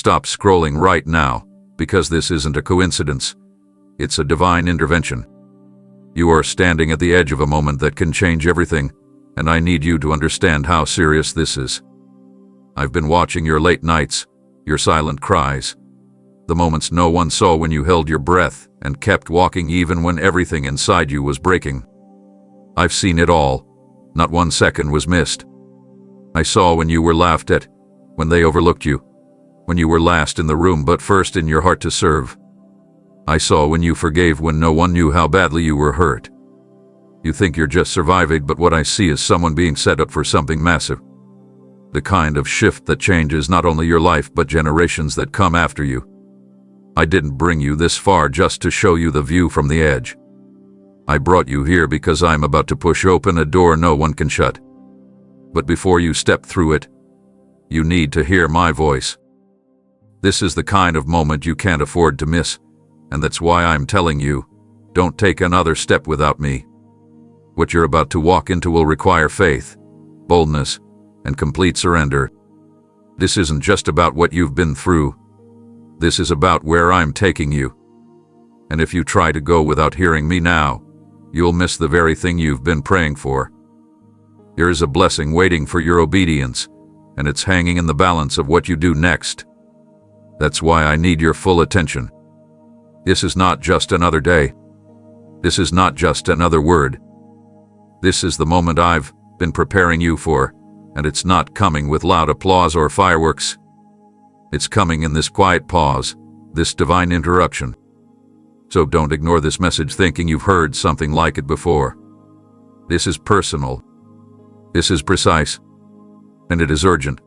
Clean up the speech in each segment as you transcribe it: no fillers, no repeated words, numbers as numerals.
stop scrolling right now, because this isn't a coincidence. It's a divine intervention. You are standing at the edge of a moment that can change everything, and I need you to understand how serious this is. I've been watching your late nights, your silent cries, the moments no one saw when you held your breath and kept walking even when everything inside you was breaking. I've seen it all. Not 1 second was missed. I saw when you were laughed at, when they overlooked you, when you were last in the room but first in your heart to serve. I saw when you forgave when no one knew how badly you were hurt. You think you're just surviving, but what I see is someone being set up for something massive. The kind of shift that changes not only your life but generations that come after you. I didn't bring you this far just to show you the view from the edge. I brought you here because I'm about to push open a door no one can shut. But before you step through it, you need to hear my voice. This is the kind of moment you can't afford to miss, and that's why I'm telling you, don't take another step without me. What you're about to walk into will require faith, boldness, and complete surrender. This isn't just about what you've been through. This is about where I'm taking you. And if you try to go without hearing me now, you'll miss the very thing you've been praying for. There is a blessing waiting for your obedience, and it's hanging in the balance of what you do next. That's why I need your full attention. This is not just another day. This is not just another word. This is the moment I've been preparing you for, and it's not coming with loud applause or fireworks. It's coming in this quiet pause, this divine interruption. So don't ignore this message thinking you've heard something like it before. This is personal. This is precise. And it is urgent.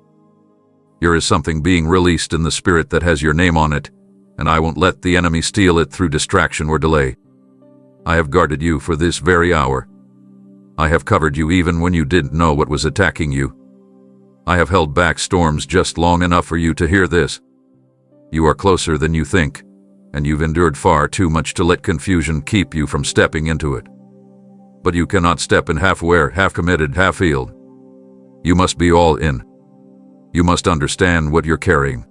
There is something being released in the spirit that has your name on it, and I won't let the enemy steal it through distraction or delay. I have guarded you for this very hour. I have covered you even when you didn't know what was attacking you. I have held back storms just long enough for you to hear this. You are closer than you think, and you've endured far too much to let confusion keep you from stepping into it. But you cannot step in half-aware, half-committed, half-healed. You must be all in. You must understand what you're carrying.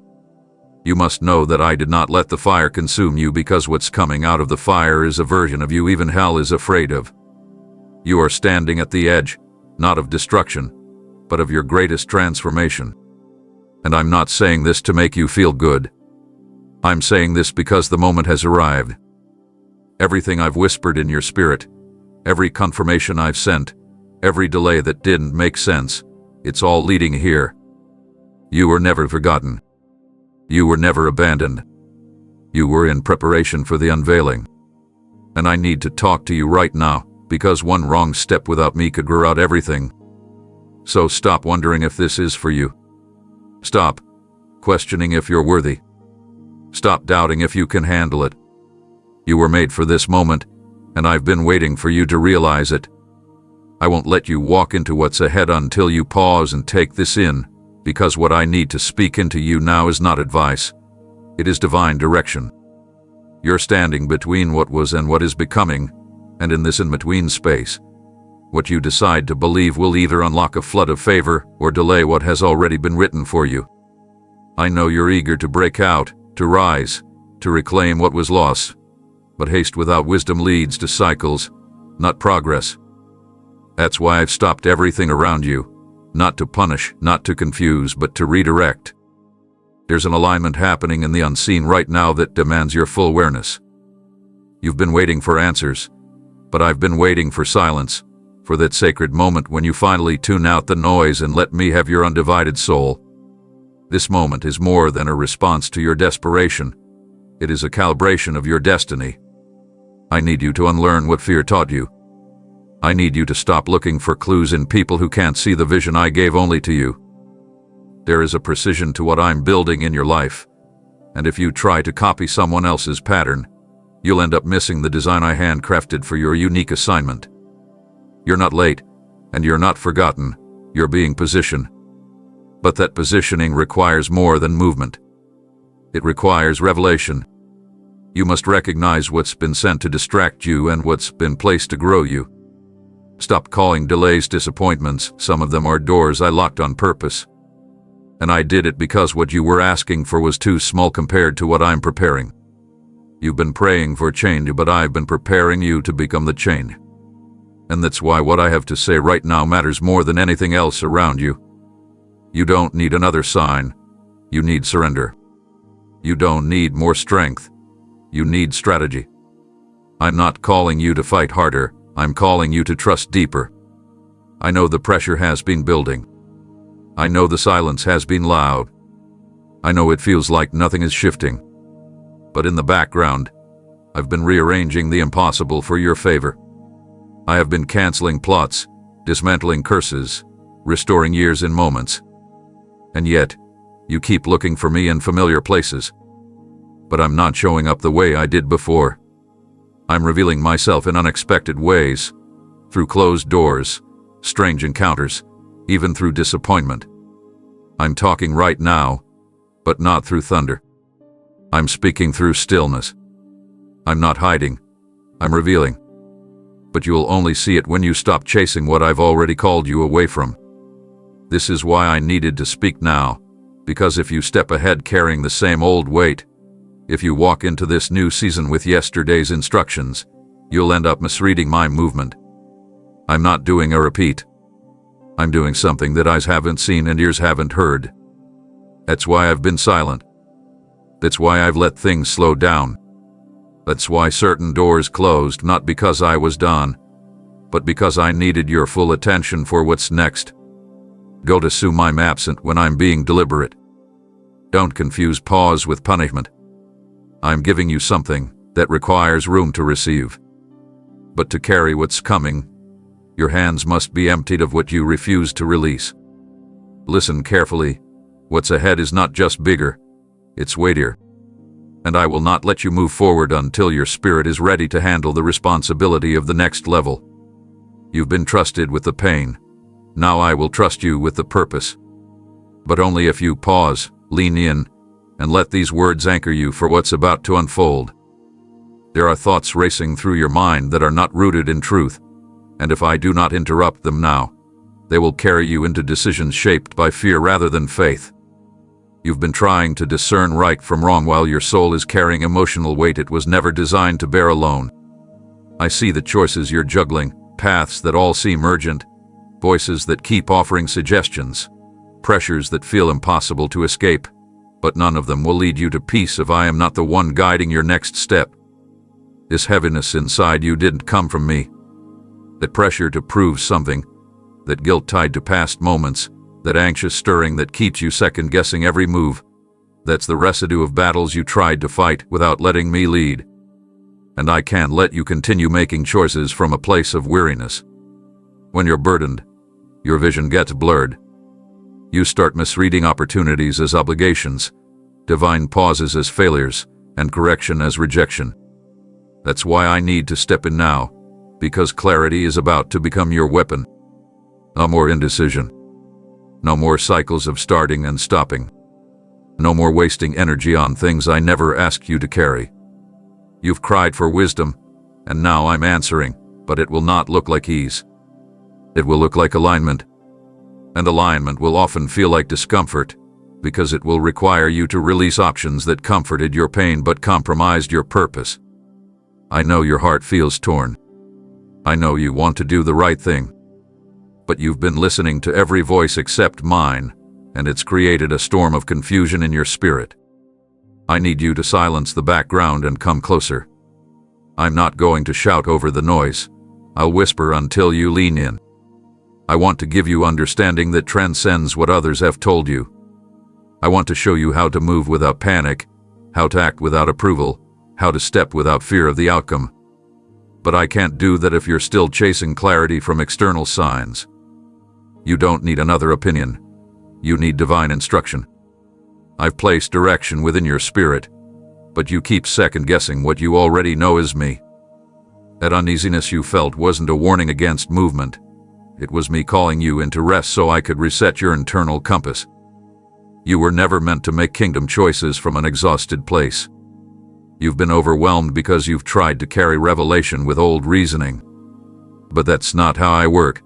You must know that I did not let the fire consume you because what's coming out of the fire is a version of you even hell is afraid of. You are standing at the edge, not of destruction, but of your greatest transformation. And I'm not saying this to make you feel good. I'm saying this because the moment has arrived. Everything I've whispered in your spirit, every confirmation I've sent, every delay that didn't make sense, it's all leading here. You were never forgotten. You were never abandoned. You were in preparation for the unveiling. And I need to talk to you right now, because one wrong step without me could grow out everything. So stop wondering if this is for you. Stop questioning if you're worthy. Stop doubting if you can handle it. You were made for this moment, and I've been waiting for you to realize it. I won't let you walk into what's ahead until you pause and take this in, because what I need to speak into you now is not advice. It is divine direction. You're standing between what was and what is becoming, and in this in-between space, what you decide to believe will either unlock a flood of favor or delay what has already been written for you. I know you're eager to break out, to rise, to reclaim what was lost, but haste without wisdom leads to cycles, not progress. That's why I've stopped everything around you, not to punish, not to confuse, but to redirect. There's an alignment happening in the unseen right now that demands your full awareness. You've been waiting for answers, but I've been waiting for silence, for that sacred moment when you finally tune out the noise and let me have your undivided soul. This moment is more than a response to your desperation. It is a calibration of your destiny. I need you to unlearn what fear taught you. I need you to stop looking for clues in people who can't see the vision I gave only to you. There is a precision to what I'm building in your life, and if you try to copy someone else's pattern, you'll end up missing the design I handcrafted for your unique assignment. You're not late, and you're not forgotten. You're being positioned. But that positioning requires more than movement. It requires revelation. You must recognize what's been sent to distract you and what's been placed to grow you. Stop calling delays disappointments. Some of them are doors I locked on purpose. And I did it because what you were asking for was too small compared to what I'm preparing. You've been praying for change, but I've been preparing you to become the change. And that's why what I have to say right now matters more than anything else around you. You don't need another sign. You need surrender. You don't need more strength. You need strategy. I'm not calling you to fight harder. I'm calling you to trust deeper. I know the pressure has been building. I know the silence has been loud. I know it feels like nothing is shifting. But in the background, I've been rearranging the impossible for your favor. I have been canceling plots, dismantling curses, restoring years in moments. And yet, you keep looking for me in familiar places. But I'm not showing up the way I did before. I'm revealing myself in unexpected ways, through closed doors, strange encounters, even through disappointment. I'm talking right now, but not through thunder. I'm speaking through stillness. I'm not hiding. I'm revealing. But you'll only see it when you stop chasing what I've already called you away from. This is why I needed to speak now, because if you step ahead carrying the same old weight, if you walk into this new season with yesterday's instructions, you'll end up misreading my movement. I'm not doing a repeat. I'm doing something that eyes haven't seen and ears haven't heard. That's why I've been silent. That's why I've let things slow down. That's why certain doors closed, not because I was done, but because I needed your full attention for what's next. Don't assume I'm absent when I'm being deliberate. Don't confuse pause with punishment. I'm giving you something that requires room to receive. But to carry what's coming, your hands must be emptied of what you refuse to release. Listen carefully. What's ahead is not just bigger, it's weightier. And I will not let you move forward until your spirit is ready to handle the responsibility of the next level. You've been trusted with the pain. Now I will trust you with the purpose. But only if you pause, lean in, and let these words anchor you for what's about to unfold. There are thoughts racing through your mind that are not rooted in truth, and if I do not interrupt them now, they will carry you into decisions shaped by fear rather than faith. You've been trying to discern right from wrong while your soul is carrying emotional weight it was never designed to bear alone. I see the choices you're juggling, paths that all seem urgent, voices that keep offering suggestions, pressures that feel impossible to escape. But none of them will lead you to peace if I am not the one guiding your next step. This heaviness inside you didn't come from me. That pressure to prove something, that guilt tied to past moments, that anxious stirring that keeps you second-guessing every move, that's the residue of battles you tried to fight without letting me lead. And I can't let you continue making choices from a place of weariness. When you're burdened, your vision gets blurred. You start misreading opportunities as obligations, divine pauses as failures, and correction as rejection. That's why I need to step in now, because clarity is about to become your weapon. No more indecision. No more cycles of starting and stopping. No more wasting energy on things I never asked you to carry. You've cried for wisdom, and now I'm answering, but it will not look like ease. It will look like alignment. And alignment will often feel like discomfort, because it will require you to release options that comforted your pain but compromised your purpose. I know your heart feels torn. I know you want to do the right thing. But you've been listening to every voice except mine, and it's created a storm of confusion in your spirit. I need you to silence the background and come closer. I'm not going to shout over the noise. I'll whisper until you lean in. I want to give you understanding that transcends what others have told you. I want to show you how to move without panic, how to act without approval, how to step without fear of the outcome. But I can't do that if you're still chasing clarity from external signs. You don't need another opinion. You need divine instruction. I've placed direction within your spirit, but you keep second-guessing what you already know is me. That uneasiness you felt wasn't a warning against movement. It was me calling you into rest so I could reset your internal compass. You were never meant to make kingdom choices from an exhausted place. You've been overwhelmed because you've tried to carry revelation with old reasoning. But that's not how I work.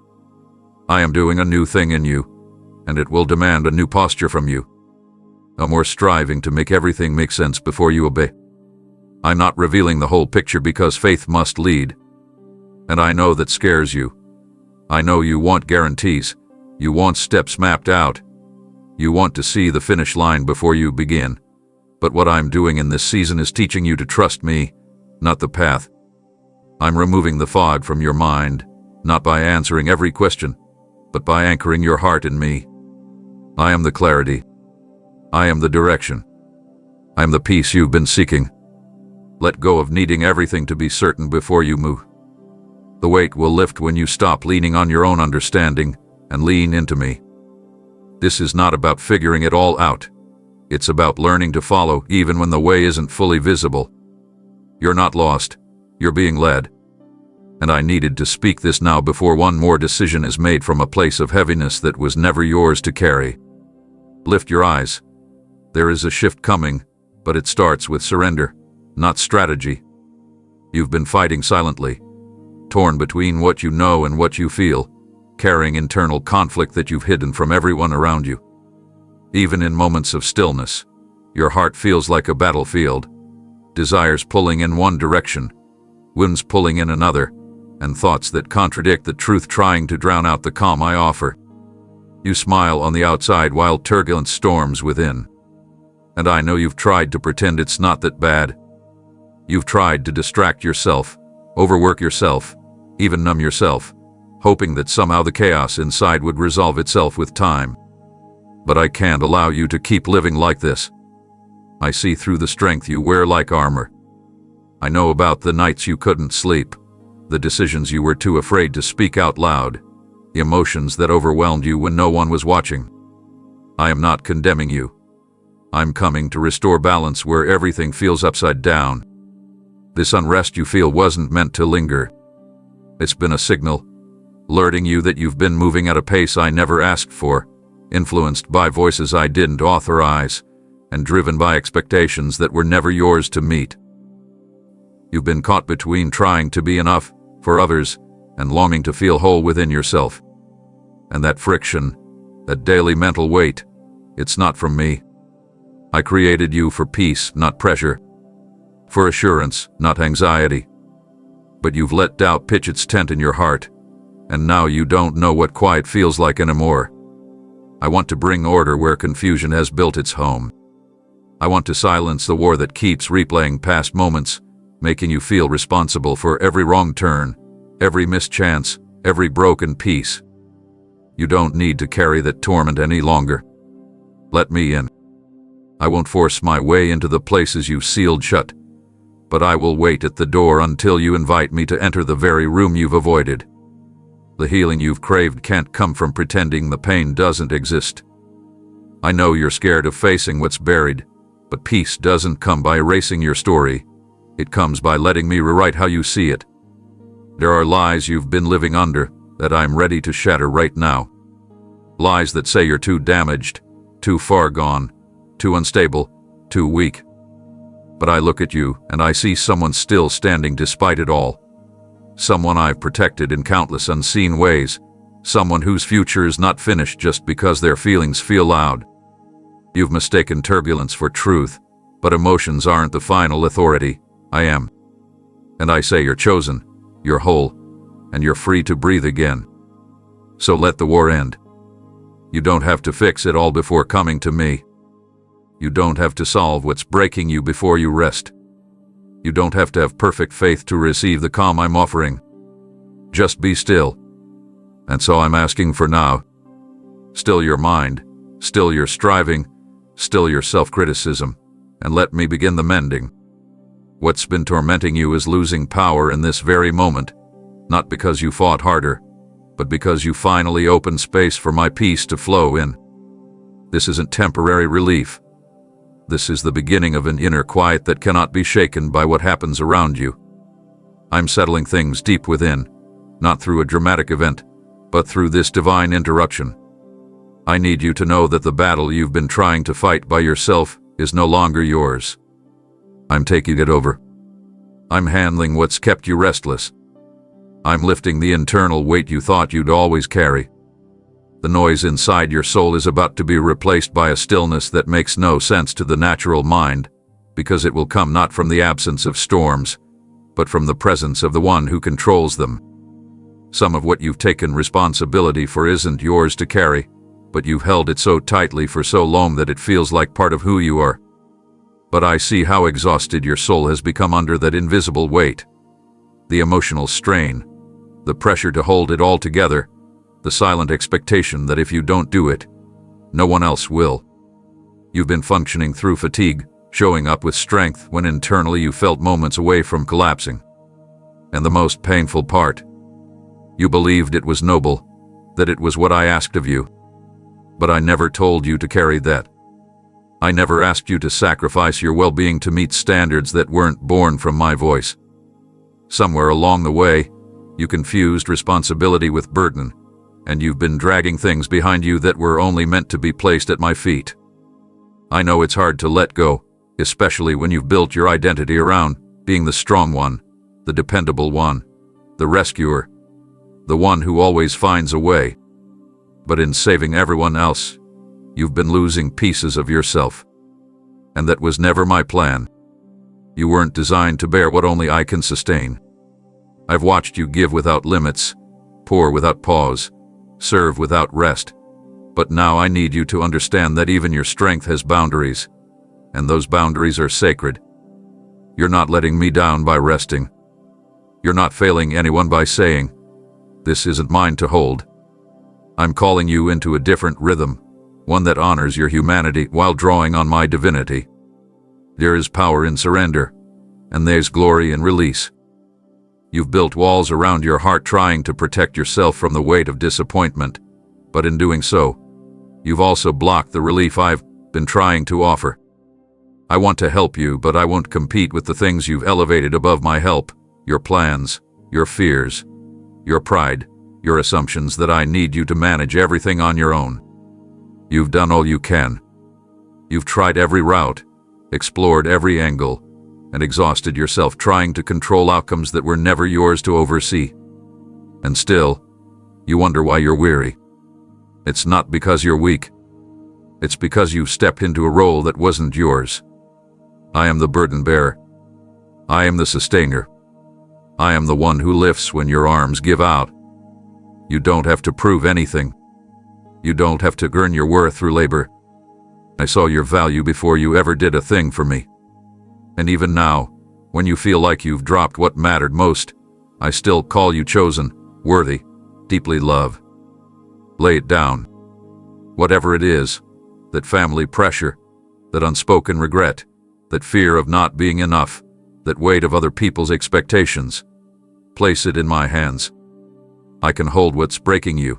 I am doing a new thing in you. and it will demand a new posture from you. No more striving to make everything make sense before you obey. I'm not revealing the whole picture because faith must lead. And I know that scares you. I know you want guarantees. You want steps mapped out. You want to see the finish line before you begin. But what I'm doing in this season is teaching you to trust me, not the path. I'm removing the fog from your mind, not by answering every question, but by anchoring your heart in me. I am the clarity. I am the direction. I am the peace you've been seeking. Let go of needing everything to be certain before you move. The weight will lift when you stop leaning on your own understanding and lean into me. This is not about figuring it all out. It's about learning to follow even when the way isn't fully visible. You're not lost. You're being led. And I needed to speak this now before one more decision is made from a place of heaviness that was never yours to carry. Lift your eyes. There is a shift coming, but it starts with surrender, not strategy. You've been fighting silently, torn between what you know and what you feel, carrying internal conflict that you've hidden from everyone around you. Even in moments of stillness, your heart feels like a battlefield, desires pulling in one direction, winds pulling in another, and thoughts that contradict the truth trying to drown out the calm I offer. You smile on the outside while turbulence storms within. And I know you've tried to pretend it's not that bad. You've tried to distract yourself, overwork yourself, even numb yourself, hoping that somehow the chaos inside would resolve itself with time. But I can't allow you to keep living like this. I see through the strength you wear like armor. I know about the nights you couldn't sleep, the decisions you were too afraid to speak out loud, the emotions that overwhelmed you when no one was watching. I am not condemning you. I'm coming to restore balance where everything feels upside down. This unrest you feel wasn't meant to linger. It's been a signal, alerting you that you've been moving at a pace I never asked for, influenced by voices I didn't authorize, and driven by expectations that were never yours to meet. You've been caught between trying to be enough for others and longing to feel whole within yourself. And that friction, that daily mental weight, it's not from me. I created you for peace, not pressure, for assurance, not anxiety. But you've let doubt pitch its tent in your heart, and now you don't know what quiet feels like anymore. I want to bring order where confusion has built its home. I want to silence the war that keeps replaying past moments, making you feel responsible for every wrong turn, every missed chance, every broken piece. You don't need to carry that torment any longer. Let me in. I won't force my way into the places you sealed shut, but I will wait at the door until you invite me to enter the very room you've avoided. The healing you've craved can't come from pretending the pain doesn't exist. I know you're scared of facing what's buried, but peace doesn't come by erasing your story. It comes by letting me rewrite how you see it. There are lies you've been living under that I'm ready to shatter right now. Lies that say you're too damaged, too far gone, too unstable, too weak. But I look at you and I see someone still standing despite it all. Someone I've protected in countless unseen ways. Someone whose future is not finished just because their feelings feel loud. You've mistaken turbulence for truth, but emotions aren't the final authority. I am. And I say you're chosen, you're whole, and you're free to breathe again. So let the war end. You don't have to fix it all before coming to me. You don't have to solve what's breaking you before you rest. You don't have to have perfect faith to receive the calm I'm offering. Just be still. And so I'm asking for now. Still your mind, still your striving, still your self-criticism, and let me begin the mending. What's been tormenting you is losing power in this very moment, not because you fought harder, but because you finally opened space for my peace to flow in. This isn't temporary relief. This is the beginning of an inner quiet that cannot be shaken by what happens around you. I'm settling things deep within, not through a dramatic event, but through this divine interruption. I need you to know that the battle you've been trying to fight by yourself is no longer yours. I'm taking it over. I'm handling what's kept you restless. I'm lifting the internal weight you thought you'd always carry. The noise inside your soul is about to be replaced by a stillness that makes no sense to the natural mind, because it will come not from the absence of storms, but from the presence of the one who controls them. Some of what you've taken responsibility for isn't yours to carry, but you've held it so tightly for so long that it feels like part of who you are. But I see how exhausted your soul has become under that invisible weight. The emotional strain, the pressure to hold it all together, the silent expectation that if you don't do it, no one else will. You've been functioning through fatigue, showing up with strength when internally you felt moments away from collapsing. And the most painful part, you believed it was noble, that it was what I asked of you. But I never told you to carry that. I never asked you to sacrifice your well-being to meet standards that weren't born from my voice. Somewhere along the way, you confused responsibility with burden, and you've been dragging things behind you that were only meant to be placed at my feet. I know it's hard to let go, especially when you've built your identity around being the strong one, the dependable one, the rescuer, the one who always finds a way. But in saving everyone else, you've been losing pieces of yourself. And that was never my plan. You weren't designed to bear what only I can sustain. I've watched you give without limits, pour without pause, serve without rest. But now I need you to understand that even your strength has boundaries, and those boundaries are sacred. You're not letting me down by resting. You're not failing anyone by saying, "This isn't mine to hold." I'm calling you into a different rhythm, one that honors your humanity while drawing on my divinity. There is power in surrender, and there's glory in release. You've built walls around your heart trying to protect yourself from the weight of disappointment, but in doing so, you've also blocked the relief I've been trying to offer. I want to help you, but I won't compete with the things you've elevated above my help, your plans, your fears, your pride, your assumptions that I need you to manage everything on your own. You've done all you can. You've tried every route, explored every angle, and exhausted yourself trying to control outcomes that were never yours to oversee. And still, you wonder why you're weary. It's not because you're weak. It's because you've stepped into a role that wasn't yours. I am the burden bearer. I am the sustainer. I am the one who lifts when your arms give out. You don't have to prove anything. You don't have to earn your worth through labor. I saw your value before you ever did a thing for me. And even now, when you feel like you've dropped what mattered most, I still call you chosen, worthy, deeply loved. Lay it down. Whatever it is, that family pressure, that unspoken regret, that fear of not being enough, that weight of other people's expectations, place it in my hands. I can hold what's breaking you.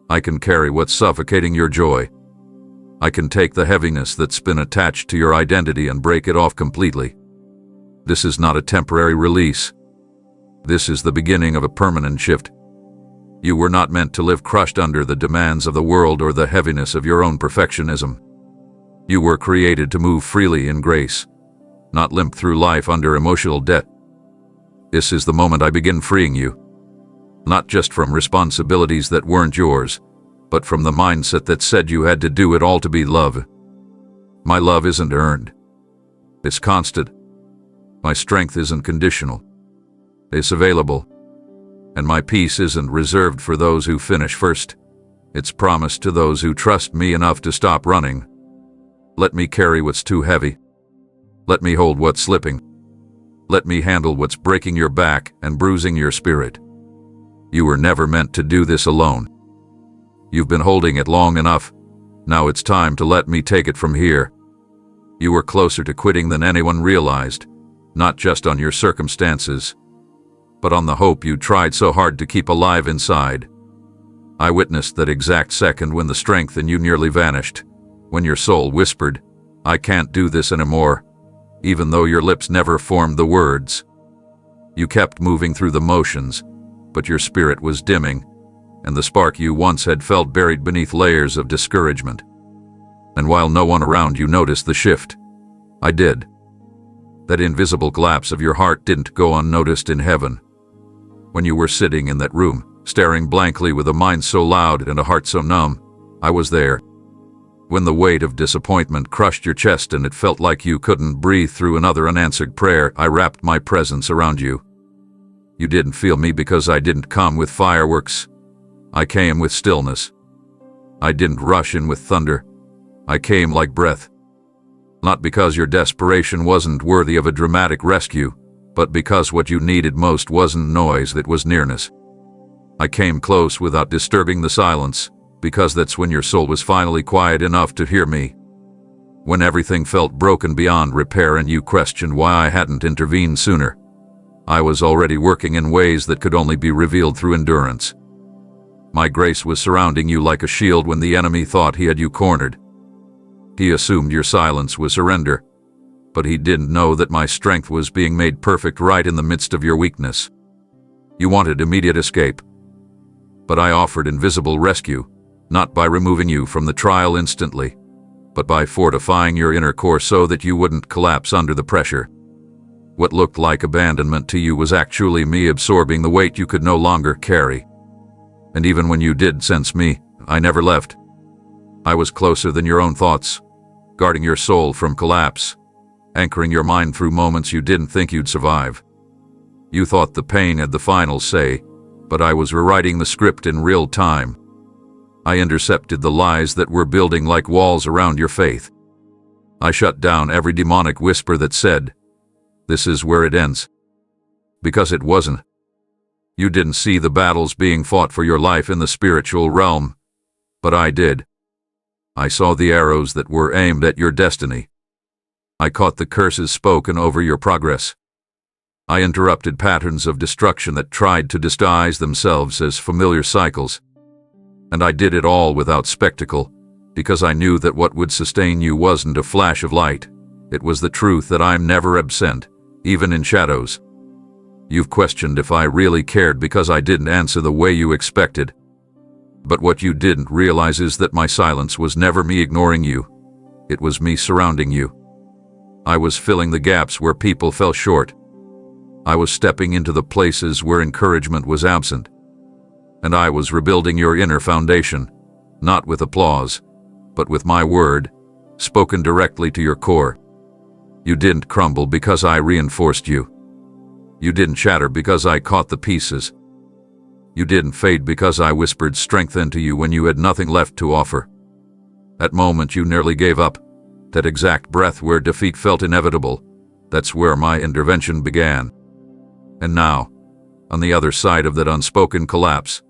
I can carry what's suffocating your joy. I can take the heaviness that's been attached to your identity and break it off completely. This is not a temporary release. This is the beginning of a permanent shift. You were not meant to live crushed under the demands of the world or the heaviness of your own perfectionism. You were created to move freely in grace, not limp through life under emotional debt. This is the moment I begin freeing you, not just from responsibilities that weren't yours, but from the mindset that said you had to do it all to be loved. My love isn't earned. It's constant. My strength isn't conditional. It's available. And my peace isn't reserved for those who finish first. It's promised to those who trust me enough to stop running. Let me carry what's too heavy. Let me hold what's slipping. Let me handle what's breaking your back and bruising your spirit. You were never meant to do this alone. You've been holding it long enough. Now it's time to let me take it from here. You were closer to quitting than anyone realized, not just on your circumstances, but on the hope you tried so hard to keep alive inside. I witnessed that exact second when the strength in you nearly vanished, when your soul whispered, "I can't do this anymore," even though your lips never formed the words. You kept moving through the motions, but your spirit was dimming, and the spark you once had felt buried beneath layers of discouragement. And while no one around you noticed the shift, I did. That invisible collapse of your heart didn't go unnoticed in heaven. When you were sitting in that room, staring blankly with a mind so loud and a heart so numb. I was there. When the weight of disappointment crushed your chest and it felt like you couldn't breathe through another unanswered prayer, I wrapped my presence around you. You didn't feel me because I didn't come with fireworks. I came with stillness. I didn't rush in with thunder. I came like breath. Not because your desperation wasn't worthy of a dramatic rescue, but because what you needed most wasn't noise, it was nearness. I came close without disturbing the silence, because that's when your soul was finally quiet enough to hear me. When everything felt broken beyond repair and you questioned why I hadn't intervened sooner, I was already working in ways that could only be revealed through endurance. My grace was surrounding you like a shield when the enemy thought he had you cornered. He assumed your silence was surrender, but he didn't know that my strength was being made perfect right in the midst of your weakness. You wanted immediate escape, but I offered invisible rescue, not by removing you from the trial instantly, but by fortifying your inner core so that you wouldn't collapse under the pressure. What looked like abandonment to you was actually me absorbing the weight you could no longer carry. And even when you did sense me, I never left. I was closer than your own thoughts, guarding your soul from collapse, anchoring your mind through moments you didn't think you'd survive. You thought the pain had the final say, but I was rewriting the script in real time. I intercepted the lies that were building like walls around your faith. I shut down every demonic whisper that said, "This is where it ends." Because it wasn't. You didn't see the battles being fought for your life in the spiritual realm, but I did. I saw the arrows that were aimed at your destiny. I caught the curses spoken over your progress. I interrupted patterns of destruction that tried to disguise themselves as familiar cycles. And I did it all without spectacle, because I knew that what would sustain you wasn't a flash of light. It was the truth that I'm never absent, even in shadows. You've questioned if I really cared because I didn't answer the way you expected. But what you didn't realize is that my silence was never me ignoring you. It was me surrounding you. I was filling the gaps where people fell short. I was stepping into the places where encouragement was absent. And I was rebuilding your inner foundation, not with applause, but with my word, spoken directly to your core. You didn't crumble because I reinforced you. You didn't shatter because I caught the pieces. You didn't fade because I whispered strength into you when you had nothing left to offer. That moment you nearly gave up, that exact breath where defeat felt inevitable, that's where my intervention began. And now, on the other side of that unspoken collapse,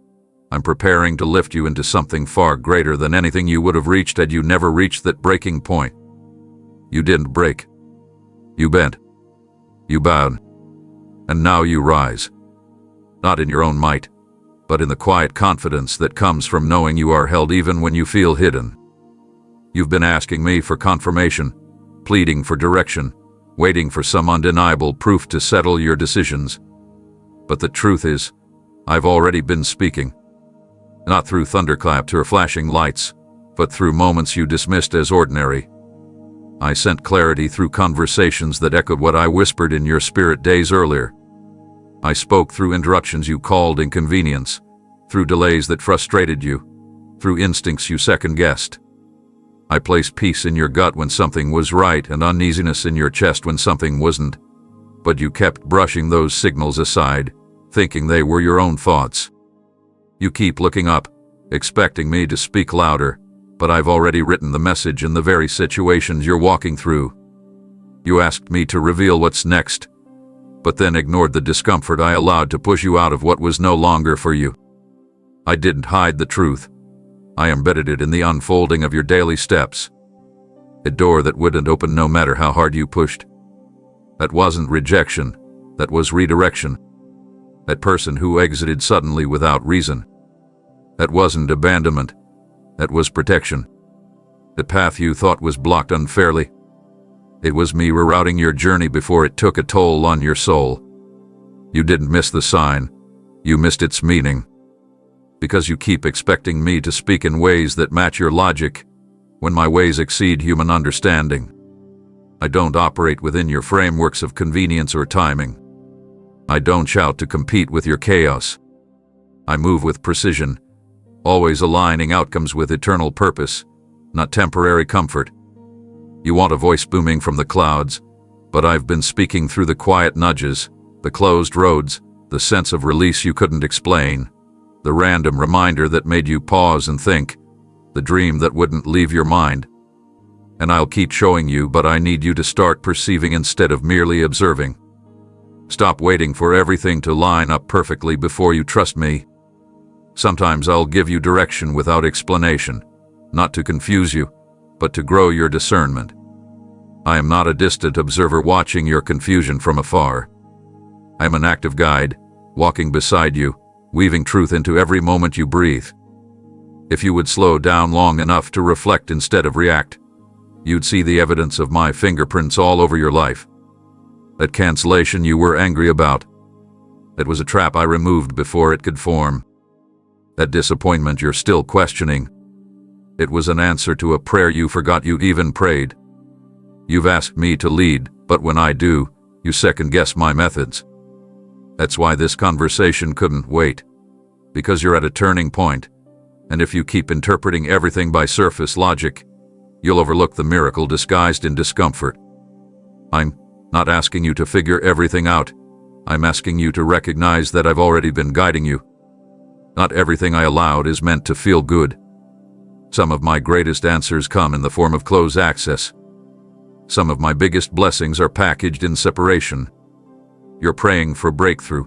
I'm preparing to lift you into something far greater than anything you would have reached had you never reached that breaking point. You didn't break. You bent. You bowed. And now you rise. Not in your own might, but in the quiet confidence that comes from knowing you are held even when you feel hidden. You've been asking me for confirmation, pleading for direction, waiting for some undeniable proof to settle your decisions. But the truth is, I've already been speaking. Not through thunderclaps or flashing lights, but through moments you dismissed as ordinary. I sent clarity through conversations that echoed what I whispered in your spirit days earlier. I spoke through interruptions you called inconvenience, through delays that frustrated you, through instincts you second-guessed. I placed peace in your gut when something was right and uneasiness in your chest when something wasn't. But you kept brushing those signals aside, thinking they were your own thoughts. You keep looking up, expecting me to speak louder, but I've already written the message in the very situations you're walking through. You asked me to reveal what's next, but then ignored the discomfort I allowed to push you out of what was no longer for you. I didn't hide the truth. I embedded it in the unfolding of your daily steps. A door that wouldn't open no matter how hard you pushed. That wasn't rejection, that was redirection. That person who exited suddenly without reason. That wasn't abandonment, that was protection. The path you thought was blocked unfairly. It was me rerouting your journey before it took a toll on your soul. You didn't miss the sign, you missed its meaning. Because you keep expecting me to speak in ways that match your logic, when my ways exceed human understanding. I don't operate within your frameworks of convenience or timing. I don't shout to compete with your chaos. I move with precision, always aligning outcomes with eternal purpose, not temporary comfort. You want a voice booming from the clouds, but I've been speaking through the quiet nudges, the closed roads, the sense of release you couldn't explain, the random reminder that made you pause and think, the dream that wouldn't leave your mind. And I'll keep showing you, but I need you to start perceiving instead of merely observing. Stop waiting for everything to line up perfectly before you trust me. Sometimes I'll give you direction without explanation, not to confuse you, but to grow your discernment. I am not a distant observer watching your confusion from afar. I am an active guide, walking beside you, weaving truth into every moment you breathe. If you would slow down long enough to reflect instead of react, you'd see the evidence of my fingerprints all over your life. That cancellation you were angry about, it was a trap I removed before it could form. That disappointment you're still questioning, it was an answer to a prayer you forgot you even prayed. You've asked me to lead, but when I do, you second-guess my methods. That's why this conversation couldn't wait. Because you're at a turning point, and if you keep interpreting everything by surface logic, you'll overlook the miracle disguised in discomfort. I'm not asking you to figure everything out. I'm asking you to recognize that I've already been guiding you. Not everything I allowed is meant to feel good. Some of my greatest answers come in the form of closed access. Some of my biggest blessings are packaged in separation. You're praying for breakthrough,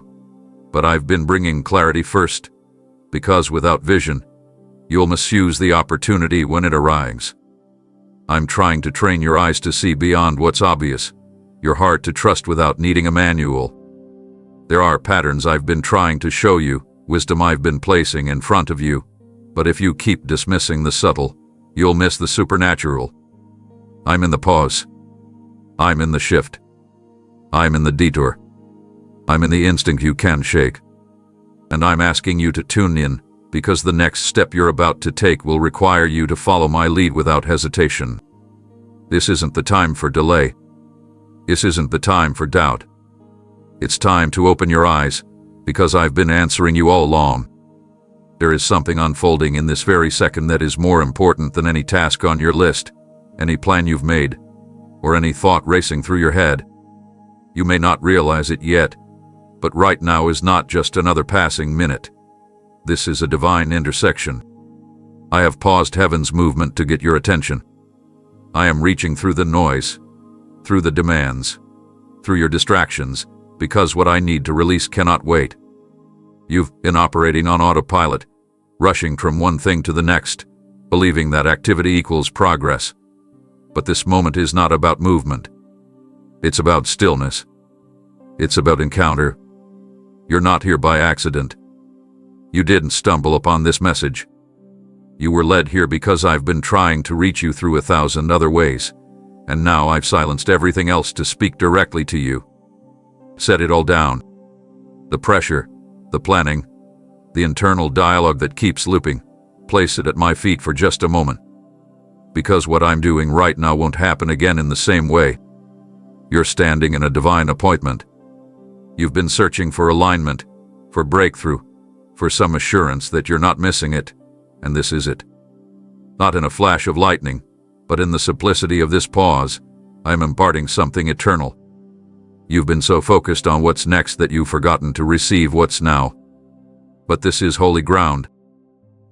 but I've been bringing clarity first, because without vision, you'll misuse the opportunity when it arrives. I'm trying to train your eyes to see beyond what's obvious, your heart to trust without needing a manual. There are patterns I've been trying to show you, wisdom I've been placing in front of you, but if you keep dismissing the subtle, you'll miss the supernatural. I'm in the pause. I'm in the shift. I'm in the detour. I'm in the instinct you can shake. And I'm asking you to tune in, because the next step you're about to take will require you to follow my lead without hesitation. This isn't the time for delay. This isn't the time for doubt. It's time to open your eyes, because I've been answering you all along. There is something unfolding in this very second that is more important than any task on your list, any plan you've made, or any thought racing through your head. You may not realize it yet, but right now is not just another passing minute. This is a divine intersection. I have paused heaven's movement to get your attention. I am reaching through the noise, through the demands, through your distractions, because what I need to release cannot wait. You've been operating on autopilot, rushing from one thing to the next, believing that activity equals progress. But this moment is not about movement. It's about stillness. It's about encounter. You're not here by accident. You didn't stumble upon this message. You were led here because I've been trying to reach you through 1,000 other ways, and now I've silenced everything else to speak directly to you. Set it all down. The pressure, the planning, the internal dialogue that keeps looping. Place it at my feet for just a moment. Because what I'm doing right now won't happen again in the same way. You're standing in a divine appointment. You've been searching for alignment, for breakthrough, for some assurance that you're not missing it, and this is it. Not in a flash of lightning, but in the simplicity of this pause, I'm imparting something eternal. You've been so focused on what's next that you've forgotten to receive what's now. But this is holy ground.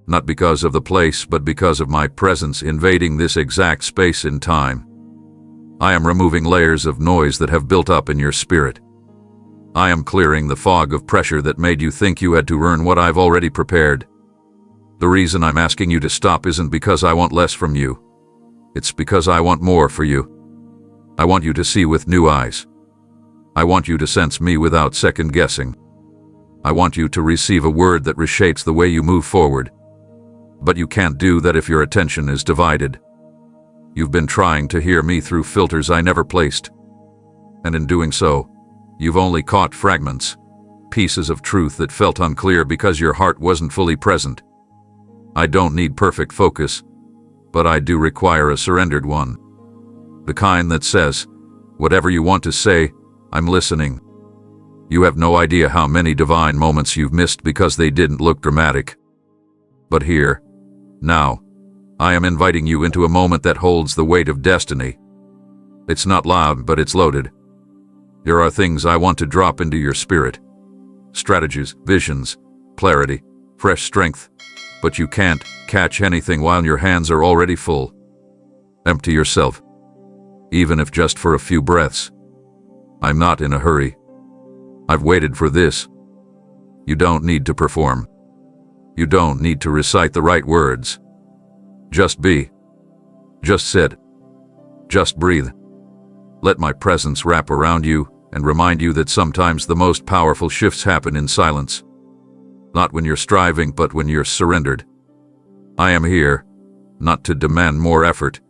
Not because of the place, but because of my presence invading this exact space in time. I am removing layers of noise that have built up in your spirit. I am clearing the fog of pressure that made you think you had to earn what I've already prepared. The reason I'm asking you to stop isn't because I want less from you. It's because I want more for you. I want you to see with new eyes. I want you to sense me without second guessing. I want you to receive a word that reshapes the way you move forward. But you can't do that if your attention is divided. You've been trying to hear me through filters I never placed. And in doing so, you've only caught fragments, pieces of truth that felt unclear because your heart wasn't fully present. I don't need perfect focus, but I do require a surrendered one. The kind that says, whatever you want to say, I'm listening. You have no idea how many divine moments you've missed because they didn't look dramatic. But here, now, I am inviting you into a moment that holds the weight of destiny. It's not loud, but it's loaded. There are things I want to drop into your spirit. Strategies, visions, clarity, fresh strength. But you can't catch anything while your hands are already full. Empty yourself, even if just for a few breaths. I'm not in a hurry. I've waited for this. You don't need to perform. You don't need to recite the right words. Just be. Just sit. Just breathe. Let my presence wrap around you and remind you that sometimes the most powerful shifts happen in silence. Not when you're striving, but when you're surrendered. I am here, not to demand more effort,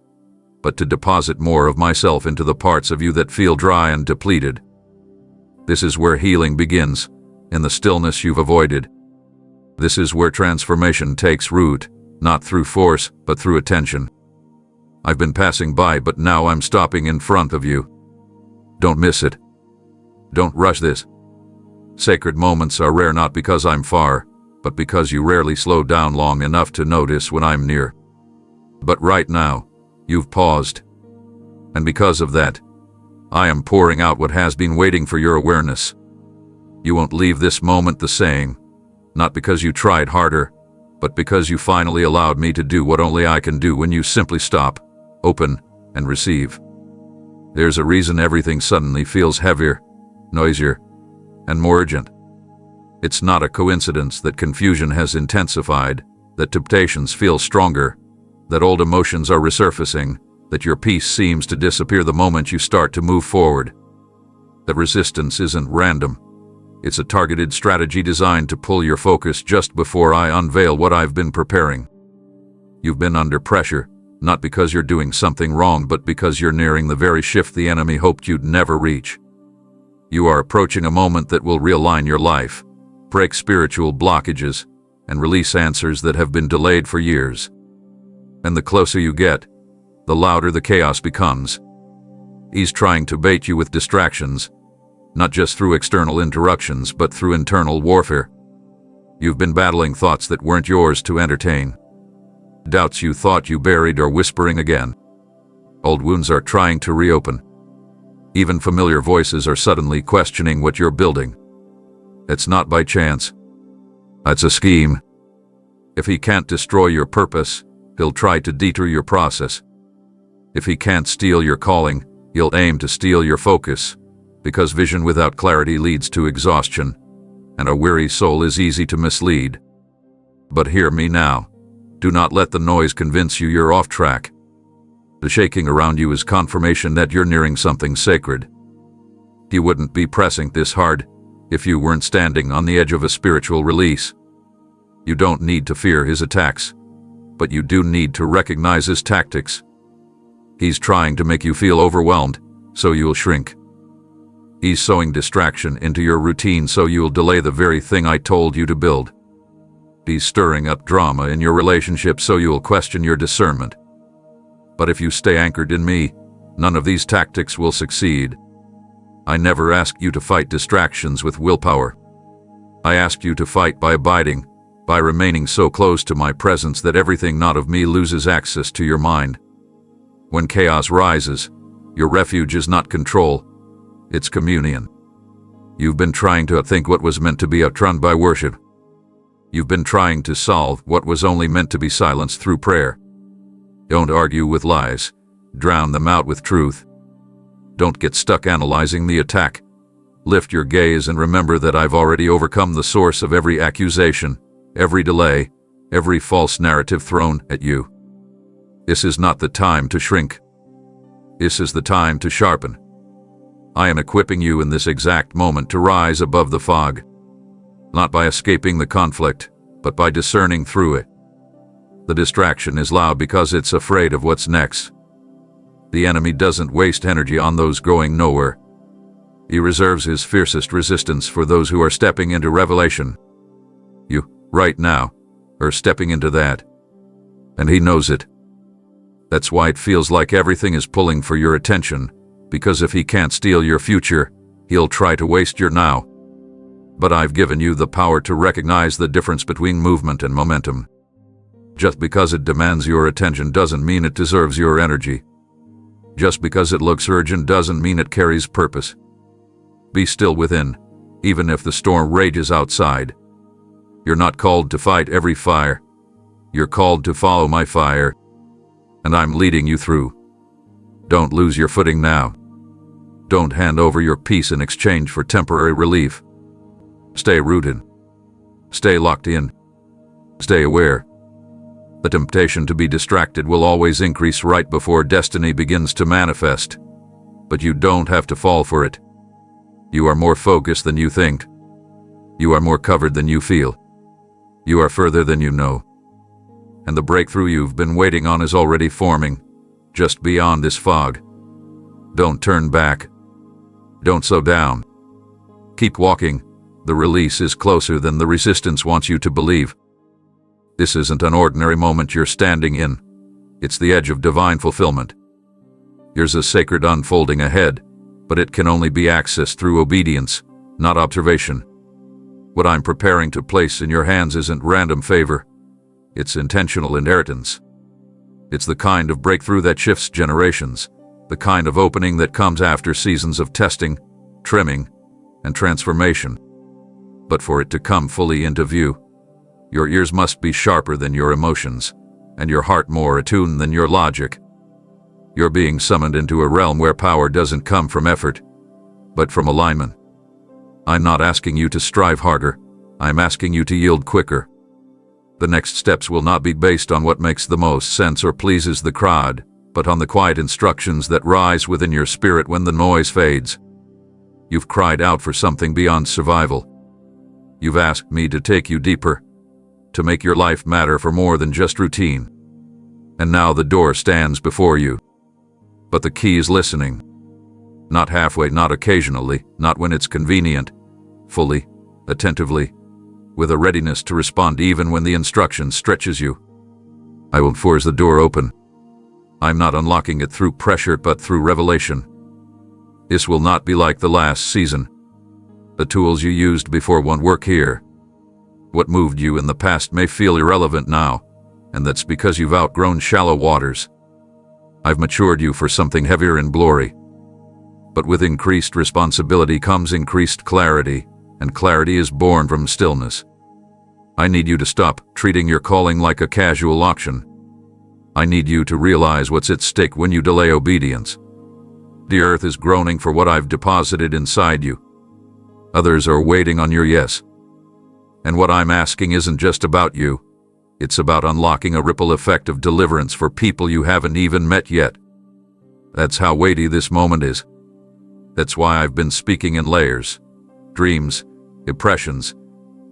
but to deposit more of myself into the parts of you that feel dry and depleted. This is where healing begins, in the stillness you've avoided. This is where transformation takes root, not through force, but through attention. I've been passing by, but now I'm stopping in front of you. Don't miss it. Don't rush this. Sacred moments are rare not because I'm far, but because you rarely slow down long enough to notice when I'm near. But right now, you've paused. And because of that, I am pouring out what has been waiting for your awareness. You won't leave this moment the same, not because you tried harder, but because you finally allowed me to do what only I can do when you simply stop, open, and receive. There's a reason everything suddenly feels heavier, noisier, and more urgent. It's not a coincidence that confusion has intensified, that temptations feel stronger, that old emotions are resurfacing, that your peace seems to disappear the moment you start to move forward. That resistance isn't random. It's a targeted strategy designed to pull your focus just before I unveil what I've been preparing. You've been under pressure, not because you're doing something wrong, but because you're nearing the very shift the enemy hoped you'd never reach. You are approaching a moment that will realign your life, break spiritual blockages, and release answers that have been delayed for years. And the closer you get, the louder the chaos becomes. He's trying to bait you with distractions, not just through external interruptions, but through internal warfare. You've been battling thoughts that weren't yours to entertain. Doubts you thought you buried are whispering again. Old wounds are trying to reopen. Even familiar voices are suddenly questioning what you're building. It's not by chance. It's a scheme. If he can't destroy your purpose, he'll try to detour your process. If he can't steal your calling, he'll aim to steal your focus, because vision without clarity leads to exhaustion, and a weary soul is easy to mislead. But hear me now. Do not let the noise convince you you're off track. The shaking around you is confirmation that you're nearing something sacred. You wouldn't be pressing this hard if you weren't standing on the edge of a spiritual release. You don't need to fear his attacks, but you do need to recognize his tactics. He's trying to make you feel overwhelmed, so you'll shrink. He's sowing distraction into your routine so you'll delay the very thing I told you to build. He's stirring up drama in your relationship so you'll question your discernment. But if you stay anchored in me, none of these tactics will succeed. I never asked you to fight distractions with willpower. I asked you to fight by abiding, by remaining so close to my presence that everything not of me loses access to your mind. When chaos rises, your refuge is not control, it's communion. You've been trying to outthink what was meant to be outrun by worship. You've been trying to solve what was only meant to be silenced through prayer. Don't argue with lies. Drown them out with truth. Don't get stuck analyzing the attack. Lift your gaze and remember that I've already overcome the source of every accusation, every delay, every false narrative thrown at you. This is not the time to shrink. This is the time to sharpen. I am equipping you in this exact moment to rise above the fog, not by escaping the conflict, but by discerning through it. The distraction is loud because it's afraid of what's next. The enemy doesn't waste energy on those going nowhere. He reserves his fiercest resistance for those who are stepping into revelation. You, right now, are stepping into that. And he knows it. That's why it feels like everything is pulling for your attention, because if he can't steal your future, he'll try to waste your now. But I've given you the power to recognize the difference between movement and momentum. Just because it demands your attention doesn't mean it deserves your energy. Just because it looks urgent doesn't mean it carries purpose. Be still within, even if the storm rages outside. You're not called to fight every fire. You're called to follow my fire, and I'm leading you through. Don't lose your footing now. Don't hand over your peace in exchange for temporary relief. Stay rooted. Stay locked in. Stay aware. The temptation to be distracted will always increase right before destiny begins to manifest. But you don't have to fall for it. You are more focused than you think. You are more covered than you feel. You are further than you know. And the breakthrough you've been waiting on is already forming, just beyond this fog. Don't turn back. Don't slow down. Keep walking. The release is closer than the resistance wants you to believe. This isn't an ordinary moment you're standing in. It's the edge of divine fulfillment. There's a sacred unfolding ahead, but it can only be accessed through obedience, not observation. What I'm preparing to place in your hands isn't random favor. It's intentional inheritance. It's the kind of breakthrough that shifts generations, the kind of opening that comes after seasons of testing, trimming, and transformation. But for it to come fully into view, your ears must be sharper than your emotions, and your heart more attuned than your logic. You're being summoned into a realm where power doesn't come from effort, but from alignment. I'm not asking you to strive harder. I'm asking you to yield quicker. The next steps will not be based on what makes the most sense or pleases the crowd, but on the quiet instructions that rise within your spirit when the noise fades. You've cried out for something beyond survival. You've asked me to take you deeper, to make your life matter for more than just routine. And now the door stands before you. But the key is listening. Not halfway, not occasionally, not when it's convenient. Fully, attentively, with a readiness to respond even when the instruction stretches you. I will force the door open. I'm not unlocking it through pressure but through revelation. This will not be like the last season. The tools you used before won't work here. What moved you in the past may feel irrelevant now, and that's because you've outgrown shallow waters. I've matured you for something heavier in glory. But with increased responsibility comes increased clarity, and clarity is born from stillness. I need you to stop treating your calling like a casual auction. I need you to realize what's at stake when you delay obedience. The earth is groaning for what I've deposited inside you. Others are waiting on your yes. And what I'm asking isn't just about you. It's about unlocking a ripple effect of deliverance for people you haven't even met yet. That's how weighty this moment is. That's why I've been speaking in layers. Dreams, impressions,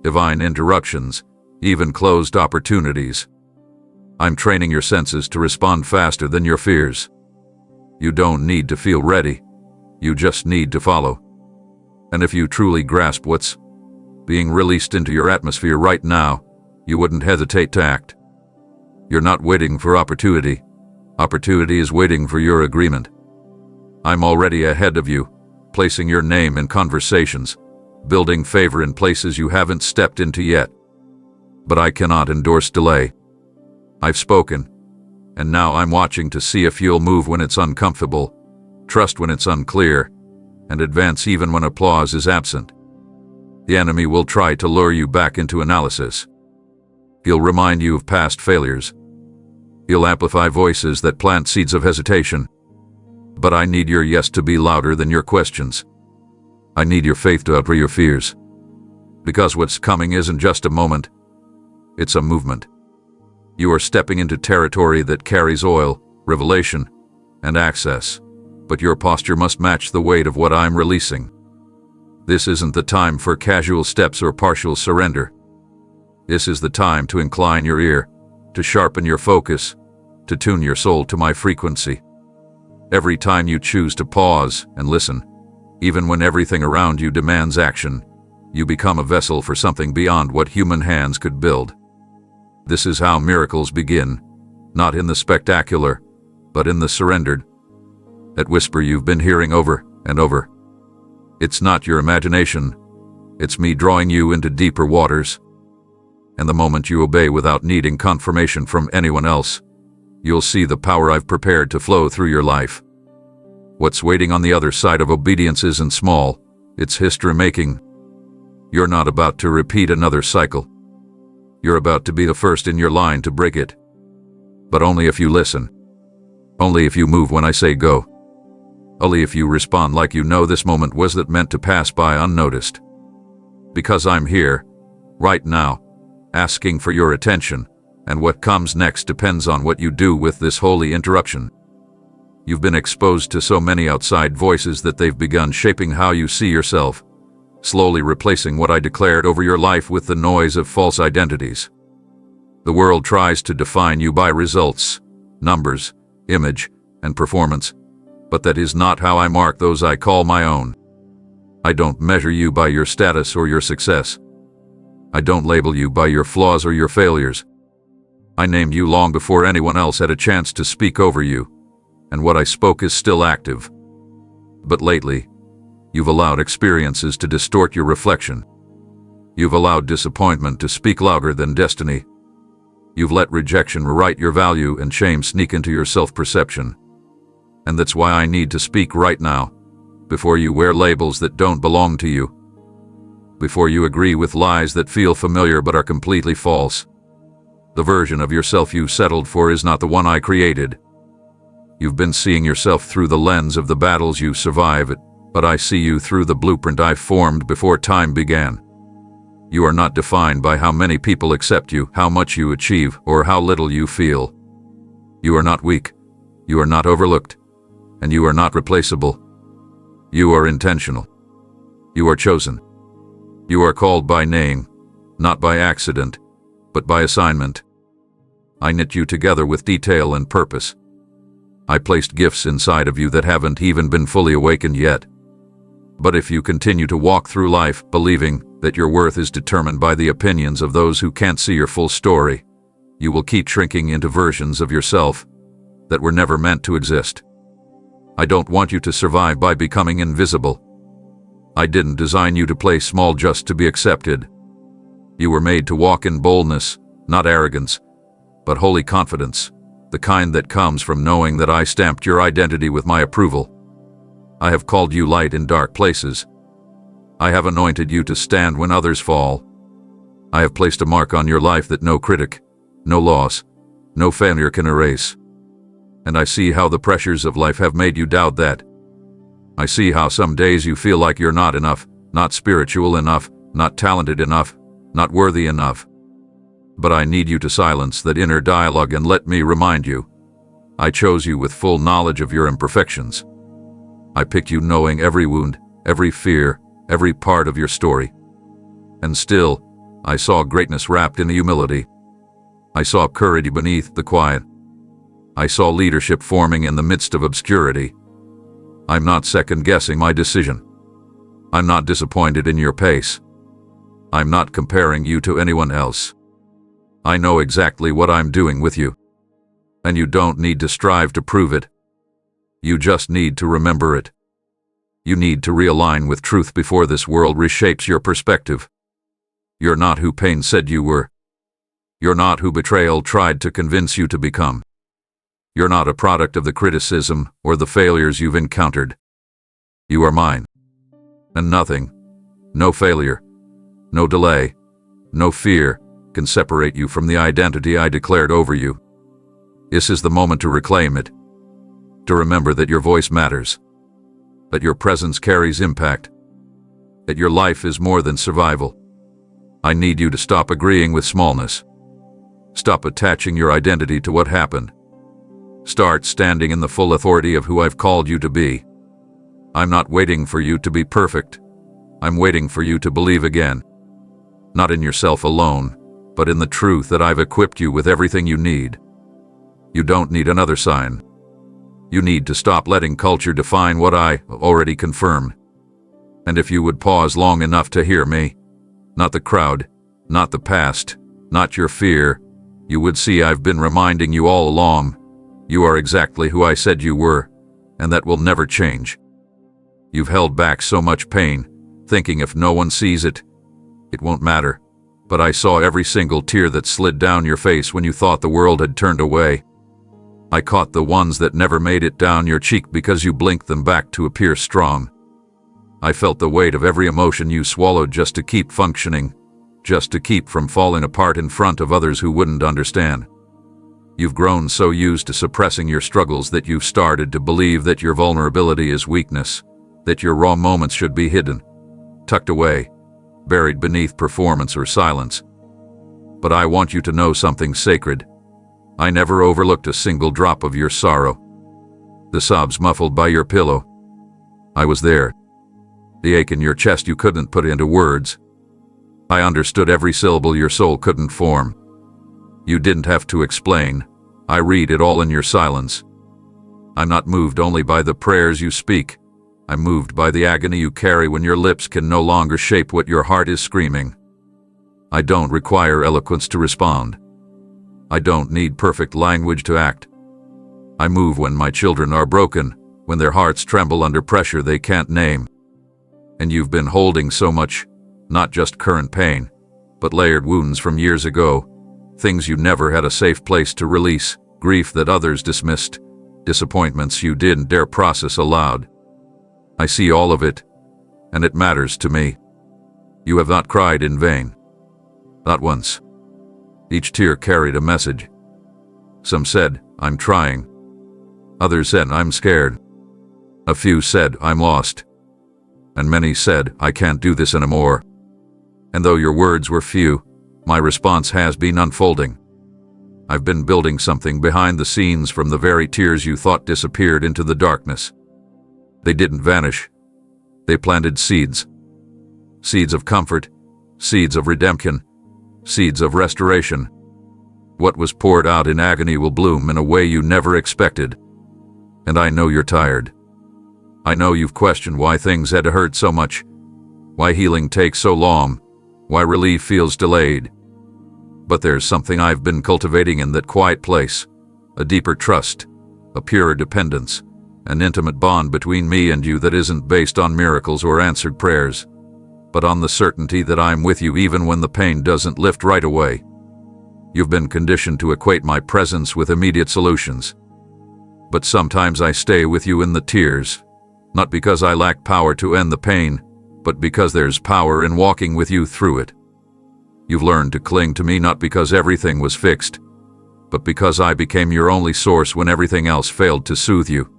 divine interruptions, even closed opportunities. I'm training your senses to respond faster than your fears. You don't need to feel ready. You just need to follow. And if you truly grasp what's being released into your atmosphere right now, you wouldn't hesitate to act. You're not waiting for opportunity. Opportunity is waiting for your agreement. I'm already ahead of you, placing your name in conversations, building favor in places you haven't stepped into yet. But I cannot endorse delay. I've spoken, and now I'm watching to see if you'll move when it's uncomfortable, trust when it's unclear, and advance even when applause is absent. The enemy will try to lure you back into analysis. He'll remind you of past failures. He'll amplify voices that plant seeds of hesitation. But I need your yes to be louder than your questions. I need your faith to outweigh your fears. Because what's coming isn't just a moment. It's a movement. You are stepping into territory that carries oil, revelation, and access. But your posture must match the weight of what I'm releasing. This isn't the time for casual steps or partial surrender. This is the time to incline your ear, to sharpen your focus, to tune your soul to my frequency. Every time you choose to pause and listen, even when everything around you demands action, you become a vessel for something beyond what human hands could build. This is how miracles begin, not in the spectacular, but in the surrendered. That whisper you've been hearing over and over. It's not your imagination. It's me drawing you into deeper waters. And the moment you obey without needing confirmation from anyone else, you'll see the power I've prepared to flow through your life. What's waiting on the other side of obedience isn't small, it's history-making. You're not about to repeat another cycle. You're about to be the first in your line to break it. But only if you listen. Only if you move when I say go. Only if you respond like you know this moment wasn't meant to pass by unnoticed. Because I'm here, right now, asking for your attention, and what comes next depends on what you do with this holy interruption. You've been exposed to so many outside voices that they've begun shaping how you see yourself, slowly replacing what I declared over your life with the noise of false identities. The world tries to define you by results, numbers, image, and performance, but that is not how I mark those I call my own. I don't measure you by your status or your success. I don't label you by your flaws or your failures. I named you long before anyone else had a chance to speak over you, and what I spoke is still active. But lately, you've allowed experiences to distort your reflection. You've allowed disappointment to speak louder than destiny. You've let rejection rewrite your value and shame sneak into your self-perception. And that's why I need to speak right now, before you wear labels that don't belong to you. Before you agree with lies that feel familiar but are completely false. The version of yourself you settled for is not the one I created. You've been seeing yourself through the lens of the battles you survived, but I see you through the blueprint I formed before time began. You are not defined by how many people accept you, how much you achieve, or how little you feel. You are not weak. You are not overlooked. And you are not replaceable. You are intentional. You are chosen. You are called by name, not by accident, but by assignment. I knit you together with detail and purpose. I placed gifts inside of you that haven't even been fully awakened yet. But if you continue to walk through life believing that your worth is determined by the opinions of those who can't see your full story, you will keep shrinking into versions of yourself that were never meant to exist. I don't want you to survive by becoming invisible. I didn't design you to play small just to be accepted. You were made to walk in boldness, not arrogance, but holy confidence, the kind that comes from knowing that I stamped your identity with my approval. I have called you light in dark places. I have anointed you to stand when others fall. I have placed a mark on your life that no critic, no loss, no failure can erase. And I see how the pressures of life have made you doubt that. I see how some days you feel like you're not enough, not spiritual enough, not talented enough, not worthy enough. But I need you to silence that inner dialogue and let me remind you. I chose you with full knowledge of your imperfections. I picked you knowing every wound, every fear, every part of your story. And still, I saw greatness wrapped in humility. I saw courage beneath the quiet. I saw leadership forming in the midst of obscurity. I'm not second-guessing my decision. I'm not disappointed in your pace. I'm not comparing you to anyone else. I know exactly what I'm doing with you. And you don't need to strive to prove it. You just need to remember it. You need to realign with truth before this world reshapes your perspective. You're not who pain said you were. You're not who betrayal tried to convince you to become. You're not a product of the criticism or the failures you've encountered. You are mine. And nothing, no failure, no delay, no fear, can separate you from the identity I declared over you. This is the moment to reclaim it. To remember that your voice matters. That your presence carries impact. That your life is more than survival. I need you to stop agreeing with smallness. Stop attaching your identity to what happened. Start standing in the full authority of who I've called you to be. I'm not waiting for you to be perfect. I'm waiting for you to believe again. Not in yourself alone, but in the truth that I've equipped you with everything you need. You don't need another sign. You need to stop letting culture define what I already confirmed. And if you would pause long enough to hear me, not the crowd, not the past, not your fear, you would see I've been reminding you all along. You are exactly who I said you were, and that will never change. You've held back so much pain, thinking if no one sees it, It won't matter. But I saw every single tear that slid down your face when you thought the world had turned away. I caught the ones that never made it down your cheek because you blinked them back to appear strong. I felt the weight of every emotion you swallowed just to keep functioning, just to keep from falling apart in front of others who wouldn't understand. You've grown so used to suppressing your struggles that you've started to believe that your vulnerability is weakness, that your raw moments should be hidden, tucked away, buried beneath performance or silence. But I want you to know something sacred. I never overlooked a single drop of your sorrow. The sobs muffled by your pillow. I was there. The ache in your chest you couldn't put into words. I understood every syllable your soul couldn't form. You didn't have to explain. I read it all in your silence. I'm not moved only by the prayers you speak. I'm moved by the agony you carry when your lips can no longer shape what your heart is screaming. I don't require eloquence to respond. I don't need perfect language to act. I move when my children are broken, when their hearts tremble under pressure they can't name. And you've been holding so much, not just current pain, but layered wounds from years ago, things you never had a safe place to release, grief that others dismissed, disappointments you didn't dare process aloud. I see all of it, and it matters to me. You have not cried in vain. Not once. Each tear carried a message. Some said, I'm trying. Others said, I'm scared. A few said, I'm lost. And many said, I can't do this anymore. And though your words were few, my response has been unfolding. I've been building something behind the scenes from the very tears you thought disappeared into the darkness. They didn't vanish. They planted seeds. Seeds of comfort, seeds of redemption, seeds of restoration. What was poured out in agony will bloom in a way you never expected. And I know you're tired. I know you've questioned why things had to hurt so much, why healing takes so long, why relief feels delayed. But there's something I've been cultivating in that quiet place, a deeper trust, a purer dependence, an intimate bond between me and you that isn't based on miracles or answered prayers, but on the certainty that I'm with you even when the pain doesn't lift right away. You've been conditioned to equate my presence with immediate solutions. But sometimes I stay with you in the tears, not because I lack power to end the pain, but because there's power in walking with you through it. You've learned to cling to me not because everything was fixed, but because I became your only source when everything else failed to soothe you.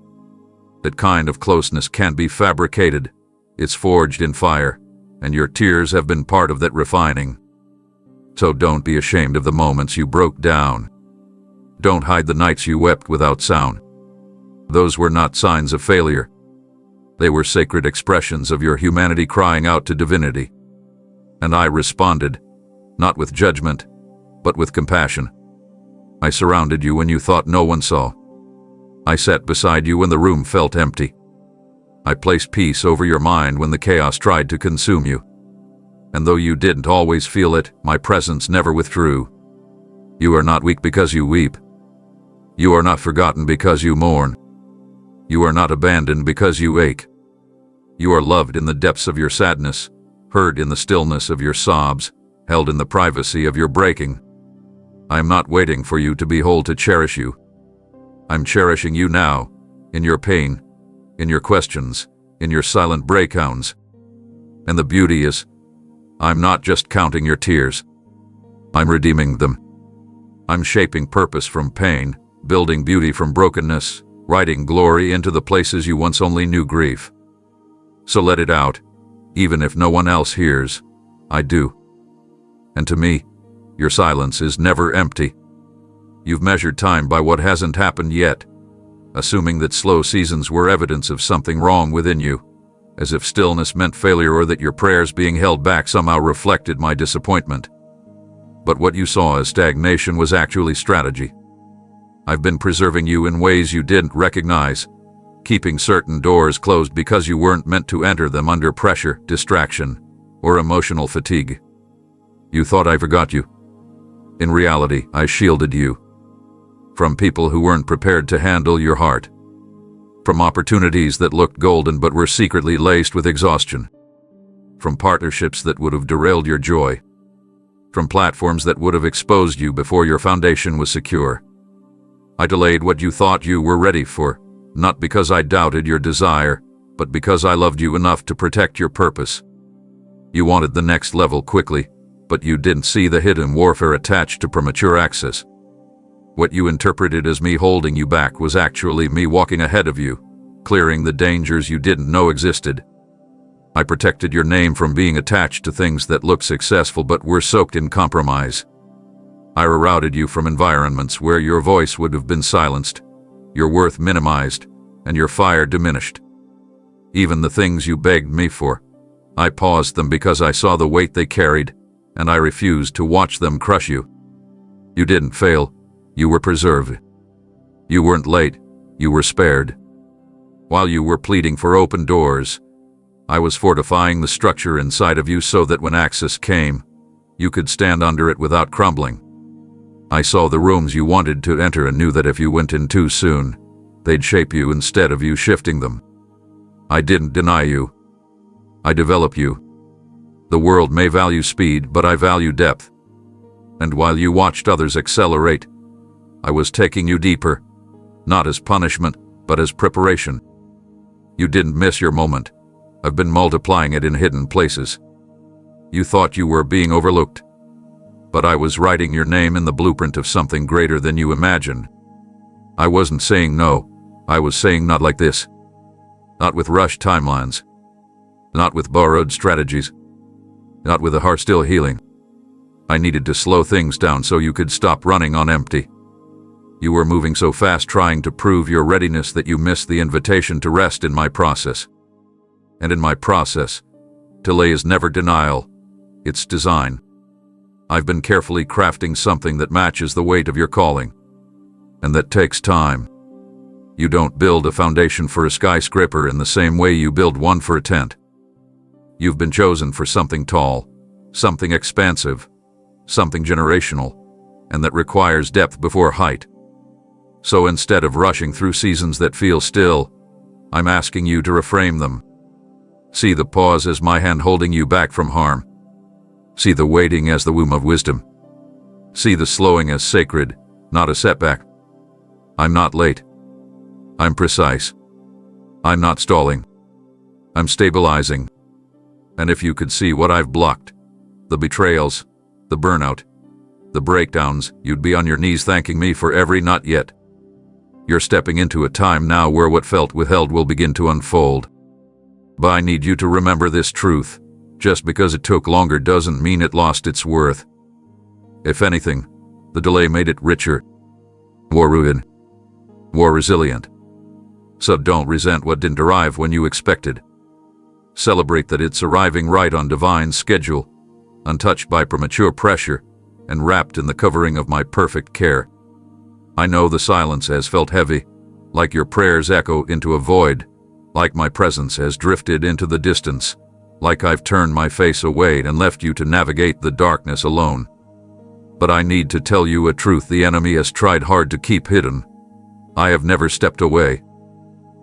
That kind of closeness can't be fabricated. It's forged in fire, and your tears have been part of that refining. So don't be ashamed of the moments you broke down. Don't hide the nights you wept without sound. Those were not signs of failure. They were sacred expressions of your humanity crying out to divinity. And I responded, not with judgment, but with compassion. I surrounded you when you thought no one saw. I sat beside you when the room felt empty. I placed peace over your mind when the chaos tried to consume you. And though you didn't always feel it, my presence never withdrew. You are not weak because you weep. You are not forgotten because you mourn. You are not abandoned because you ache. You are loved in the depths of your sadness, heard in the stillness of your sobs, held in the privacy of your breaking. I am not waiting for you to be whole to cherish you. I'm cherishing you now, in your pain, in your questions, in your silent breakdowns. And the beauty is, I'm not just counting your tears. I'm redeeming them. I'm shaping purpose from pain, building beauty from brokenness, writing glory into the places you once only knew grief. So let it out, even if no one else hears. I do. And to me, your silence is never empty. You've measured time by what hasn't happened yet, assuming that slow seasons were evidence of something wrong within you, as if stillness meant failure or that your prayers being held back somehow reflected my disappointment. But what you saw as stagnation was actually strategy. I've been preserving you in ways you didn't recognize, keeping certain doors closed because you weren't meant to enter them under pressure, distraction, or emotional fatigue. You thought I forgot you. In reality, I shielded you. From people who weren't prepared to handle your heart. From opportunities that looked golden but were secretly laced with exhaustion. from partnerships that would have derailed your joy, from platforms that would have exposed you before your foundation was secure. I delayed what you thought you were ready for, not because I doubted your desire, but because I loved you enough to protect your purpose. You wanted the next level quickly, but you didn't see the hidden warfare attached to premature access. What you interpreted as me holding you back was actually me walking ahead of you, clearing the dangers you didn't know existed. I protected your name from being attached to things that looked successful but were soaked in compromise. I rerouted you from environments where your voice would have been silenced, your worth minimized, and your fire diminished. Even the things you begged me for, I paused them because I saw the weight they carried, and I refused to watch them crush you. You didn't fail, you were preserved. You weren't late, you were spared. While you were pleading for open doors, I was fortifying the structure inside of you so that when access came, you could stand under it without crumbling. I saw the rooms you wanted to enter and knew that if you went in too soon, they'd shape you instead of you shifting them. I didn't deny you. I developed you. The world may value speed, but I value depth. And while you watched others accelerate, I was taking you deeper, not as punishment, but as preparation. You didn't miss your moment. I've been multiplying it in hidden places. You thought you were being overlooked, but I was writing your name in the blueprint of something greater than you imagined. I wasn't saying no, I was saying not like this. Not with rushed timelines. Not with borrowed strategies. Not with a heart still healing. I needed to slow things down so you could stop running on empty. You were moving so fast trying to prove your readiness that you missed the invitation to rest in my process. And in my process, delay is never denial, it's design. I've been carefully crafting something that matches the weight of your calling. And that takes time. You don't build a foundation for a skyscraper in the same way you build one for a tent. You've been chosen for something tall, something expansive, something generational, and that requires depth before height. So instead of rushing through seasons that feel still, I'm asking you to reframe them. See the pause as my hand holding you back from harm. See the waiting as the womb of wisdom. See the slowing as sacred, not a setback. I'm not late. I'm precise. I'm not stalling. I'm stabilizing. And if you could see what I've blocked, the betrayals, the burnout, the breakdowns, you'd be on your knees thanking me for every not yet. You're stepping into a time now where what felt withheld will begin to unfold. But I need you to remember this truth. Just because it took longer doesn't mean it lost its worth. If anything, the delay made it richer, more rooted, more resilient. So don't resent what didn't arrive when you expected. Celebrate that it's arriving right on divine schedule, untouched by premature pressure, and wrapped in the covering of my perfect care. I know the silence has felt heavy, like your prayers echo into a void, like my presence has drifted into the distance, like I've turned my face away and left you to navigate the darkness alone. But I need to tell you a truth the enemy has tried hard to keep hidden. I have never stepped away.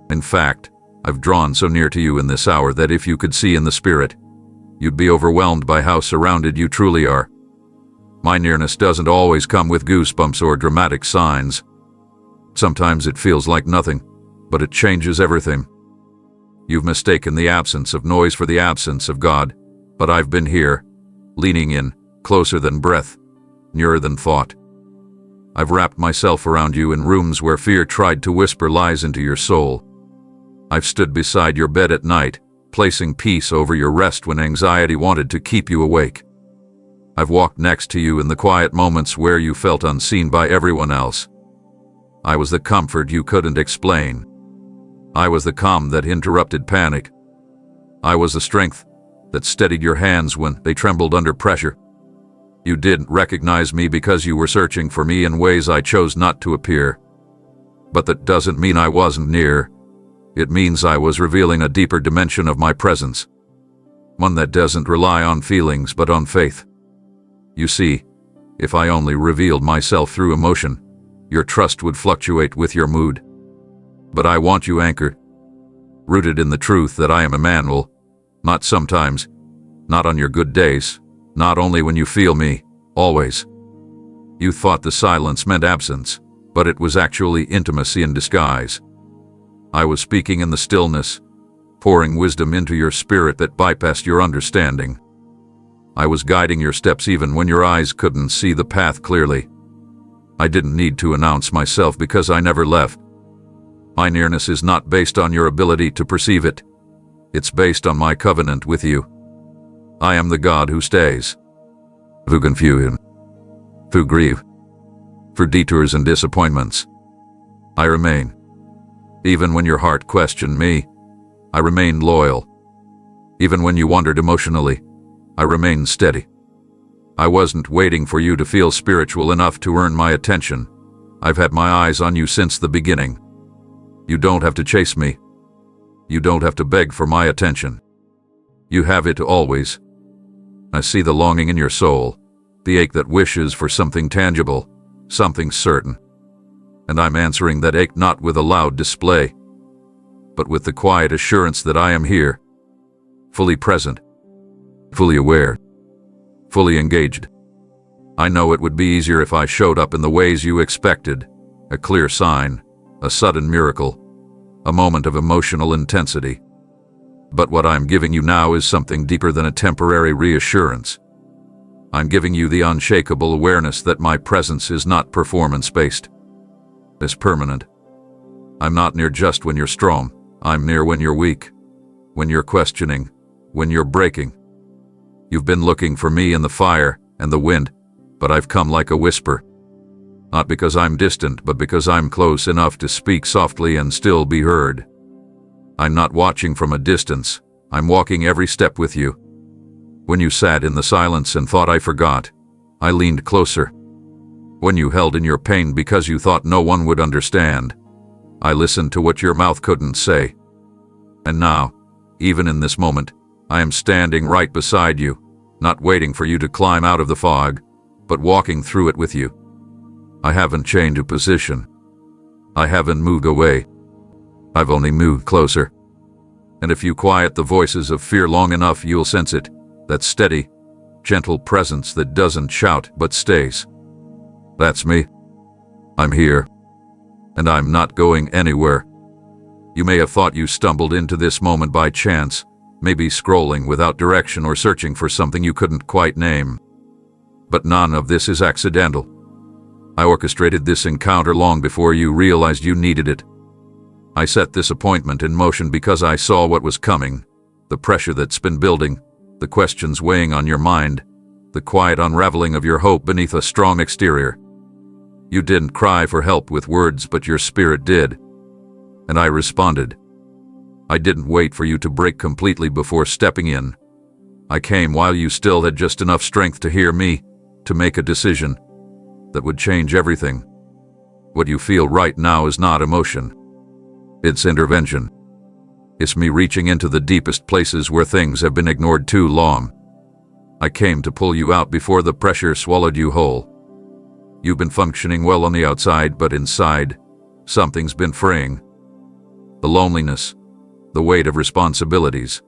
In fact, I've drawn so near to you in this hour that if you could see in the spirit, you'd be overwhelmed by how surrounded you truly are. My nearness doesn't always come with goosebumps or dramatic signs. Sometimes it feels like nothing, but it changes everything. You've mistaken the absence of noise for the absence of God, but I've been here, leaning in, closer than breath, nearer than thought. I've wrapped myself around you in rooms where fear tried to whisper lies into your soul. I've stood beside your bed at night, placing peace over your rest when anxiety wanted to keep you awake. I've walked next to you in the quiet moments where you felt unseen by everyone else. I was the comfort you couldn't explain. I was the calm that interrupted panic. I was the strength that steadied your hands when they trembled under pressure. You didn't recognize me because you were searching for me in ways I chose not to appear. But that doesn't mean I wasn't near. It means I was revealing a deeper dimension of my presence. One that doesn't rely on feelings but on faith. You see, if I only revealed myself through emotion, your trust would fluctuate with your mood. But I want you anchored, rooted in the truth that I am Emmanuel, not sometimes, Not on your good days, not only when you feel me, always. You thought the silence meant absence, but it was actually intimacy in disguise. I was speaking in the stillness, pouring wisdom into your spirit that bypassed your understanding. I was guiding your steps even when your eyes couldn't see the path clearly. I didn't need to announce myself because I never left. My nearness is not based on your ability to perceive it. It's based on my covenant with you. I am the God who stays. Through confusion, through grief, through detours and disappointments, I remain. Even when your heart questioned me, I remained loyal. Even when you wandered emotionally, I remained steady. I wasn't waiting for you to feel spiritual enough to earn my attention. I've had my eyes on you since the beginning. You don't have to chase me. You don't have to beg for my attention. You have it always. I see the longing in your soul, the ache that wishes for something tangible, something certain. And I'm answering that ache not with a loud display, but with the quiet assurance that I am here, fully present, fully aware, fully engaged. I know it would be easier if I showed up in the ways you expected, a clear sign, a sudden miracle, a moment of emotional intensity. But what I'm giving you now is something deeper than a temporary reassurance. I'm giving you the unshakable awareness that my presence is not performance-based. It's permanent. I'm not near just when you're strong. I'm near when you're weak, when you're questioning, when you're breaking. You've been looking for me in the fire and the wind, but I've come like a whisper. Not because I'm distant, but because I'm close enough to speak softly and still be heard. I'm not watching from a distance. I'm walking every step with you. When you sat in the silence and thought I forgot, I leaned closer. When you held in your pain because you thought no one would understand, I listened to what your mouth couldn't say. And now, even in this moment, I am standing right beside you, not waiting for you to climb out of the fog, but walking through it with you. I haven't changed a position. I haven't moved away. I've only moved closer. And if you quiet the voices of fear long enough, you'll sense it, that steady, gentle presence that doesn't shout but stays. That's me. I'm here. And I'm not going anywhere. You may have thought you stumbled into this moment by chance, maybe scrolling without direction or searching for something you couldn't quite name. But none of this is accidental. I orchestrated this encounter long before you realized you needed it. I set this appointment in motion because I saw what was coming, the pressure that's been building, the questions weighing on your mind, the quiet unraveling of your hope beneath a strong exterior. You didn't cry for help with words, but your spirit did. And I responded. I didn't wait for you to break completely before stepping in. I came while you still had just enough strength to hear me, to make a decision that would change everything. What you feel right now is not emotion. It's intervention. It's me reaching into the deepest places where things have been ignored too long. I came to pull you out before the pressure swallowed you whole. You've been functioning well on the outside, but inside, something's been fraying. The loneliness, the weight of responsibilities,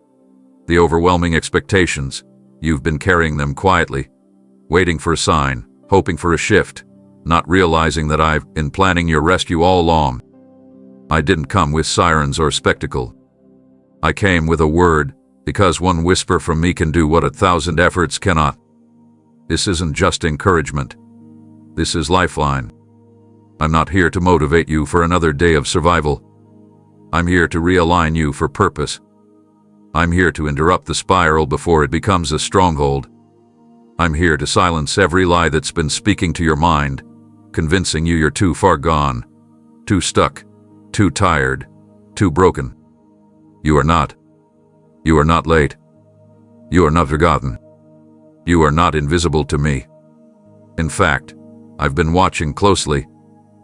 the overwhelming expectations, you've been carrying them quietly, waiting for a sign, hoping for a shift, not realizing that I've been planning your rescue all along. I didn't come with sirens or spectacle. I came with a word, because one whisper from me can do what 1,000 efforts cannot. This isn't just encouragement. This is lifeline. I'm not here to motivate you for another day of survival. I'm here to realign you for purpose. I'm here to interrupt the spiral before it becomes a stronghold. I'm here to silence every lie that's been speaking to your mind, convincing you you're too far gone, too stuck, too tired, too broken. You are not. You are not late. You are not forgotten. You are not invisible to me. In fact, I've been watching closely,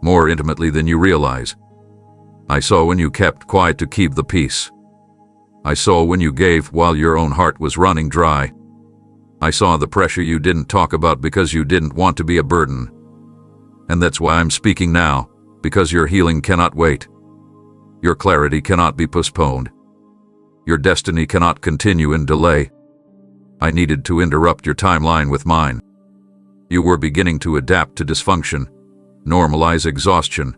more intimately than you realize. I saw when you kept quiet to keep the peace. I saw when you gave while your own heart was running dry. I saw the pressure you didn't talk about because you didn't want to be a burden. And that's why I'm speaking now, because your healing cannot wait. Your clarity cannot be postponed. Your destiny cannot continue in delay. I needed to interrupt your timeline with mine. You were beginning to adapt to dysfunction, normalize exhaustion,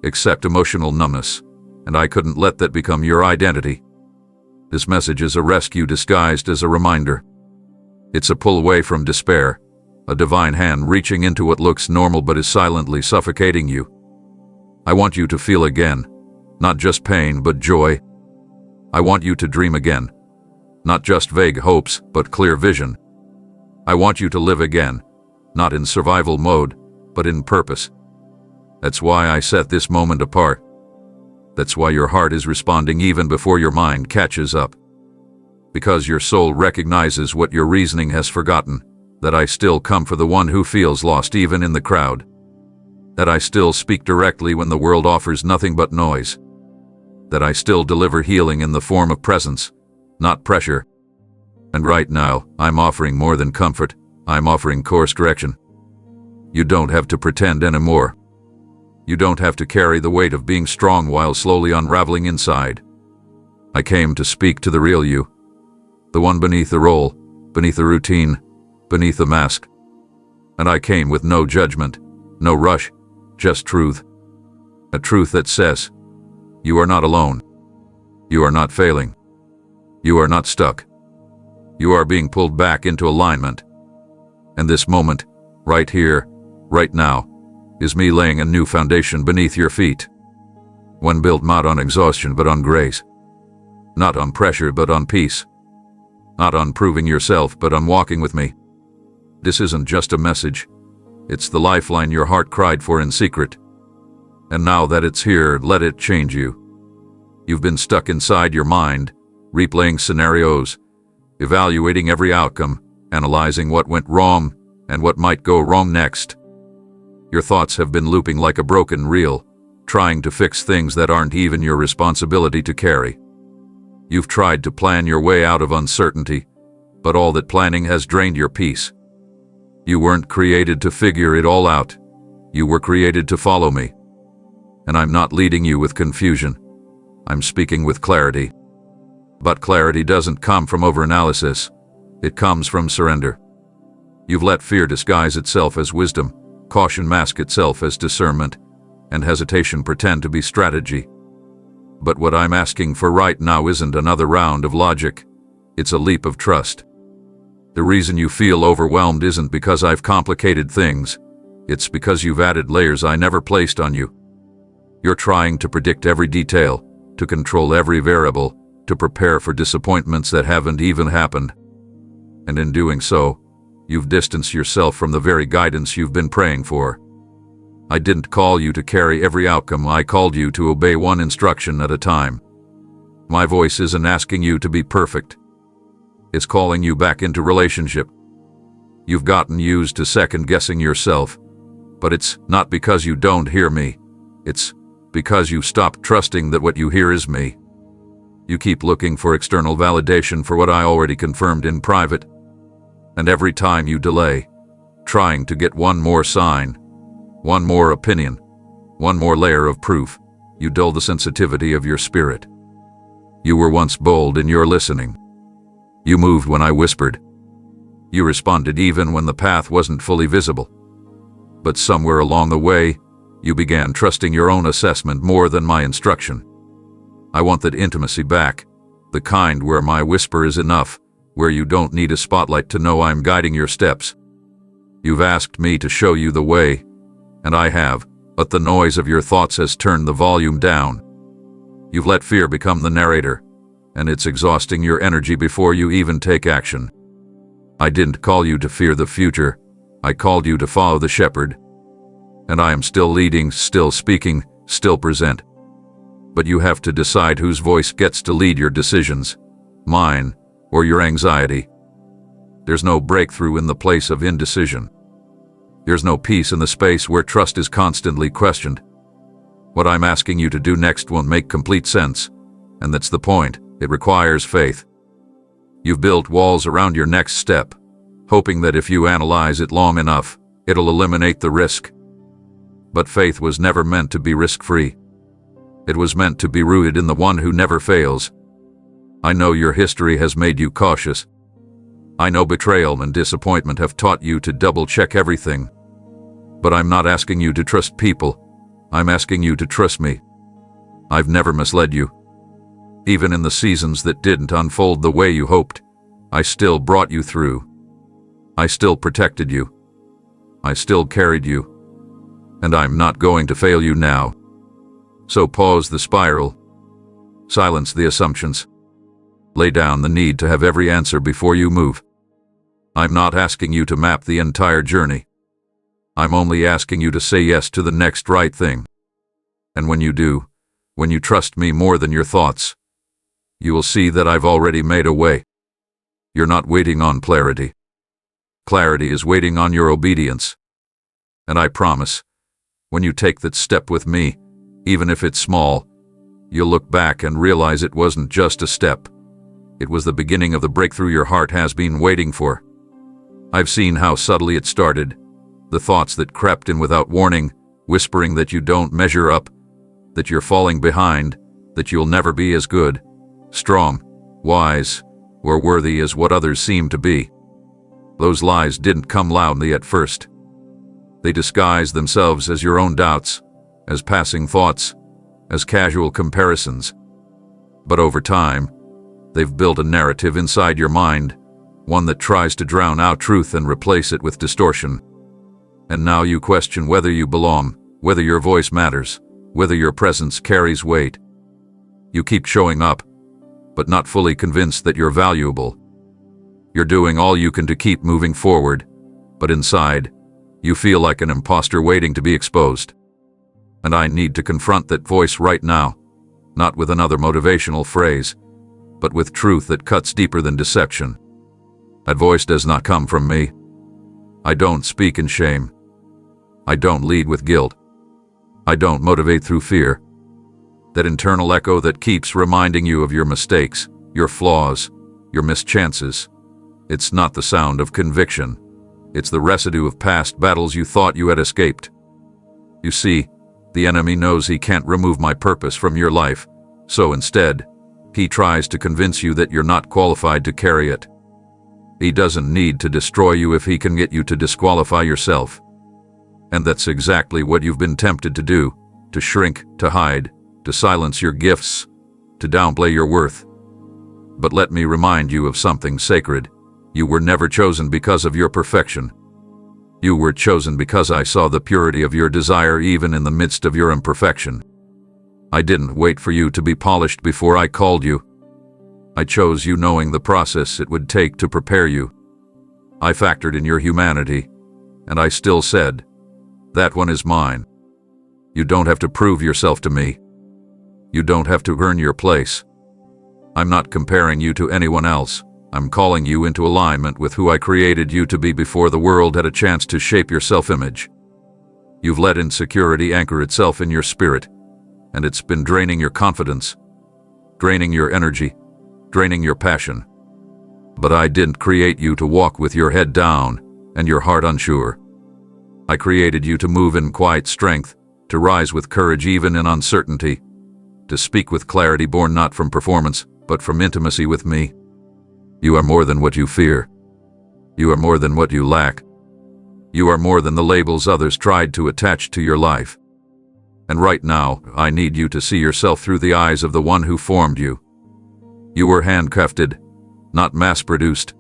accept emotional numbness, and I couldn't let that become your identity. This message is a rescue disguised as a reminder. It's a pull away from despair, a divine hand reaching into what looks normal but is silently suffocating you. I want you to feel again, not just pain but joy. I want you to dream again, not just vague hopes but clear vision. I want you to live again, not in survival mode, but in purpose. That's why I set this moment apart. That's why your heart is responding even before your mind catches up. Because your soul recognizes what your reasoning has forgotten, that I still come for the one who feels lost even in the crowd. That I still speak directly when the world offers nothing but noise. That I still deliver healing in the form of presence, not pressure. And right now, I'm offering more than comfort, I'm offering course correction. You don't have to pretend anymore. You don't have to carry the weight of being strong while slowly unraveling inside. I came to speak to the real you. The one beneath the role, beneath the routine, beneath the mask. And I came with no judgment, no rush, just truth. A truth that says, you are not alone. You are not failing. You are not stuck. You are being pulled back into alignment. And this moment, right here, right now, is me laying a new foundation beneath your feet. One built not on exhaustion but on grace. Not on pressure but on peace. Not on proving yourself but on walking with me. This isn't just a message. It's the lifeline your heart cried for in secret. And now that it's here, let it change you. You've been stuck inside your mind, replaying scenarios, evaluating every outcome, analyzing what went wrong and what might go wrong next. Your thoughts have been looping like a broken reel, trying to fix things that aren't even your responsibility to carry. You've tried to plan your way out of uncertainty, but all that planning has drained your peace. You weren't created to figure it all out. You were created to follow me. And I'm not leading you with confusion. I'm speaking with clarity. But clarity doesn't come from overanalysis. It comes from surrender. You've let fear disguise itself as wisdom, caution mask itself as discernment, and hesitation pretend to be strategy. But what I'm asking for right now isn't another round of logic. It's a leap of trust. The reason you feel overwhelmed isn't because I've complicated things. It's because you've added layers I never placed on you. You're trying to predict every detail, to control every variable, to prepare for disappointments that haven't even happened. And in doing so, you've distanced yourself from the very guidance you've been praying for. I didn't call you to carry every outcome, I called you to obey one instruction at a time. My voice isn't asking you to be perfect. It's calling you back into relationship. You've gotten used to second-guessing yourself, but it's not because you don't hear me. It's because you've stopped trusting that what you hear is me. You keep looking for external validation for what I already confirmed in private. And every time you delay, trying to get one more sign, one more opinion, one more layer of proof, you dull the sensitivity of your spirit. You were once bold in your listening. You moved when I whispered. You responded even when the path wasn't fully visible. But somewhere along the way, you began trusting your own assessment more than my instruction. I want that intimacy back, the kind where my whisper is enough, where you don't need a spotlight to know I'm guiding your steps. You've asked me to show you the way, and I have, but the noise of your thoughts has turned the volume down. You've let fear become the narrator, and it's exhausting your energy before you even take action. I didn't call you to fear the future, I called you to follow the shepherd. And I am still leading, still speaking, still present. But you have to decide whose voice gets to lead your decisions, mine or your anxiety. There's no breakthrough in the place of indecision. There's no peace in the space where trust is constantly questioned. What I'm asking you to do next won't make complete sense, and that's the point. It requires faith. You've built walls around your next step, hoping that if you analyze it long enough, it'll eliminate the risk. But faith was never meant to be risk-free. It was meant to be rooted in the one who never fails. I know your history has made you cautious. I know betrayal and disappointment have taught you to double-check everything. But I'm not asking you to trust people. I'm asking you to trust me. I've never misled you. Even in the seasons that didn't unfold the way you hoped, I still brought you through. I still protected you. I still carried you. And I'm not going to fail you now. So pause the spiral. Silence the assumptions. Lay down the need to have every answer before you move. I'm not asking you to map the entire journey. I'm only asking you to say yes to the next right thing. And when you do, when you trust me more than your thoughts, you will see that I've already made a way. You're not waiting on clarity. Clarity is waiting on your obedience. And I promise, when you take that step with me, even if it's small, you'll look back and realize it wasn't just a step. It was the beginning of the breakthrough your heart has been waiting for. I've seen how subtly it started. The thoughts that crept in without warning, whispering that you don't measure up, that you're falling behind, that you'll never be as good, strong, wise, or worthy as what others seem to be. Those lies didn't come loudly at first. They disguised themselves as your own doubts, as passing thoughts, as casual comparisons. But over time, they've built a narrative inside your mind, one that tries to drown out truth and replace it with distortion. And now you question whether you belong, whether your voice matters, whether your presence carries weight. You keep showing up, but not fully convinced that you're valuable. You're doing all you can to keep moving forward, but inside, you feel like an imposter waiting to be exposed. And I need to confront that voice right now, not with another motivational phrase, but with truth that cuts deeper than deception. That voice does not come from me. I don't speak in shame. I don't lead with guilt. I don't motivate through fear. That internal echo that keeps reminding you of your mistakes, your flaws, your missed chances. It's not the sound of conviction. It's the residue of past battles you thought you had escaped. You see, the enemy knows he can't remove my purpose from your life, so instead, he tries to convince you that you're not qualified to carry it. He doesn't need to destroy you if he can get you to disqualify yourself. And that's exactly what you've been tempted to do, to shrink, to hide, to silence your gifts, to downplay your worth. But let me remind you of something sacred. You were never chosen because of your perfection. You were chosen because I saw the purity of your desire even in the midst of your imperfection. I didn't wait for you to be polished before I called you. I chose you knowing the process it would take to prepare you. I factored in your humanity, and I still said, that one is mine. You don't have to prove yourself to me. You don't have to earn your place. I'm not comparing you to anyone else. I'm calling you into alignment with who I created you to be before the world had a chance to shape your self-image. You've let insecurity anchor itself in your spirit, and it's been draining your confidence, draining your energy, draining your passion. But I didn't create you to walk with your head down and your heart unsure. I created you to move in quiet strength, to rise with courage even in uncertainty, to speak with clarity born not from performance, but from intimacy with me. You are more than what you fear. You are more than what you lack. You are more than the labels others tried to attach to your life. And right now, I need you to see yourself through the eyes of the one who formed you. You were handcrafted, not mass-produced.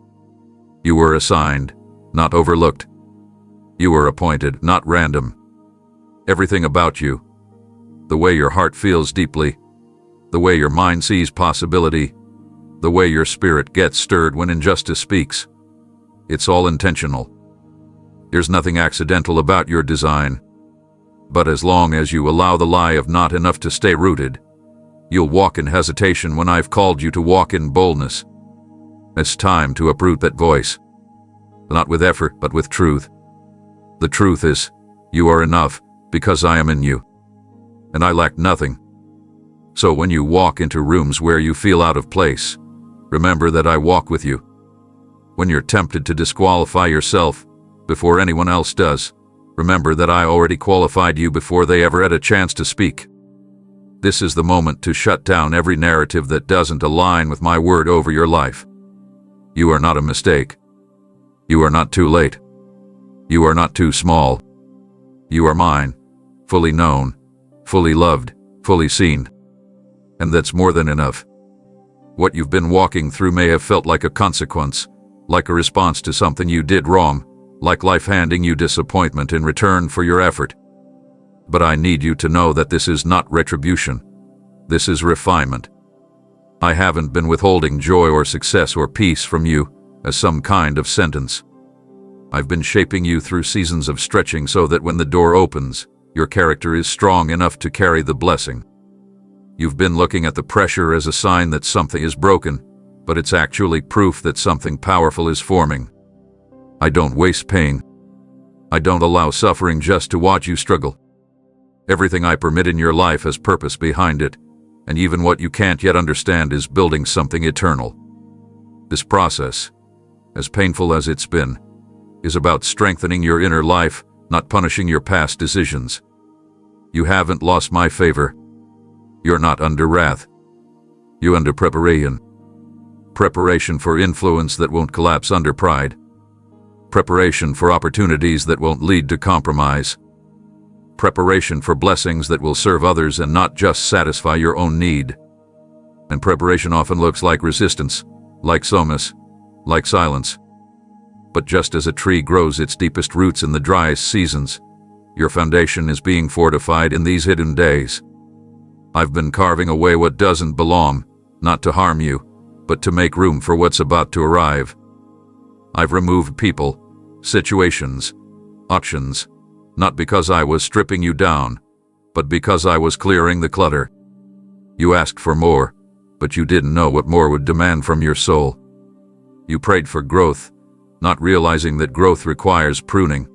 You were assigned, not overlooked. You were appointed, not random. Everything about you, the way your heart feels deeply, the way your mind sees possibility, the way your spirit gets stirred when injustice speaks, it's all intentional. There's nothing accidental about your design. But as long as you allow the lie of not enough to stay rooted, you'll walk in hesitation when I've called you to walk in boldness. It's time to uproot that voice. Not with effort, but with truth. The truth is, you are enough because I am in you. And I lack nothing. So when you walk into rooms where you feel out of place, remember that I walk with you. When you're tempted to disqualify yourself before anyone else does, remember that I already qualified you before they ever had a chance to speak. This is the moment to shut down every narrative that doesn't align with my word over your life. You are not a mistake. You are not too late. You are not too small. You are mine, fully known, fully loved, fully seen. And that's more than enough. What you've been walking through may have felt like a consequence, like a response to something you did wrong, like life handing you disappointment in return for your effort. But I need you to know that this is not retribution. This is refinement. I haven't been withholding joy or success or peace from you as some kind of sentence. I've been shaping you through seasons of stretching so that when the door opens, your character is strong enough to carry the blessing. You've been looking at the pressure as a sign that something is broken, but it's actually proof that something powerful is forming. I don't waste pain. I don't allow suffering just to watch you struggle. Everything I permit in your life has purpose behind it, and even what you can't yet understand is building something eternal. This process, as painful as it's been, is about strengthening your inner life, not punishing your past decisions. You haven't lost my favor. You're not under wrath. You're under preparation. Preparation for influence that won't collapse under pride. Preparation for opportunities that won't lead to compromise. Preparation for blessings that will serve others and not just satisfy your own need. And preparation often looks like resistance, like soreness, like silence. But just as a tree grows its deepest roots in the driest seasons, your foundation is being fortified in these hidden days. I've been carving away what doesn't belong, not to harm you, but to make room for what's about to arrive. I've removed people, situations, options, not because I was stripping you down, but because I was clearing the clutter. You asked for more, but you didn't know what more would demand from your soul. You prayed for growth, not realizing that growth requires pruning.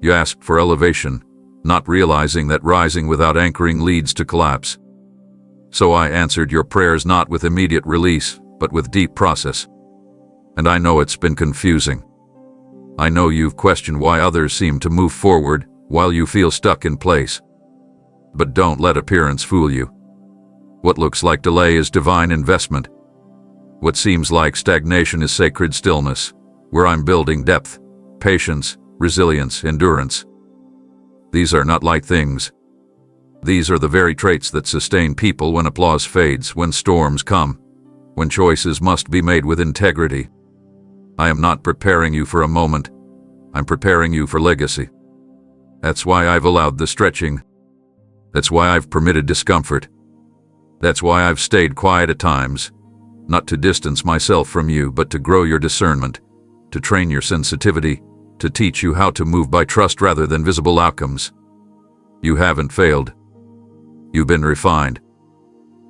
You asked for elevation, not realizing that rising without anchoring leads to collapse. So I answered your prayers not with immediate release, but with deep process. And I know it's been confusing. I know you've questioned why others seem to move forward while you feel stuck in place. But don't let appearance fool you. What looks like delay is divine investment. What seems like stagnation is sacred stillness, where I'm building depth, patience, resilience, endurance. These are not light things. These are the very traits that sustain people when applause fades, when storms come, when choices must be made with integrity. I am not preparing you for a moment. I'm preparing you for legacy. That's why I've allowed the stretching. That's why I've permitted discomfort. That's why I've stayed quiet at times, not to distance myself from you, but to grow your discernment, to train your sensitivity, to teach you how to move by trust rather than visible outcomes. You haven't failed. You've been refined.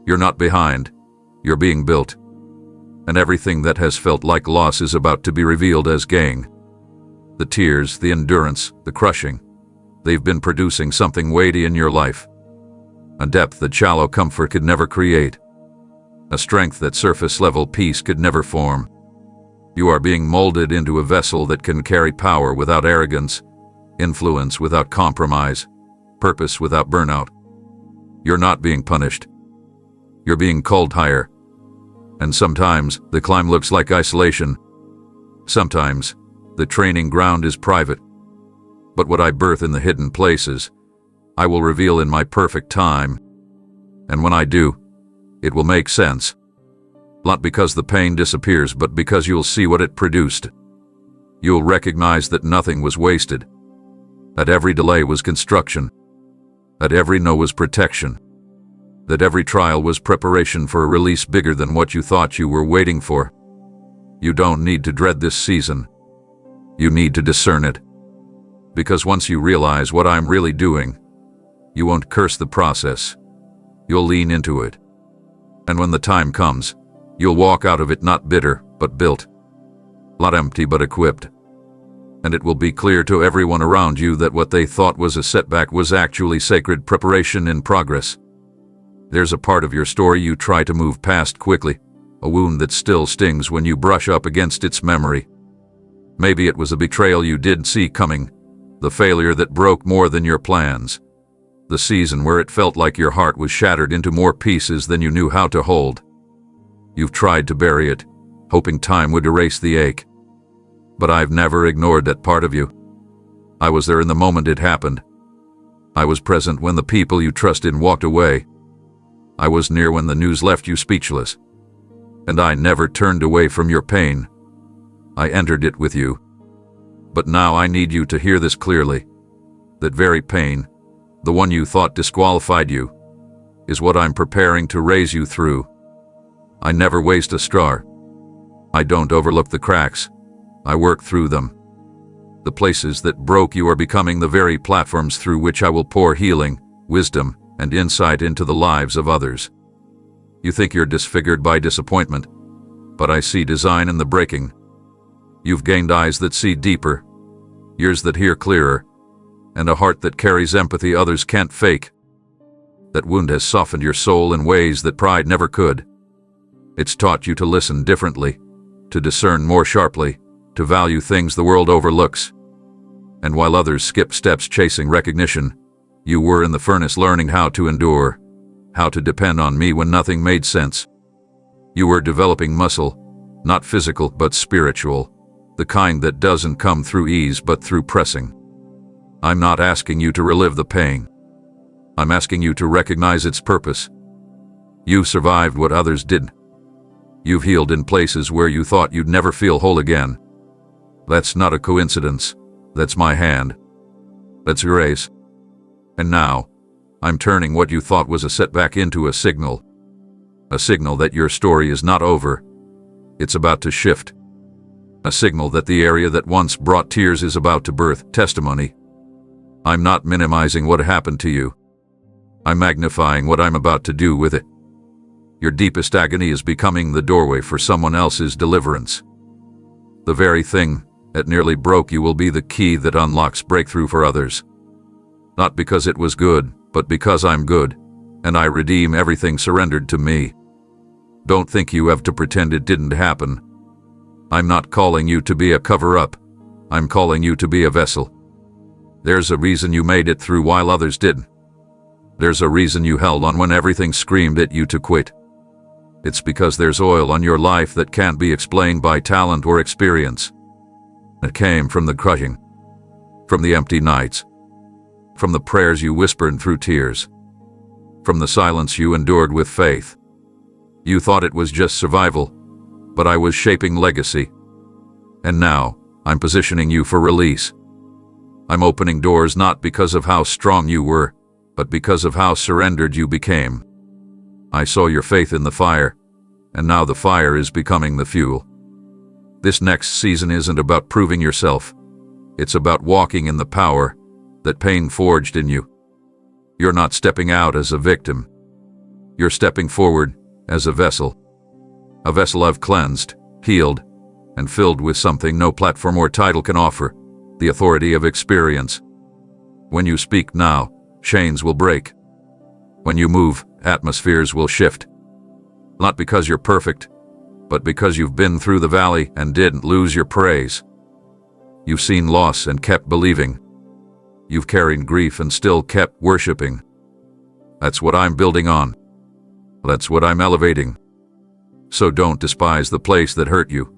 You're not behind. You're being built. And everything that has felt like loss is about to be revealed as gain. The tears, the endurance, the crushing, they've been producing something weighty in your life. A depth that shallow comfort could never create. A strength that surface-level peace could never form. You are being molded into a vessel that can carry power without arrogance, influence without compromise, purpose without burnout. You're not being punished. You're being called higher. And sometimes the climb looks like isolation. Sometimes the training ground is private. But what I birth in the hidden places, I will reveal in my perfect time. And when I do, it will make sense. Not because the pain disappears, but because you'll see what it produced. You'll recognize that nothing was wasted. That every delay was construction. That every no was protection. That every trial was preparation for a release bigger than what you thought you were waiting for. You don't need to dread this season. You need to discern it. Because once you realize what I'm really doing, you won't curse the process. You'll lean into it. And when the time comes, you'll walk out of it not bitter, but built. Not empty, but equipped. And it will be clear to everyone around you that what they thought was a setback was actually sacred preparation in progress. There's a part of your story you try to move past quickly, a wound that still stings when you brush up against its memory. Maybe it was a betrayal you didn't see coming, the failure that broke more than your plans, the season where it felt like your heart was shattered into more pieces than you knew how to hold. You've tried to bury it, hoping time would erase the ache. But I've never ignored that part of you. I was there in the moment it happened. I was present when the people you trusted walked away. I was near when the news left you speechless. And I never turned away from your pain. I entered it with you. But now I need you to hear this clearly. That very pain, the one you thought disqualified you, is what I'm preparing to raise you through. I never waste a straw. I don't overlook the cracks. I work through them. The places that broke you are becoming the very platforms through which I will pour healing, wisdom, and insight into the lives of others. You think you're disfigured by disappointment, but I see design in the breaking. You've gained eyes that see deeper, ears that hear clearer, and a heart that carries empathy others can't fake. That wound has softened your soul in ways that pride never could. It's taught you to listen differently, to discern more sharply, to value things the world overlooks. And while others skip steps chasing recognition, you were in the furnace learning how to endure, how to depend on me when nothing made sense. You were developing muscle, not physical but spiritual, the kind that doesn't come through ease but through pressing. I'm not asking you to relive the pain. I'm asking you to recognize its purpose. You survived what others didn't. You've healed in places where you thought you'd never feel whole again. That's not a coincidence. That's my hand. That's grace. And now, I'm turning what you thought was a setback into a signal. A signal that your story is not over. It's about to shift. A signal that the area that once brought tears is about to birth testimony. I'm not minimizing what happened to you. I'm magnifying what I'm about to do with it. Your deepest agony is becoming the doorway for someone else's deliverance. The very thing that nearly broke you will be the key that unlocks breakthrough for others. Not because it was good, but because I'm good, and I redeem everything surrendered to me. Don't think you have to pretend it didn't happen. I'm not calling you to be a cover-up. I'm calling you to be a vessel. There's a reason you made it through while others didn't. There's a reason you held on when everything screamed at you to quit. It's because there's oil on your life that can't be explained by talent or experience. It came from the crushing, from the empty nights, from the prayers you whispered through tears, from the silence you endured with faith. You thought it was just survival, but I was shaping legacy. And now, I'm positioning you for release. I'm opening doors not because of how strong you were, but because of how surrendered you became. I saw your faith in the fire, and now the fire is becoming the fuel. This next season isn't about proving yourself. It's about walking in the power that pain forged in you. You're not stepping out as a victim. You're stepping forward as a vessel. A vessel I've cleansed, healed, and filled with something no platform or title can offer, the authority of experience. When you speak now, chains will break. When you move, atmospheres will shift. Not because you're perfect, but because you've been through the valley and didn't lose your praise. You've seen loss and kept believing. You've carried grief and still kept worshiping. That's what I'm building on. That's what I'm elevating. So don't despise the place that hurt you.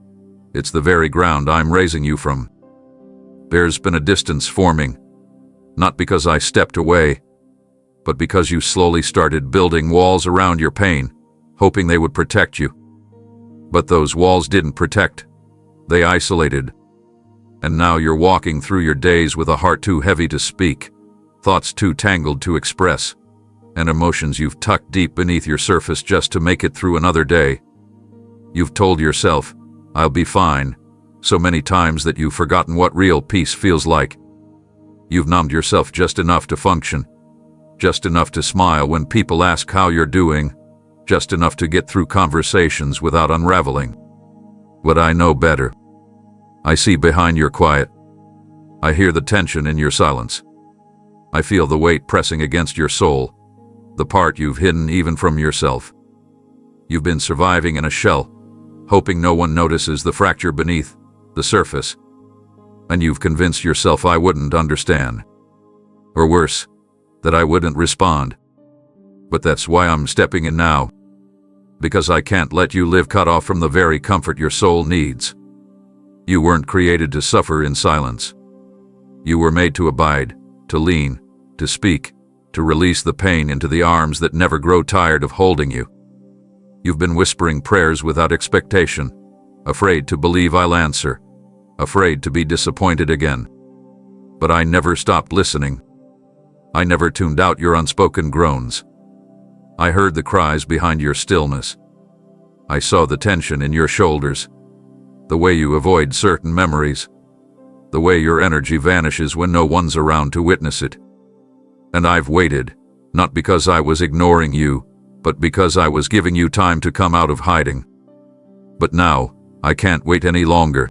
It's the very ground I'm raising you from. There's been a distance forming, not because I stepped away, but because you slowly started building walls around your pain, hoping they would protect you. But those walls didn't protect. They isolated. And now you're walking through your days with a heart too heavy to speak, thoughts too tangled to express, and emotions you've tucked deep beneath your surface just to make it through another day. You've told yourself, "I'll be fine," so many times that you've forgotten what real peace feels like. You've numbed yourself just enough to function, just enough to smile when people ask how you're doing, just enough to get through conversations without unraveling. But I know better. I see behind your quiet. I hear the tension in your silence. I feel the weight pressing against your soul, the part you've hidden even from yourself. You've been surviving in a shell, hoping no one notices the fracture beneath the surface. And you've convinced yourself I wouldn't understand. Or worse, that I wouldn't respond. But that's why I'm stepping in now. Because I can't let you live cut off from the very comfort your soul needs. You weren't created to suffer in silence. You were made to abide, to lean, to speak, to release the pain into the arms that never grow tired of holding you. You've been whispering prayers without expectation, afraid to believe I'll answer, afraid to be disappointed again. But I never stopped listening. I never tuned out your unspoken groans. I heard the cries behind your stillness. I saw the tension in your shoulders, the way you avoid certain memories, the way your energy vanishes when no one's around to witness it. And I've waited, not because I was ignoring you, but because I was giving you time to come out of hiding. But now, I can't wait any longer.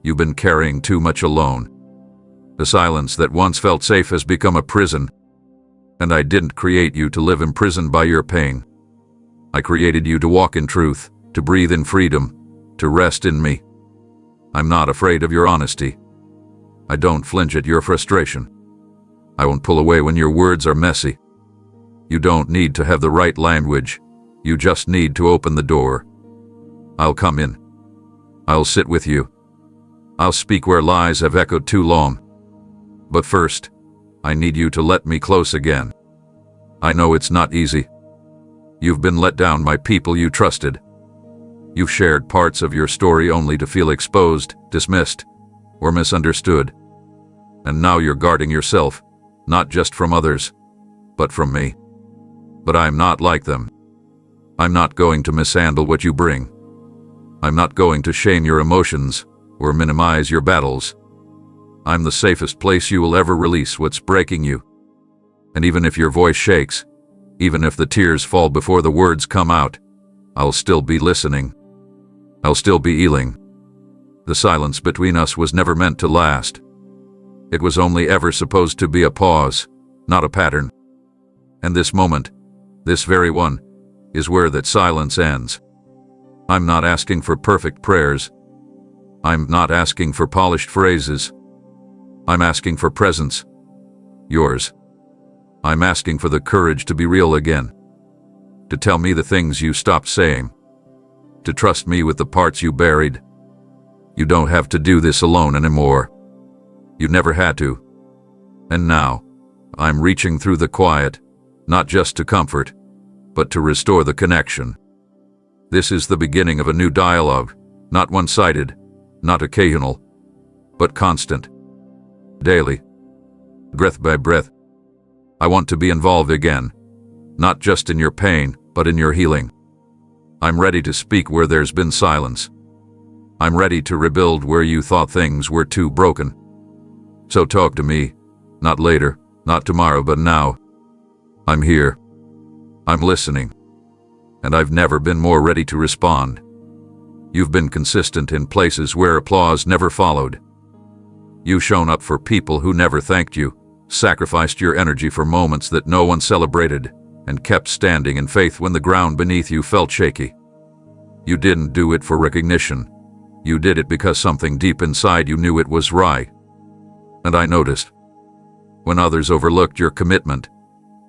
You've been carrying too much alone. The silence that once felt safe has become a prison. And I didn't create you to live imprisoned by your pain. I created you to walk in truth, to breathe in freedom, to rest in me. I'm not afraid of your honesty. I don't flinch at your frustration. I won't pull away when your words are messy. You don't need to have the right language. You just need to open the door. I'll come in. I'll sit with you. I'll speak where lies have echoed too long. But first, I need you to let me close again. I know it's not easy. You've been let down by people you trusted. You've shared parts of your story only to feel exposed, dismissed, or misunderstood. And now you're guarding yourself, not just from others, but from me. But I'm not like them. I'm not going to mishandle what you bring. I'm not going to shame your emotions or minimize your battles. I'm the safest place you will ever release what's breaking you. And even if your voice shakes, even if the tears fall before the words come out, I'll still be listening. I'll still be healing. The silence between us was never meant to last. It was only ever supposed to be a pause, not a pattern. And this moment, this very one, is where that silence ends. I'm not asking for perfect prayers. I'm not asking for polished phrases. I'm asking for presence. Yours. I'm asking for the courage to be real again. To tell me the things you stopped saying. To trust me with the parts you buried. You don't have to do this alone anymore. You never had to. And now, I'm reaching through the quiet, not just to comfort, but to restore the connection. This is the beginning of a new dialogue, not one-sided, not occasional, but constant. Daily. Breath by breath. I want to be involved again, not just in your pain, but in your healing. I'm ready to speak where there's been silence. I'm ready to rebuild where you thought things were too broken. So talk to me, not later, not tomorrow, but now. I'm here. I'm listening. And I've never been more ready to respond. You've been consistent in places where applause never followed. You've shown up for people who never thanked you, sacrificed your energy for moments that no one celebrated, and kept standing in faith when the ground beneath you felt shaky. You didn't do it for recognition. You did it because something deep inside you knew it was right. And I noticed. When others overlooked your commitment,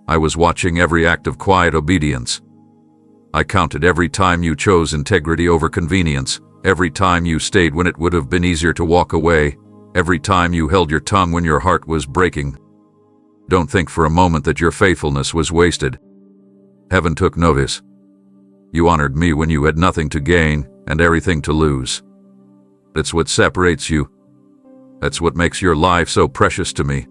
I was watching every act of quiet obedience. I counted every time you chose integrity over convenience, every time you stayed when it would have been easier to walk away, every time you held your tongue when your heart was breaking. Don't think for a moment that your faithfulness was wasted. Heaven took notice. You honored me when you had nothing to gain and everything to lose. That's what separates you. That's what makes your life so precious to me.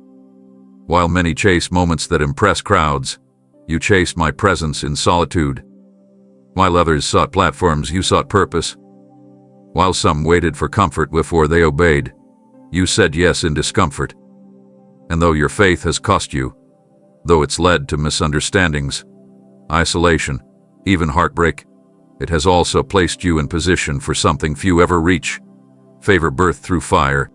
While many chase moments that impress crowds, you chased my presence in solitude. While others sought platforms, you sought purpose. While some waited for comfort before they obeyed, you said yes in discomfort. And though your faith has cost you, though it's led to misunderstandings, isolation, even heartbreak, it has also placed you in position for something few ever reach, favor birthed through fire.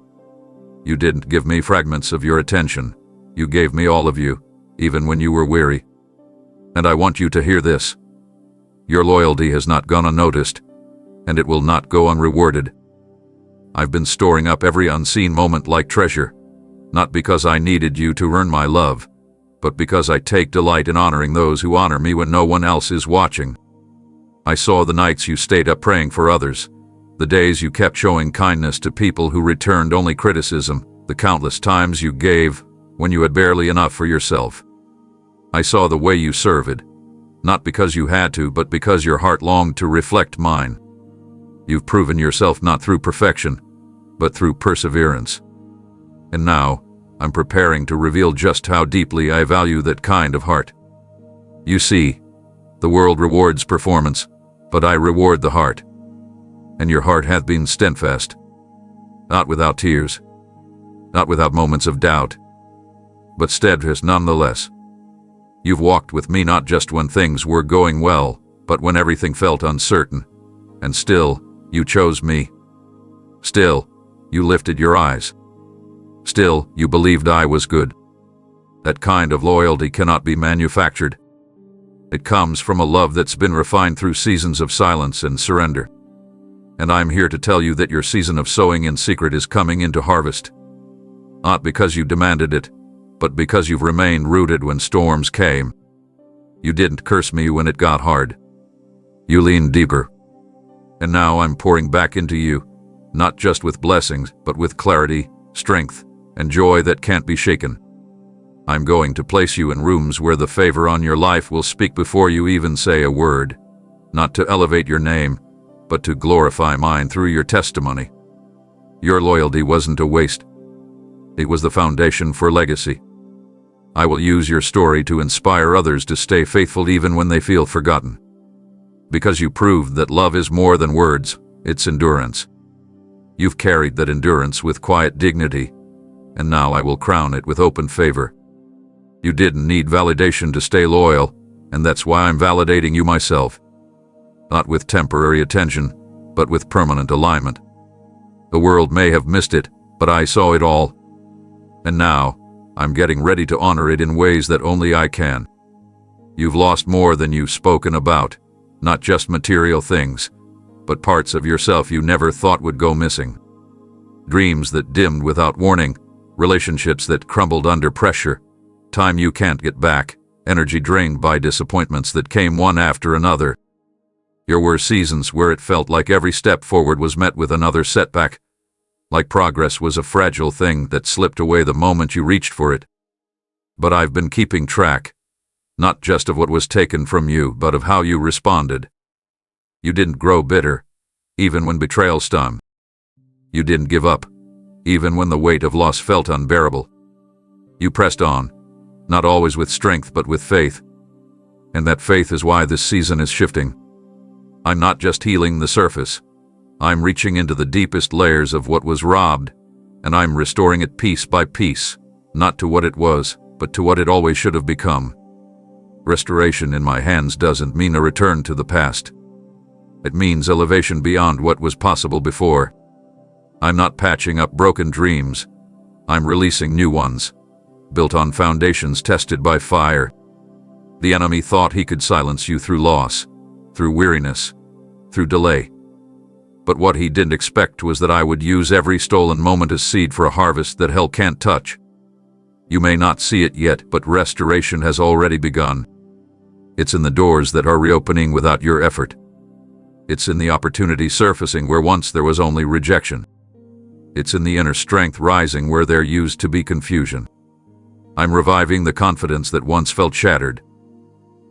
You didn't give me fragments of your attention. You gave me all of you, even when you were weary. And I want you to hear this. Your loyalty has not gone unnoticed, and it will not go unrewarded. I've been storing up every unseen moment like treasure, not because I needed you to earn my love, but because I take delight in honoring those who honor me when no one else is watching. I saw the nights you stayed up praying for others, The days you kept showing kindness to people who returned only criticism, the countless times you gave when you had barely enough for yourself. I saw the way you served, not because you had to, but because your heart longed to reflect mine. You've proven yourself not through perfection, but through perseverance. And now, I'm preparing to reveal just how deeply I value that kind of heart. You see, the world rewards performance, but I reward the heart. And your heart hath been steadfast, not without tears, not without moments of doubt, but steadfast nonetheless. You've walked with me not just when things were going well, but when everything felt uncertain. And still, you chose me. Still, you lifted your eyes. Still, you believed I was good. That kind of loyalty cannot be manufactured. It comes from a love that's been refined through seasons of silence and surrender. And I'm here to tell you that your season of sowing in secret is coming into harvest. Not because you demanded it, but because you've remained rooted when storms came. You didn't curse me when it got hard. You leaned deeper. And now I'm pouring back into you, not just with blessings, but with clarity, strength, and joy that can't be shaken. I'm going to place you in rooms where the favor on your life will speak before you even say a word, not to elevate your name, but to glorify mine through your testimony. Your loyalty wasn't a waste. It was the foundation for legacy. I will use your story to inspire others to stay faithful even when they feel forgotten. Because you proved that love is more than words, it's endurance. You've carried that endurance with quiet dignity, and now I will crown it with open favor. You didn't need validation to stay loyal, and that's why I'm validating you myself. Not with temporary attention, but with permanent alignment. The world may have missed it, but I saw it all. And now, I'm getting ready to honor it in ways that only I can. You've lost more than you've spoken about, not just material things, but parts of yourself you never thought would go missing. Dreams that dimmed without warning, relationships that crumbled under pressure, time you can't get back, energy drained by disappointments that came one after another. There were seasons where it felt like every step forward was met with another setback, like progress was a fragile thing that slipped away the moment you reached for it. But I've been keeping track, not just of what was taken from you, but of how you responded. You didn't grow bitter, even when betrayal stung. You didn't give up, even when the weight of loss felt unbearable. You pressed on, not always with strength but with faith. And that faith is why this season is shifting. I'm not just healing the surface. I'm reaching into the deepest layers of what was robbed, and I'm restoring it piece by piece, not to what it was, but to what it always should have become. Restoration in my hands doesn't mean a return to the past. It means elevation beyond what was possible before. I'm not patching up broken dreams. I'm releasing new ones, built on foundations tested by fire. The enemy thought he could silence you through loss, through weariness, through delay. But what he didn't expect was that I would use every stolen moment as seed for a harvest that hell can't touch. You may not see it yet, but restoration has already begun. It's in the doors that are reopening without your effort. It's in the opportunity surfacing where once there was only rejection. It's in the inner strength rising where there used to be confusion. I'm reviving the confidence that once felt shattered.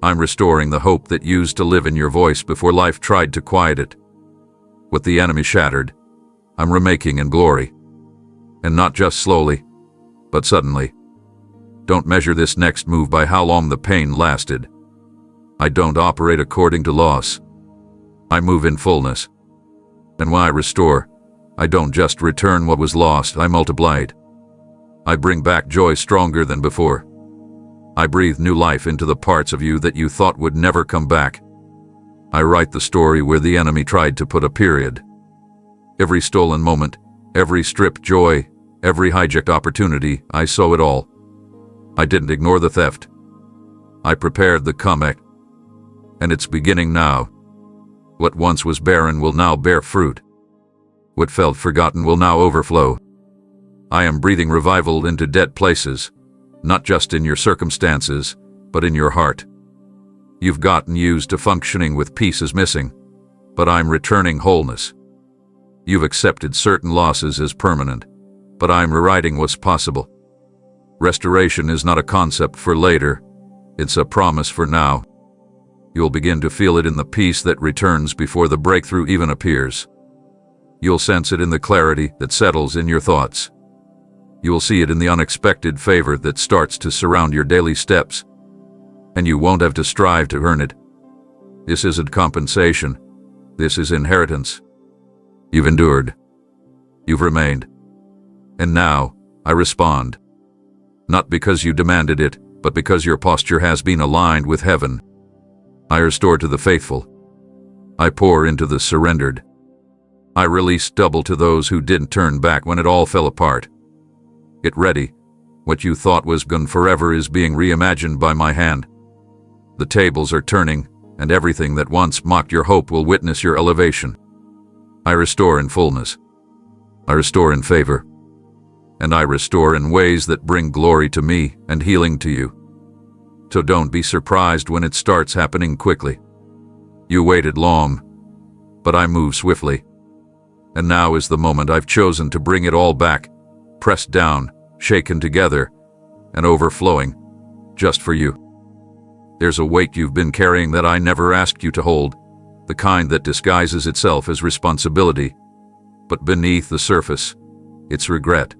I'm restoring the hope that used to live in your voice before life tried to quiet it. What the enemy shattered, I'm remaking in glory. And not just slowly, but suddenly. Don't measure this next move by how long the pain lasted. I don't operate according to loss. I move in fullness. And when I restore, I don't just return what was lost, I multiply it. I bring back joy stronger than before. I breathe new life into the parts of you that you thought would never come back. I write the story where the enemy tried to put a period. Every stolen moment, every stripped joy, every hijacked opportunity, I sow it all. I didn't ignore the theft. I prepared the comeback. And it's beginning now. What once was barren will now bear fruit. What felt forgotten will now overflow. I am breathing revival into dead places, not just in your circumstances, but in your heart. You've gotten used to functioning with pieces missing, but I'm returning wholeness. You've accepted certain losses as permanent, but I'm rewriting what's possible. Restoration is not a concept for later, it's a promise for now. You'll begin to feel it in the peace that returns before the breakthrough even appears. You'll sense it in the clarity that settles in your thoughts. You will see it in the unexpected favor that starts to surround your daily steps, and you won't have to strive to earn it. This isn't compensation. This is inheritance. You've endured. You've remained. And now, I respond. Not because you demanded it, but because your posture has been aligned with heaven. I restore to the faithful. I pour into the surrendered. I release double to those who didn't turn back when it all fell apart. Get ready. What you thought was gone forever is being reimagined by my hand. The tables are turning, and everything that once mocked your hope will witness your elevation. I restore in fullness. I restore in favor. And I restore in ways that bring glory to me and healing to you. So don't be surprised when it starts happening quickly. You waited long, but I move swiftly. And now is the moment I've chosen to bring it all back, pressed down, shaken together, and overflowing, just for you. There's a weight you've been carrying that I never asked you to hold, the kind that disguises itself as responsibility, but beneath the surface, it's regret.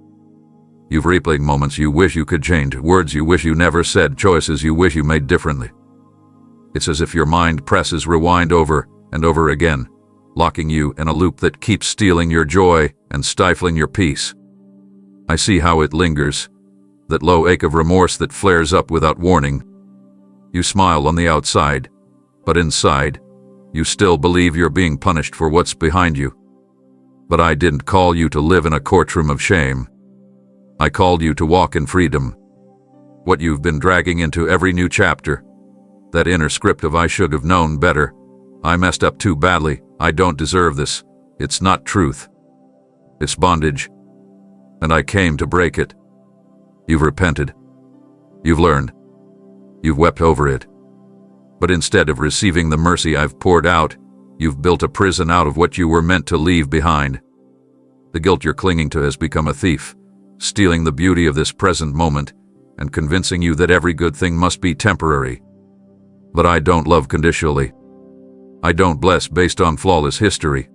You've replayed moments you wish you could change, words you wish you never said, choices you wish you made differently. It's as if your mind presses rewind over and over again, locking you in a loop that keeps stealing your joy and stifling your peace. I see how it lingers, that low ache of remorse that flares up without warning. You smile on the outside, but inside, you still believe you're being punished for what's behind you. But I didn't call you to live in a courtroom of shame. I called you to walk in freedom. What you've been dragging into every new chapter, that inner script of I should have known better, I messed up too badly, I don't deserve this, it's not truth. It's bondage. And I came to break it. You've repented. You've learned. You've wept over it. But instead of receiving the mercy I've poured out, you've built a prison out of what you were meant to leave behind. The guilt you're clinging to has become a thief, stealing the beauty of this present moment and convincing you that every good thing must be temporary. But I don't love conditionally. I don't bless based on flawless history.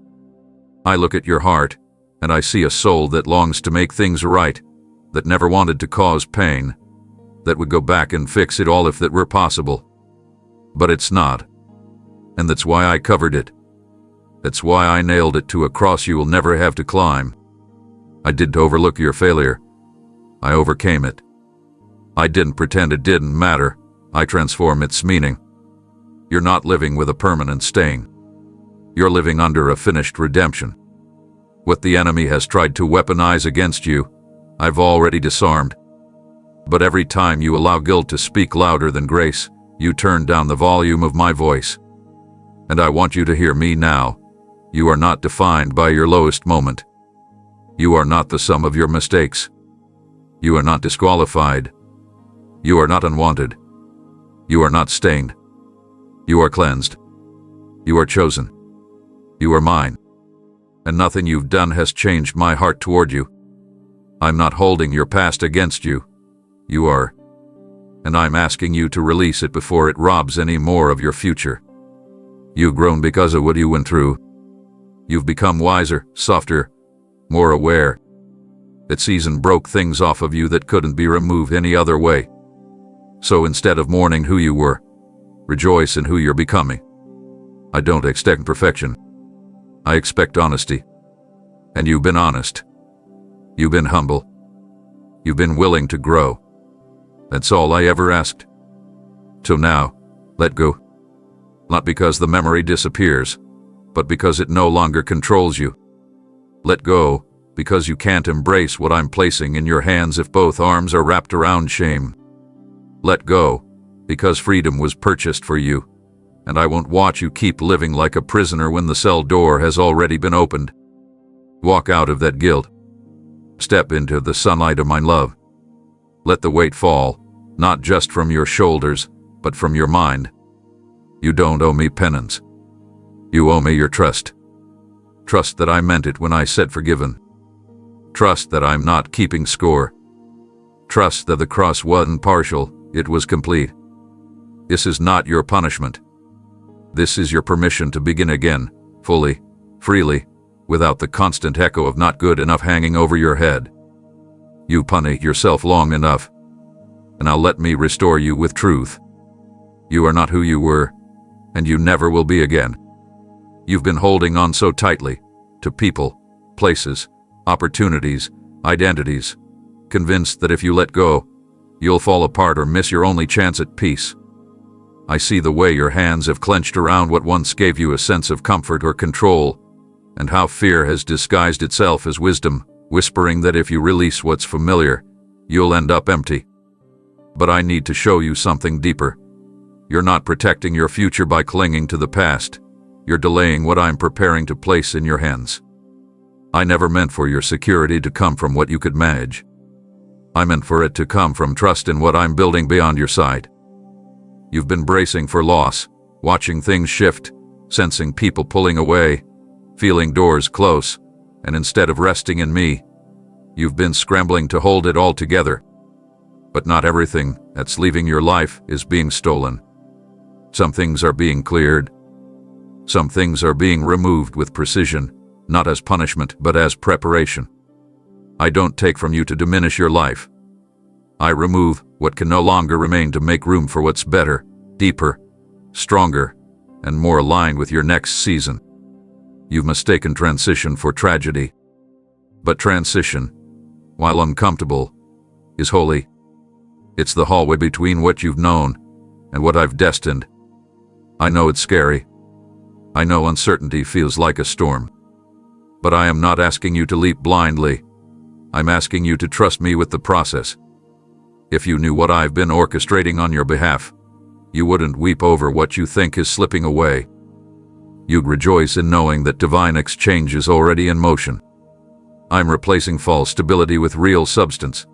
I look at your heart, and I see a soul that longs to make things right, that never wanted to cause pain, that would go back and fix it all if that were possible. But it's not. And that's why I covered it. That's why I nailed it to a cross you will never have to climb. I didn't overlook your failure. I overcame it. I didn't pretend it didn't matter. I transform its meaning. You're not living with a permanent stain. You're living under a finished redemption. What the enemy has tried to weaponize against you, I've already disarmed. But every time you allow guilt to speak louder than grace, you turn down the volume of my voice. And I want you to hear me now. You are not defined by your lowest moment. You are not the sum of your mistakes. You are not disqualified. You are not unwanted. You are not stained. You are cleansed. You are chosen. You are mine. And nothing you've done has changed my heart toward you. I'm not holding your past against you. You are. And I'm asking you to release it before it robs any more of your future. You've grown because of what you went through. You've become wiser, softer, more aware. That season broke things off of you that couldn't be removed any other way. So instead of mourning who you were, rejoice in who you're becoming. I don't expect perfection. I expect honesty. And you've been honest. You've been humble. You've been willing to grow. That's all I ever asked. So now, let go. Not because the memory disappears, but because it no longer controls you. Let go, because you can't embrace what I'm placing in your hands if both arms are wrapped around shame. Let go, because freedom was purchased for you, and I won't watch you keep living like a prisoner when the cell door has already been opened. Walk out of that guilt. Step into the sunlight of my love. Let the weight fall, not just from your shoulders, but from your mind. You don't owe me penance. You owe me your trust. Trust that I meant it when I said forgiven. Trust that I'm not keeping score. Trust that the cross wasn't partial, it was complete. This is not your punishment. This is your permission to begin again, fully, freely, without the constant echo of not good enough hanging over your head. You punish yourself long enough, and now let me restore you with truth. You are not who you were, and you never will be again. You've been holding on so tightly to people, places, opportunities, identities, convinced that if you let go, you'll fall apart or miss your only chance at peace. I see the way your hands have clenched around what once gave you a sense of comfort or control, and how fear has disguised itself as wisdom, whispering that if you release what's familiar, you'll end up empty. But I need to show you something deeper. You're not protecting your future by clinging to the past. You're delaying what I'm preparing to place in your hands. I never meant for your security to come from what you could manage. I meant for it to come from trust in what I'm building beyond your sight. You've been bracing for loss, watching things shift, sensing people pulling away, feeling doors close, and instead of resting in me, you've been scrambling to hold it all together. But not everything that's leaving your life is being stolen. Some things are being cleared. Some things are being removed with precision, not as punishment but as preparation. I don't take from you to diminish your life. I remove what can no longer remain to make room for what's better, deeper, stronger, and more aligned with your next season. You've mistaken transition for tragedy. But transition, while uncomfortable, is holy. It's the hallway between what you've known and what I've destined. I know it's scary. I know uncertainty feels like a storm. But I am not asking you to leap blindly. I'm asking you to trust me with the process. If you knew what I've been orchestrating on your behalf, you wouldn't weep over what you think is slipping away. You'd rejoice in knowing that divine exchange is already in motion. I'm replacing false stability with real substance.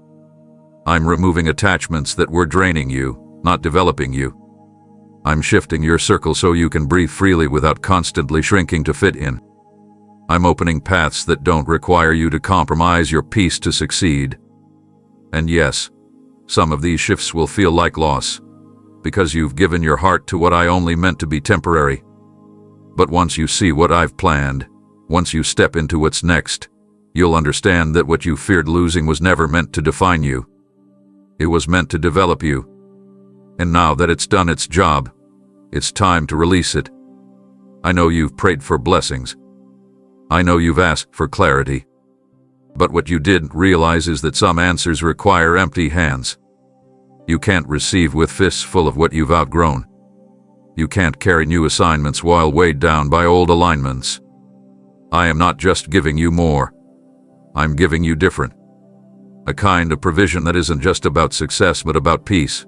I'm removing attachments that were draining you, not developing you. I'm shifting your circle so you can breathe freely without constantly shrinking to fit in. I'm opening paths that don't require you to compromise your peace to succeed. And yes, some of these shifts will feel like loss, because you've given your heart to what I only meant to be temporary. But once you see what I've planned, once you step into what's next, you'll understand that what you feared losing was never meant to define you. It was meant to develop you. And now that it's done its job, it's time to release it. I know you've prayed for blessings. I know you've asked for clarity. But what you didn't realize is that some answers require empty hands. You can't receive with fists full of what you've outgrown. You can't carry new assignments while weighed down by old alignments. I am not just giving you more. I'm giving you different. A kind of provision that isn't just about success but about peace.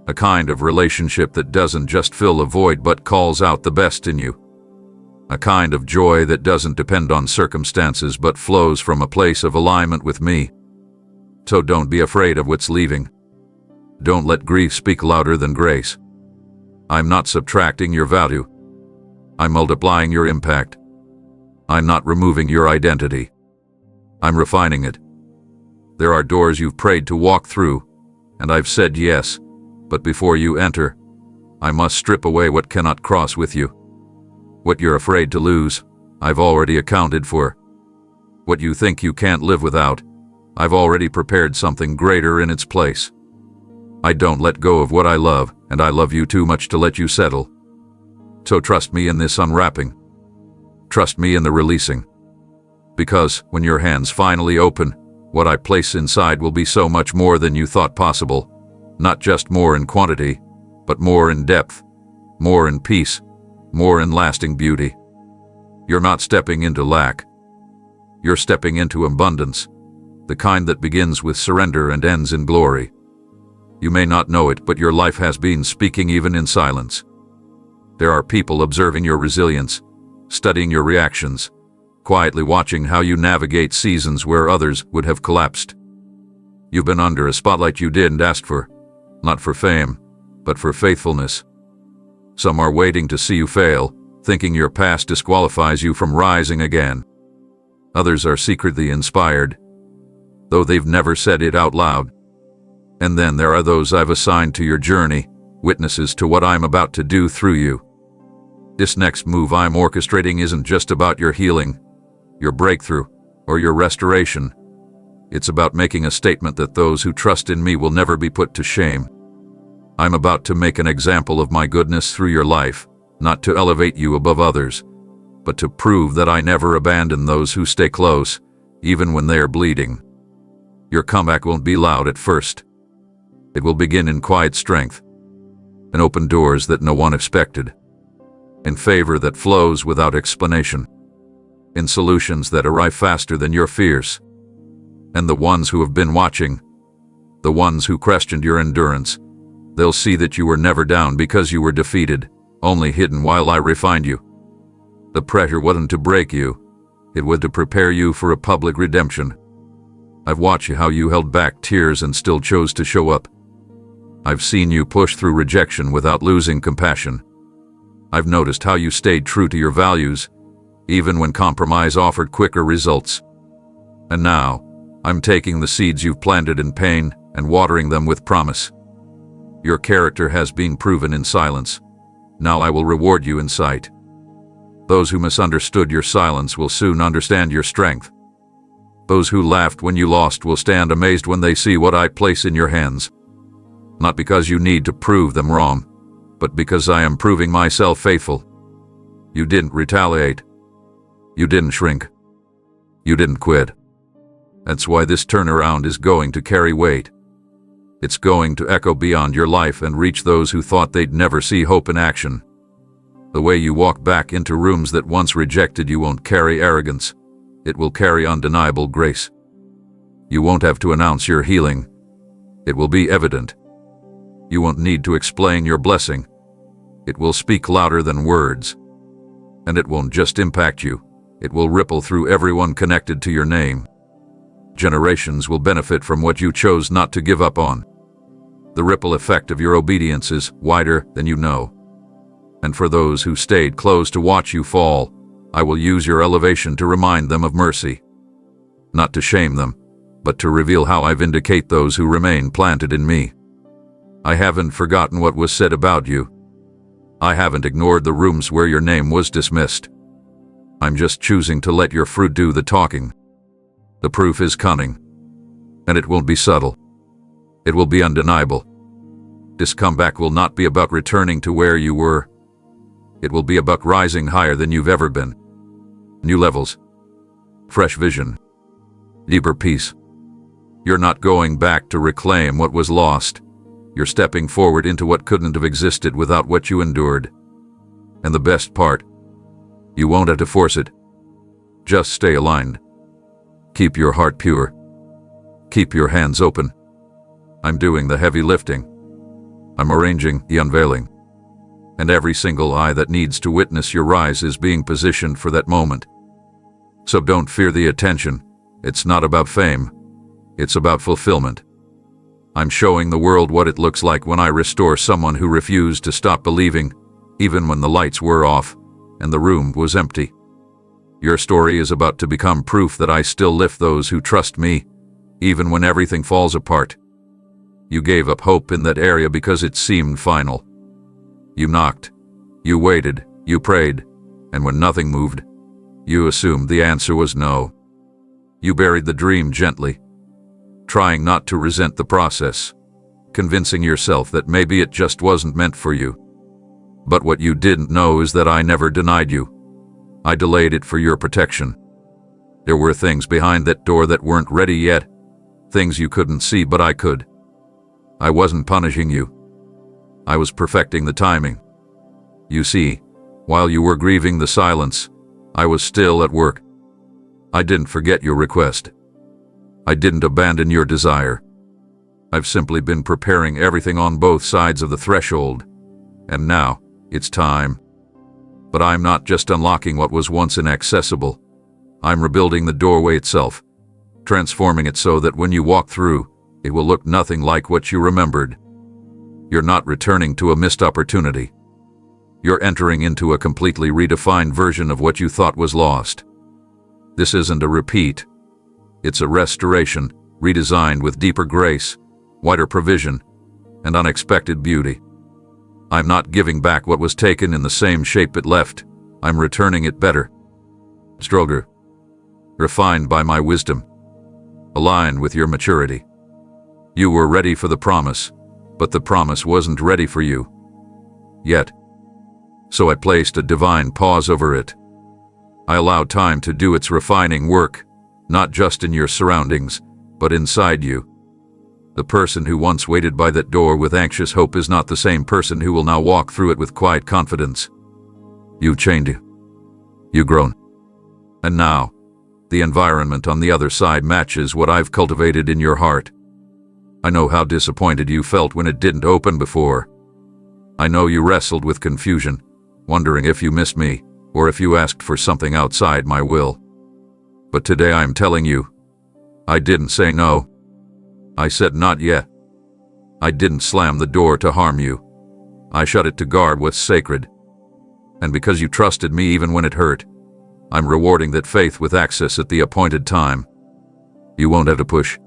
A kind of relationship that doesn't just fill a void but calls out the best in you. A kind of joy that doesn't depend on circumstances but flows from a place of alignment with me. So don't be afraid of what's leaving. Don't let grief speak louder than grace. I'm not subtracting your value. I'm multiplying your impact. I'm not removing your identity. I'm refining it. There are doors you've prayed to walk through, and I've said yes, but before you enter, I must strip away what cannot cross with you. What you're afraid to lose, I've already accounted for. What you think you can't live without, I've already prepared something greater in its place. I don't let go of what I love, and I love you too much to let you settle. So trust me in this unwrapping. Trust me in the releasing. Because when your hands finally open, what I place inside will be so much more than you thought possible. Not just more in quantity, but more in depth, more in peace, more in lasting beauty. You're not stepping into lack. You're stepping into abundance, the kind that begins with surrender and ends in glory. You may not know it, but your life has been speaking even in silence. There are people observing your resilience, studying your reactions, quietly watching how you navigate seasons where others would have collapsed. You've been under a spotlight you didn't ask for, not for fame, but for faithfulness. Some are waiting to see you fail, thinking your past disqualifies you from rising again. Others are secretly inspired, though they've never said it out loud. And then there are those I've assigned to your journey, witnesses to what I'm about to do through you. This next move I'm orchestrating isn't just about your healing, your breakthrough, or your restoration. It's about making a statement that those who trust in me will never be put to shame. I'm about to make an example of my goodness through your life, not to elevate you above others, but to prove that I never abandon those who stay close, even when they are bleeding. Your comeback won't be loud at first. It will begin in quiet strength, and open doors that no one expected, in favor that flows without explanation, in solutions that arrive faster than your fears. And the ones who have been watching, the ones who questioned your endurance, they'll see that you were never down because you were defeated, only hidden while I refined you. The pressure wasn't to break you, it was to prepare you for a public redemption. I've watched how you held back tears and still chose to show up. I've seen you push through rejection without losing compassion. I've noticed how you stayed true to your values, even when compromise offered quicker results. And now, I'm taking the seeds you've planted in pain and watering them with promise. Your character has been proven in silence. Now I will reward you in sight. Those who misunderstood your silence will soon understand your strength. Those who laughed when you lost will stand amazed when they see what I place in your hands. Not because you need to prove them wrong, but because I am proving myself faithful. You didn't retaliate. You didn't shrink. You didn't quit. That's why this turnaround is going to carry weight. It's going to echo beyond your life and reach those who thought they'd never see hope in action. The way you walk back into rooms that once rejected you won't carry arrogance. It will carry undeniable grace. You won't have to announce your healing. It will be evident. You won't need to explain your blessing. It will speak louder than words. And it won't just impact you. It will ripple through everyone connected to your name. Generations will benefit from what you chose not to give up on. The ripple effect of your obedience is wider than you know. And for those who stayed close to watch you fall, I will use your elevation to remind them of mercy. Not to shame them, but to reveal how I vindicate those who remain planted in me. I haven't forgotten what was said about you. I haven't ignored the rooms where your name was dismissed. I'm just choosing to let your fruit do the talking. The proof is coming, and it won't be subtle. It will be undeniable. This comeback will not be about returning to where you were. It will be about rising higher than you've ever been. New levels, fresh vision, deeper peace. You're not going back to reclaim what was lost. You're stepping forward into what couldn't have existed without what you endured. And the best part, you won't have to force it. Just stay aligned. Keep your heart pure. Keep your hands open. I'm doing the heavy lifting. I'm arranging the unveiling. And every single eye that needs to witness your rise is being positioned for that moment. So don't fear the attention. It's not about fame. It's about fulfillment. I'm showing the world what it looks like when I restore someone who refused to stop believing, even when the lights were off and the room was empty. Your story is about to become proof that I still lift those who trust me, even when everything falls apart. You gave up hope in that area because it seemed final. You knocked, you waited, you prayed, and when nothing moved, you assumed the answer was no. You buried the dream gently, trying not to resent the process, convincing yourself that maybe it just wasn't meant for you. But what you didn't know is that I never denied you. I delayed it for your protection. There were things behind that door that weren't ready yet, things you couldn't see but I could. I wasn't punishing you. I was perfecting the timing. You see, while you were grieving the silence, I was still at work. I didn't forget your request. I didn't abandon your desire. I've simply been preparing everything on both sides of the threshold. And now, it's time. But I'm not just unlocking what was once inaccessible. I'm rebuilding the doorway itself, transforming it so that when you walk through, it will look nothing like what you remembered. You're not returning to a missed opportunity. You're entering into a completely redefined version of what you thought was lost. This isn't a repeat. It's a restoration, redesigned with deeper grace, wider provision, and unexpected beauty. I'm not giving back what was taken in the same shape it left. I'm returning it better, stronger, refined by my wisdom, aligned with your maturity. You were ready for the promise, but the promise wasn't ready for you yet. So I placed a divine pause over it. I allowed time to do its refining work, not just in your surroundings, but inside you. The person who once waited by that door with anxious hope is not the same person who will now walk through it with quiet confidence. You've changed. You've grown. And now, the environment on the other side matches what I've cultivated in your heart. I know how disappointed you felt when it didn't open before. I know you wrestled with confusion, wondering if you missed me, or if you asked for something outside my will. But today I'm telling you, I didn't say no. I said not yet. I didn't slam the door to harm you. I shut it to guard what's sacred. And because you trusted me even when it hurt, I'm rewarding that faith with access at the appointed time. You won't have to push.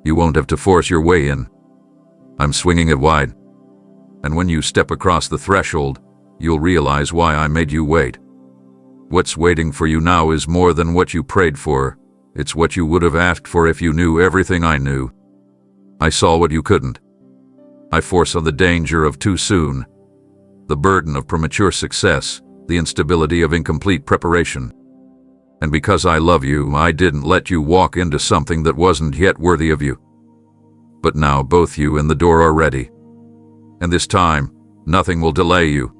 You won't have to force your way in. I'm swinging it wide. And when you step across the threshold, you'll realize why I made you wait. What's waiting for you now is more than what you prayed for. It's what you would have asked for if you knew everything I knew. I saw what you couldn't. I foresaw the danger of too soon, the burden of premature success, the instability of incomplete preparation. And because I love you, I didn't let you walk into something that wasn't yet worthy of you. But now both you and the door are ready. And this time, nothing will delay you.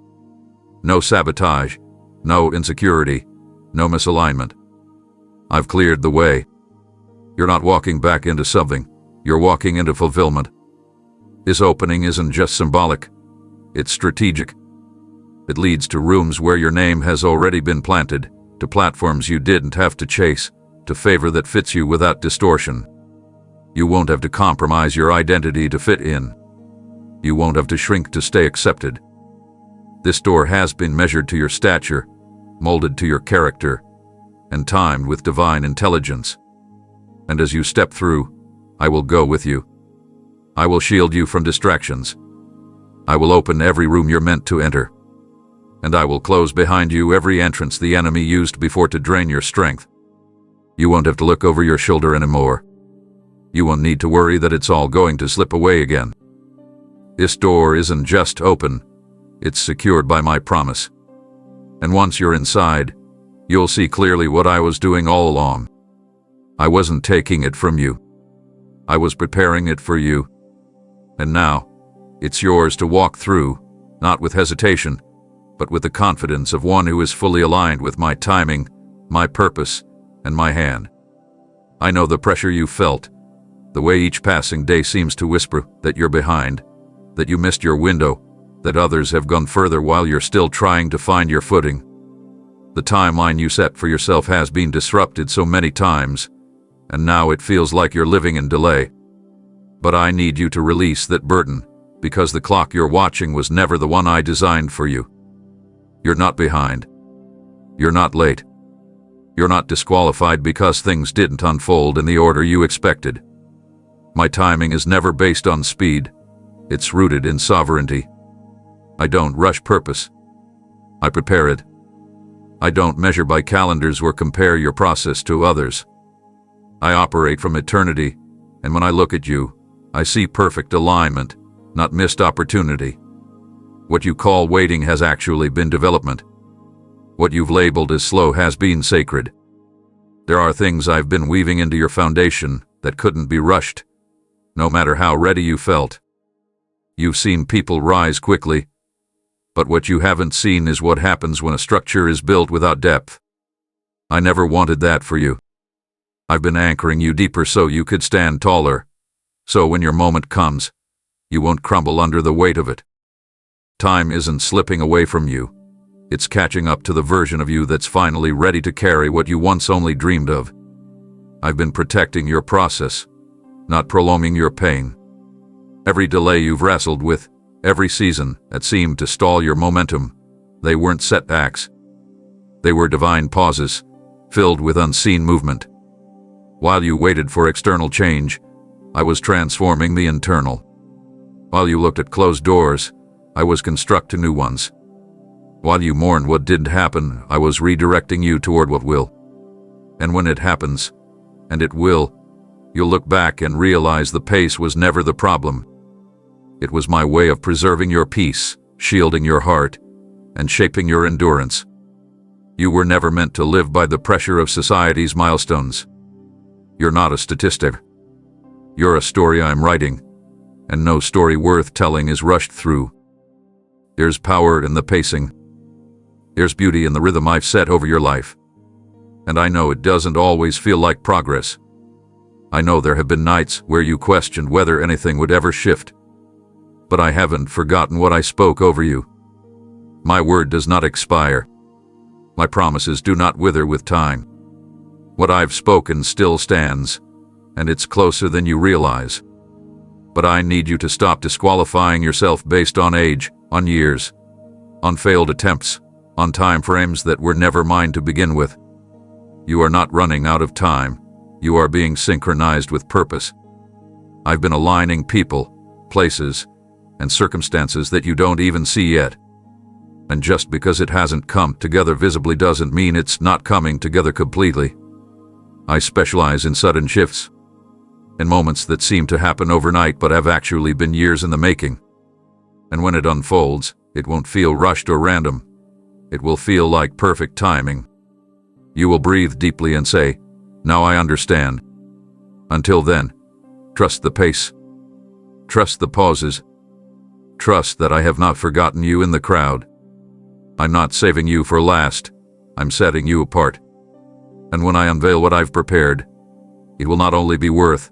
No sabotage, no insecurity, no misalignment. I've cleared the way. You're not walking back into something, you're walking into fulfillment. This opening isn't just symbolic, it's strategic. It leads to rooms where your name has already been planted, to platforms you didn't have to chase, to favor that fits you without distortion. You won't have to compromise your identity to fit in. You won't have to shrink to stay accepted. This door has been measured to your stature, molded to your character, and timed with divine intelligence. And as you step through, I will go with you. I will shield you from distractions. I will open every room you're meant to enter. And I will close behind you every entrance the enemy used before to drain your strength. You won't have to look over your shoulder anymore. You won't need to worry that it's all going to slip away again. This door isn't just open, it's secured by my promise. And once you're inside, you'll see clearly what I was doing all along. I wasn't taking it from you. I was preparing it for you. And now, it's yours to walk through, not with hesitation, but with the confidence of one who is fully aligned with my timing, my purpose, and my hand. I know the pressure you felt, the way each passing day seems to whisper that you're behind, that you missed your window, that others have gone further while you're still trying to find your footing. The timeline you set for yourself has been disrupted so many times, and now it feels like you're living in delay. But I need you to release that burden, because the clock you're watching was never the one I designed for you. You're not behind. You're not late. You're not disqualified because things didn't unfold in the order you expected. My timing is never based on speed. It's rooted in sovereignty. I don't rush purpose. I prepare it. I don't measure by calendars or compare your process to others. I operate from eternity, and when I look at you, I see perfect alignment, not missed opportunity. What you call waiting has actually been development. What you've labeled as slow has been sacred. There are things I've been weaving into your foundation that couldn't be rushed, no matter how ready you felt. You've seen people rise quickly, but what you haven't seen is what happens when a structure is built without depth. I never wanted that for you. I've been anchoring you deeper so you could stand taller, so when your moment comes, you won't crumble under the weight of it. Time isn't slipping away from you. It's catching up to the version of you that's finally ready to carry what you once only dreamed of. I've been protecting your process, not prolonging your pain. Every delay you've wrestled with, every season that seemed to stall your momentum, They weren't setbacks. They were divine pauses, filled with unseen movement. While you waited for external change, I was transforming the internal. While you looked at closed doors, I was constructing new ones. While you mourned what didn't happen, I was redirecting you toward what will. And when it happens, and it will, you'll look back and realize the pace was never the problem. It was my way of preserving your peace, shielding your heart, and shaping your endurance. You were never meant to live by the pressure of society's milestones. You're not a statistic. You're a story I'm writing, and no story worth telling is rushed through. There's power in the pacing. There's beauty in the rhythm I've set over your life. And I know it doesn't always feel like progress. I know there have been nights where you questioned whether anything would ever shift. But I haven't forgotten what I spoke over you. My word does not expire. My promises do not wither with time. What I've spoken still stands, and it's closer than you realize. But I need you to stop disqualifying yourself based on age, on years, on failed attempts, on time frames that were never mine to begin with. You are not running out of time. You are being synchronized with purpose. I've been aligning people, places, and circumstances that you don't even see yet. And just because it hasn't come together visibly doesn't mean it's not coming together completely. I specialize in sudden shifts, in moments that seem to happen overnight but have actually been years in the making. And when it unfolds, it won't feel rushed or random. It will feel like perfect timing. You will breathe deeply and say, "Now I understand." Until then, trust the pace. Trust the pauses. Trust that I have not forgotten you in the crowd. I'm not saving you for last. I'm setting you apart. And when I unveil what I've prepared, it will not only be worth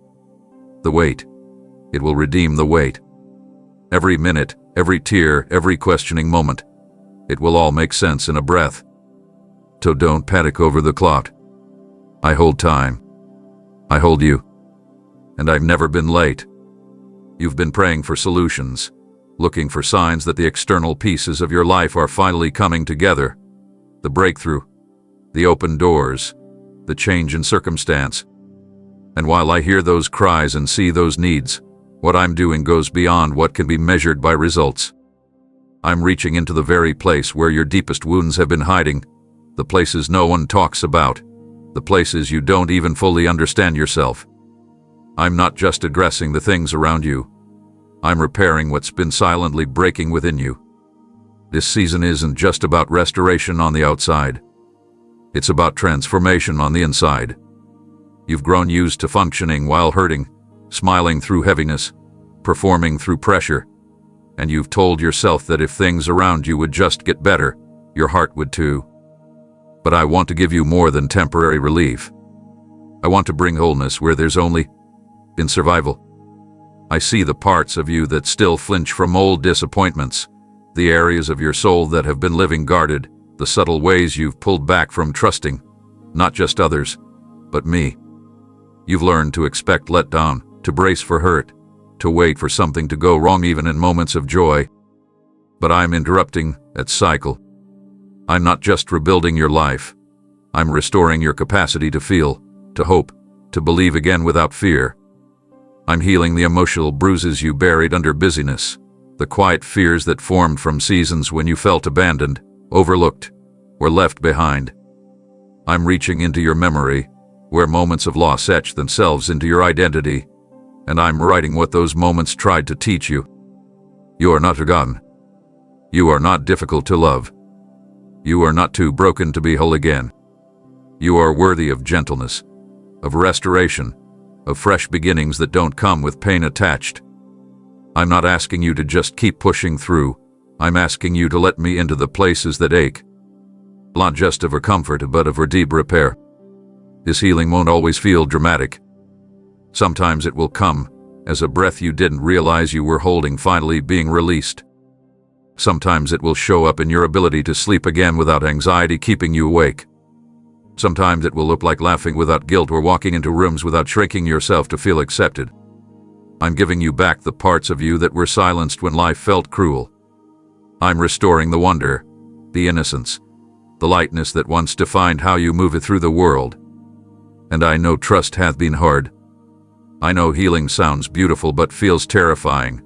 the wait, it will redeem the wait. Every minute, every tear, every questioning moment, it will all make sense in a breath. So don't panic over the clock. I hold time. I hold you. And I've never been late. You've been praying for solutions, looking for signs that the external pieces of your life are finally coming together. The breakthrough, the open doors, the change in circumstance. And while I hear those cries and see those needs, what I'm doing goes beyond what can be measured by results. I'm reaching into the very place where your deepest wounds have been hiding, the places no one talks about, the places you don't even fully understand yourself. I'm not just addressing the things around you. I'm repairing what's been silently breaking within you. This season isn't just about restoration on the outside. It's about transformation on the inside. You've grown used to functioning while hurting, smiling through heaviness, performing through pressure, and you've told yourself that if things around you would just get better, your heart would too. But I want to give you more than temporary relief. I want to bring wholeness where there's only been survival. I see the parts of you that still flinch from old disappointments, the areas of your soul that have been living guarded, the subtle ways you've pulled back from trusting, not just others, but me. You've learned to expect letdown, to brace for hurt, to wait for something to go wrong even in moments of joy. But I'm interrupting that cycle. I'm not just rebuilding your life. I'm restoring your capacity to feel, to hope, to believe again without fear. I'm healing the emotional bruises you buried under busyness, the quiet fears that formed from seasons when you felt abandoned, overlooked, or left behind. I'm reaching into your memory, where moments of loss etched themselves into your identity, and I'm writing what those moments tried to teach you. You are not forgotten. You are not difficult to love. You are not too broken to be whole again. You are worthy of gentleness, of restoration, of fresh beginnings that don't come with pain attached. I'm not asking you to just keep pushing through. I'm asking you to let me into the places that ache. Not just of her comfort, but of her deep repair. This healing won't always feel dramatic. Sometimes it will come as a breath you didn't realize you were holding finally being released. Sometimes it will show up in your ability to sleep again without anxiety keeping you awake. Sometimes it will look like laughing without guilt or walking into rooms without shrinking yourself to feel accepted. I'm giving you back the parts of you that were silenced when life felt cruel. I'm restoring the wonder, the innocence, the lightness that once defined how you move through the world. And I know trust hath been hard. I know healing sounds beautiful but feels terrifying,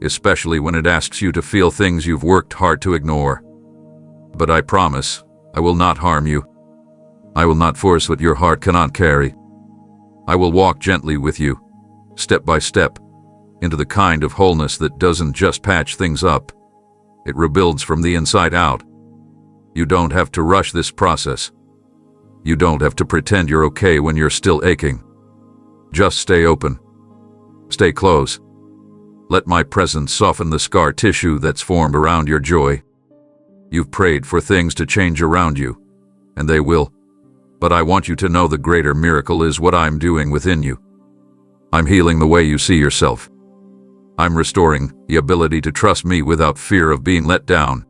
especially when it asks you to feel things you've worked hard to ignore. But I promise, I will not harm you. I will not force what your heart cannot carry. I will walk gently with you, step by step, into the kind of wholeness that doesn't just patch things up. It rebuilds from the inside out. You don't have to rush this process. You don't have to pretend you're okay when you're still aching. Just stay open. Stay close. Let my presence soften the scar tissue that's formed around your joy. You've prayed for things to change around you, and they will. But I want you to know the greater miracle is what I'm doing within you. I'm healing the way you see yourself. I'm restoring the ability to trust me without fear of being let down.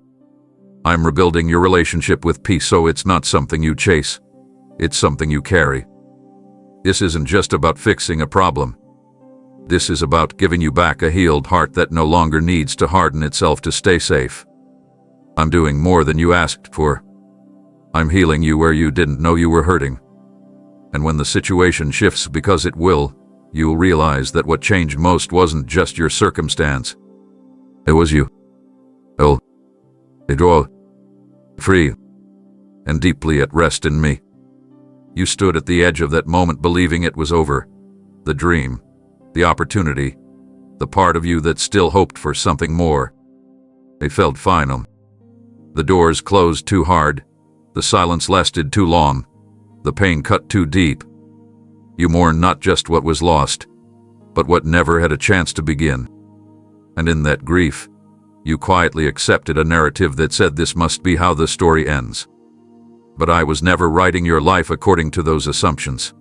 I'm rebuilding your relationship with peace so it's not something you chase. It's something you carry. This isn't just about fixing a problem. This is about giving you back a healed heart that no longer needs to harden itself to stay safe. I'm doing more than you asked for. I'm healing you where you didn't know you were hurting. And when the situation shifts, because it will, you'll realize that what changed most wasn't just your circumstance. It was you. Oh, it all free and deeply at rest in me. You stood at the edge of that moment believing it was over. The dream, the opportunity, the part of you that still hoped for something more. It felt final. The doors closed too hard. The silence lasted too long. The pain cut too deep. You mourned not just what was lost, but what never had a chance to begin. And in that grief, you quietly accepted a narrative that said this must be how the story ends. But I was never writing your life according to those assumptions.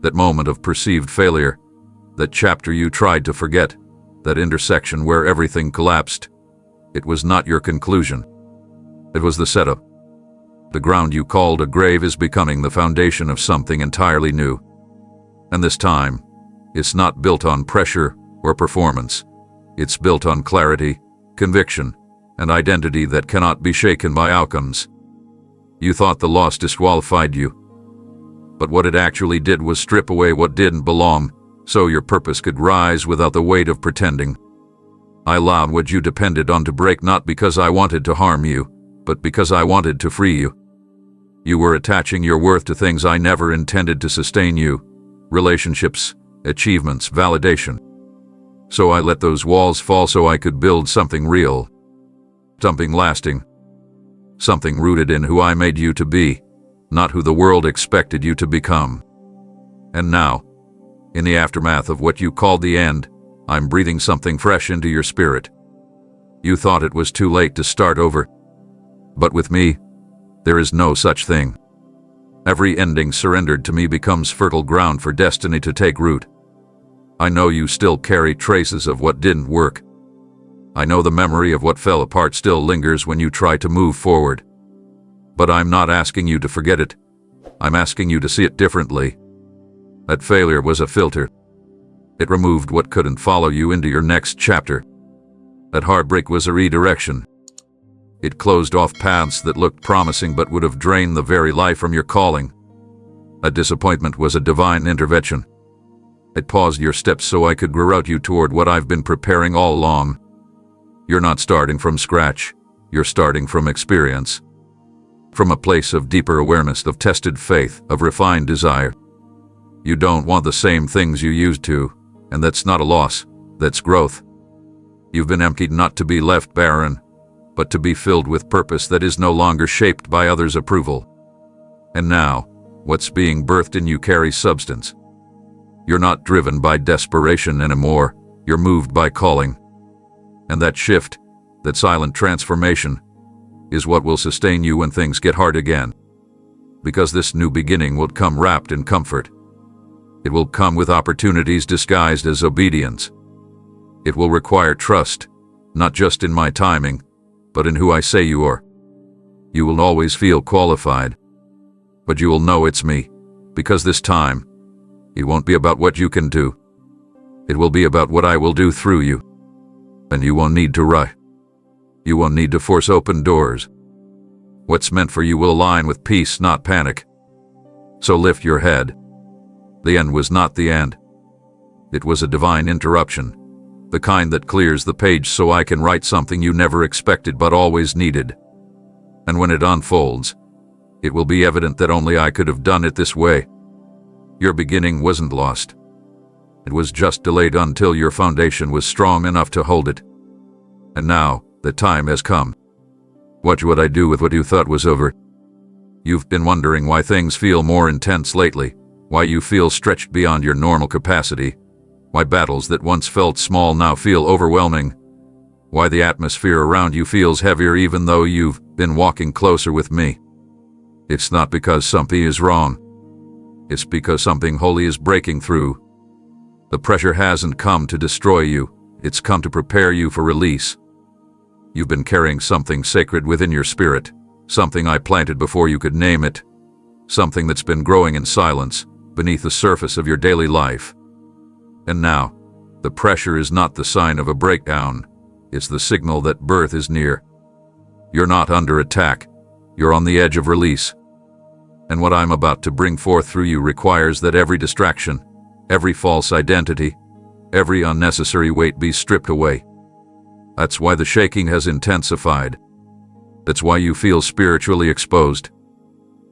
That moment of perceived failure, that chapter you tried to forget, that intersection where everything collapsed, it was not your conclusion. It was the setup. The ground you called a grave is becoming the foundation of something entirely new. And this time, it's not built on pressure or performance. It's built on clarity, conviction, and identity that cannot be shaken by outcomes. You thought the loss disqualified you. But what it actually did was strip away what didn't belong, so your purpose could rise without the weight of pretending. I allowed what you depended on to break not because I wanted to harm you, but because I wanted to free you. You were attaching your worth to things I never intended to sustain you: relationships, achievements, validation. So I let those walls fall so I could build something real, something lasting, something rooted in who I made you to be, not who the world expected you to become. And now, in the aftermath of what you called the end, I'm breathing something fresh into your spirit. You thought it was too late to start over. But with me, there is no such thing. Every ending surrendered to me becomes fertile ground for destiny to take root. I know you still carry traces of what didn't work. I know the memory of what fell apart still lingers when you try to move forward. But I'm not asking you to forget it. I'm asking you to see it differently. That failure was a filter. It removed what couldn't follow you into your next chapter. That heartbreak was a redirection. It closed off paths that looked promising but would have drained the very life from your calling. That disappointment was a divine intervention. It paused your steps so I could reroute you toward what I've been preparing all along. You're not starting from scratch. You're starting from experience. From a place of deeper awareness, of tested faith, of refined desire. You don't want the same things you used to, and that's not a loss, that's growth. You've been emptied not to be left barren, but to be filled with purpose that is no longer shaped by others' approval. And now, what's being birthed in you carries substance. You're not driven by desperation anymore, you're moved by calling. And that shift, that silent transformation, is what will sustain you when things get hard again. Because this new beginning will come wrapped in comfort. It will come with opportunities disguised as obedience. It will require trust, not just in my timing, but in who I say you are. You will always feel qualified, but you will know it's me, because this time, it won't be about what you can do. It will be about what I will do through you. And you won't need to rush. You won't need to force open doors. What's meant for you will align with peace, not panic. So lift your head. The end was not the end. It was a divine interruption, the kind that clears the page so I can write something you never expected but always needed. And when it unfolds, it will be evident that only I could have done it this way. Your beginning wasn't lost. It was just delayed until your foundation was strong enough to hold it. And now, the time has come. What would I do with what you thought was over? You've been wondering why things feel more intense lately, why you feel stretched beyond your normal capacity, why battles that once felt small now feel overwhelming, why the atmosphere around you feels heavier even though you've been walking closer with me. It's not because something is wrong. It's because something holy is breaking through. The pressure hasn't come to destroy you, it's come to prepare you for release. You've been carrying something sacred within your spirit, something I planted before you could name it, something that's been growing in silence, beneath the surface of your daily life. And now, the pressure is not the sign of a breakdown, it's the signal that birth is near. You're not under attack, you're on the edge of release. And what I'm about to bring forth through you requires that every distraction, every false identity, every unnecessary weight be stripped away. That's why the shaking has intensified. That's why you feel spiritually exposed.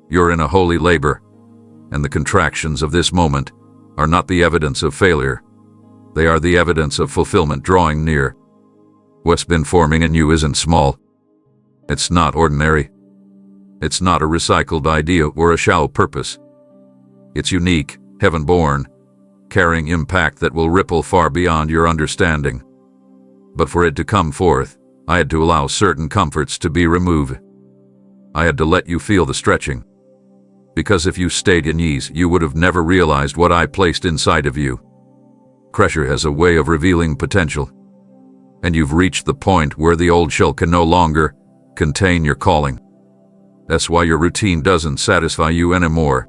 You're in a holy labor, and the contractions of this moment are not the evidence of failure. They are the evidence of fulfillment drawing near. What's been forming in you isn't small. It's not ordinary. It's not a recycled idea or a shallow purpose. It's unique, heaven-born, carrying impact that will ripple far beyond your understanding. But for it to come forth, I had to allow certain comforts to be removed. I had to let you feel the stretching. Because if you stayed in ease, you would have never realized what I placed inside of you. Pressure has a way of revealing potential. And you've reached the point where the old shell can no longer contain your calling. That's why your routine doesn't satisfy you anymore.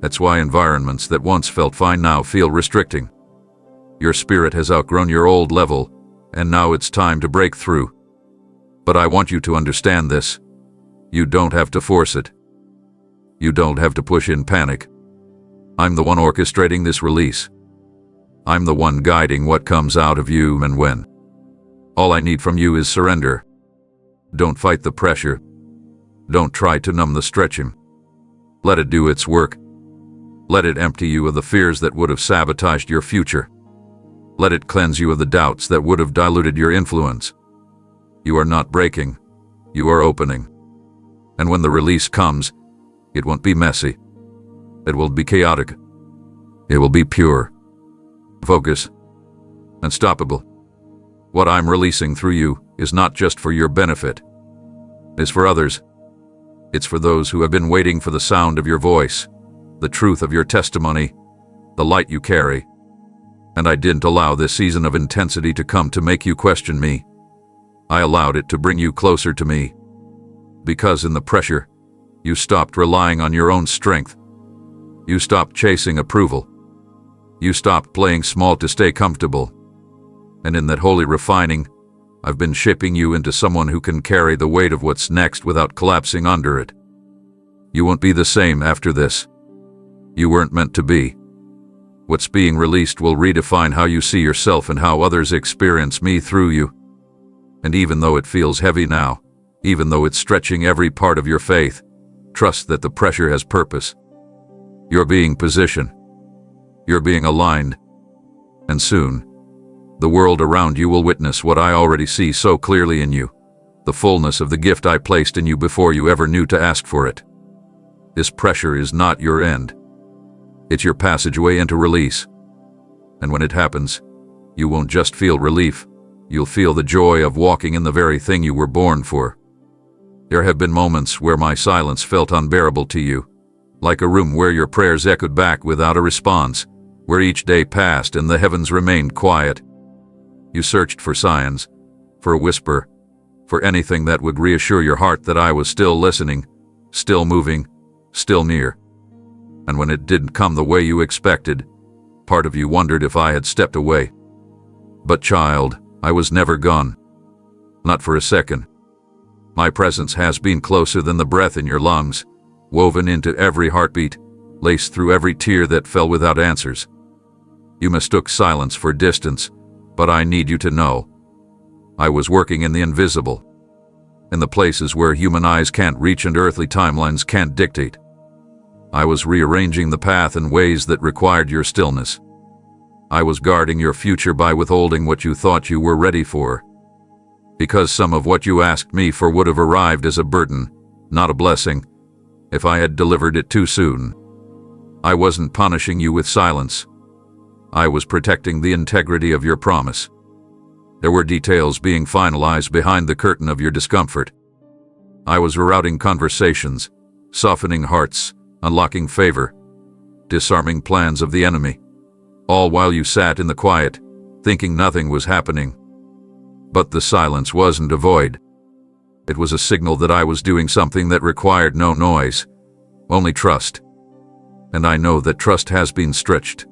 That's why environments that once felt fine now feel restricting. Your spirit has outgrown your old level, and now it's time to break through. But I want you to understand this. You don't have to force it. You don't have to push in panic. I'm the one orchestrating this release. I'm the one guiding what comes out of you and when. All I need from you is surrender. Don't fight the pressure. Don't try to numb the stretching. Let it do its work. Let it empty you of the fears that would have sabotaged your future. Let it cleanse you of the doubts that would have diluted your influence. You are not breaking. You are opening. And when the release comes, it won't be messy. It will be chaotic. It will be pure. Focus. Unstoppable. What I'm releasing through you is not just for your benefit. It's for others. It's for those who have been waiting for the sound of your voice, the truth of your testimony, the light you carry. And I didn't allow this season of intensity to come to make you question me. I allowed it to bring you closer to me. Because in the pressure, you stopped relying on your own strength. You stopped chasing approval. You stopped playing small to stay comfortable. And in that holy refining, I've been shaping you into someone who can carry the weight of what's next without collapsing under it. You won't be the same after this. You weren't meant to be. What's being released will redefine how you see yourself and how others experience me through you. And even though it feels heavy now, even though it's stretching every part of your faith, trust that the pressure has purpose. You're being positioned. You're being aligned. And soon, the world around you will witness what I already see so clearly in you, the fullness of the gift I placed in you before you ever knew to ask for it. This pressure is not your end. It's your passageway into release. And when it happens, you won't just feel relief, you'll feel the joy of walking in the very thing you were born for. There have been moments where my silence felt unbearable to you, like a room where your prayers echoed back without a response, where each day passed and the heavens remained quiet. You searched for signs, for a whisper, for anything that would reassure your heart that I was still listening, still moving, still near. And when it didn't come the way you expected, part of you wondered if I had stepped away. But child, I was never gone. Not for a second. My presence has been closer than the breath in your lungs, woven into every heartbeat, laced through every tear that fell without answers. You mistook silence for distance, but I need you to know. I was working in the invisible, in the places where human eyes can't reach and earthly timelines can't dictate. I was rearranging the path in ways that required your stillness. I was guarding your future by withholding what you thought you were ready for. Because some of what you asked me for would have arrived as a burden, not a blessing, if I had delivered it too soon. I wasn't punishing you with silence. I was protecting the integrity of your promise. There were details being finalized behind the curtain of your discomfort. I was rerouting conversations, softening hearts, unlocking favor, disarming plans of the enemy, all while you sat in the quiet, thinking nothing was happening. But the silence wasn't a void. It was a signal that I was doing something that required no noise, only trust. And I know that trust has been stretched.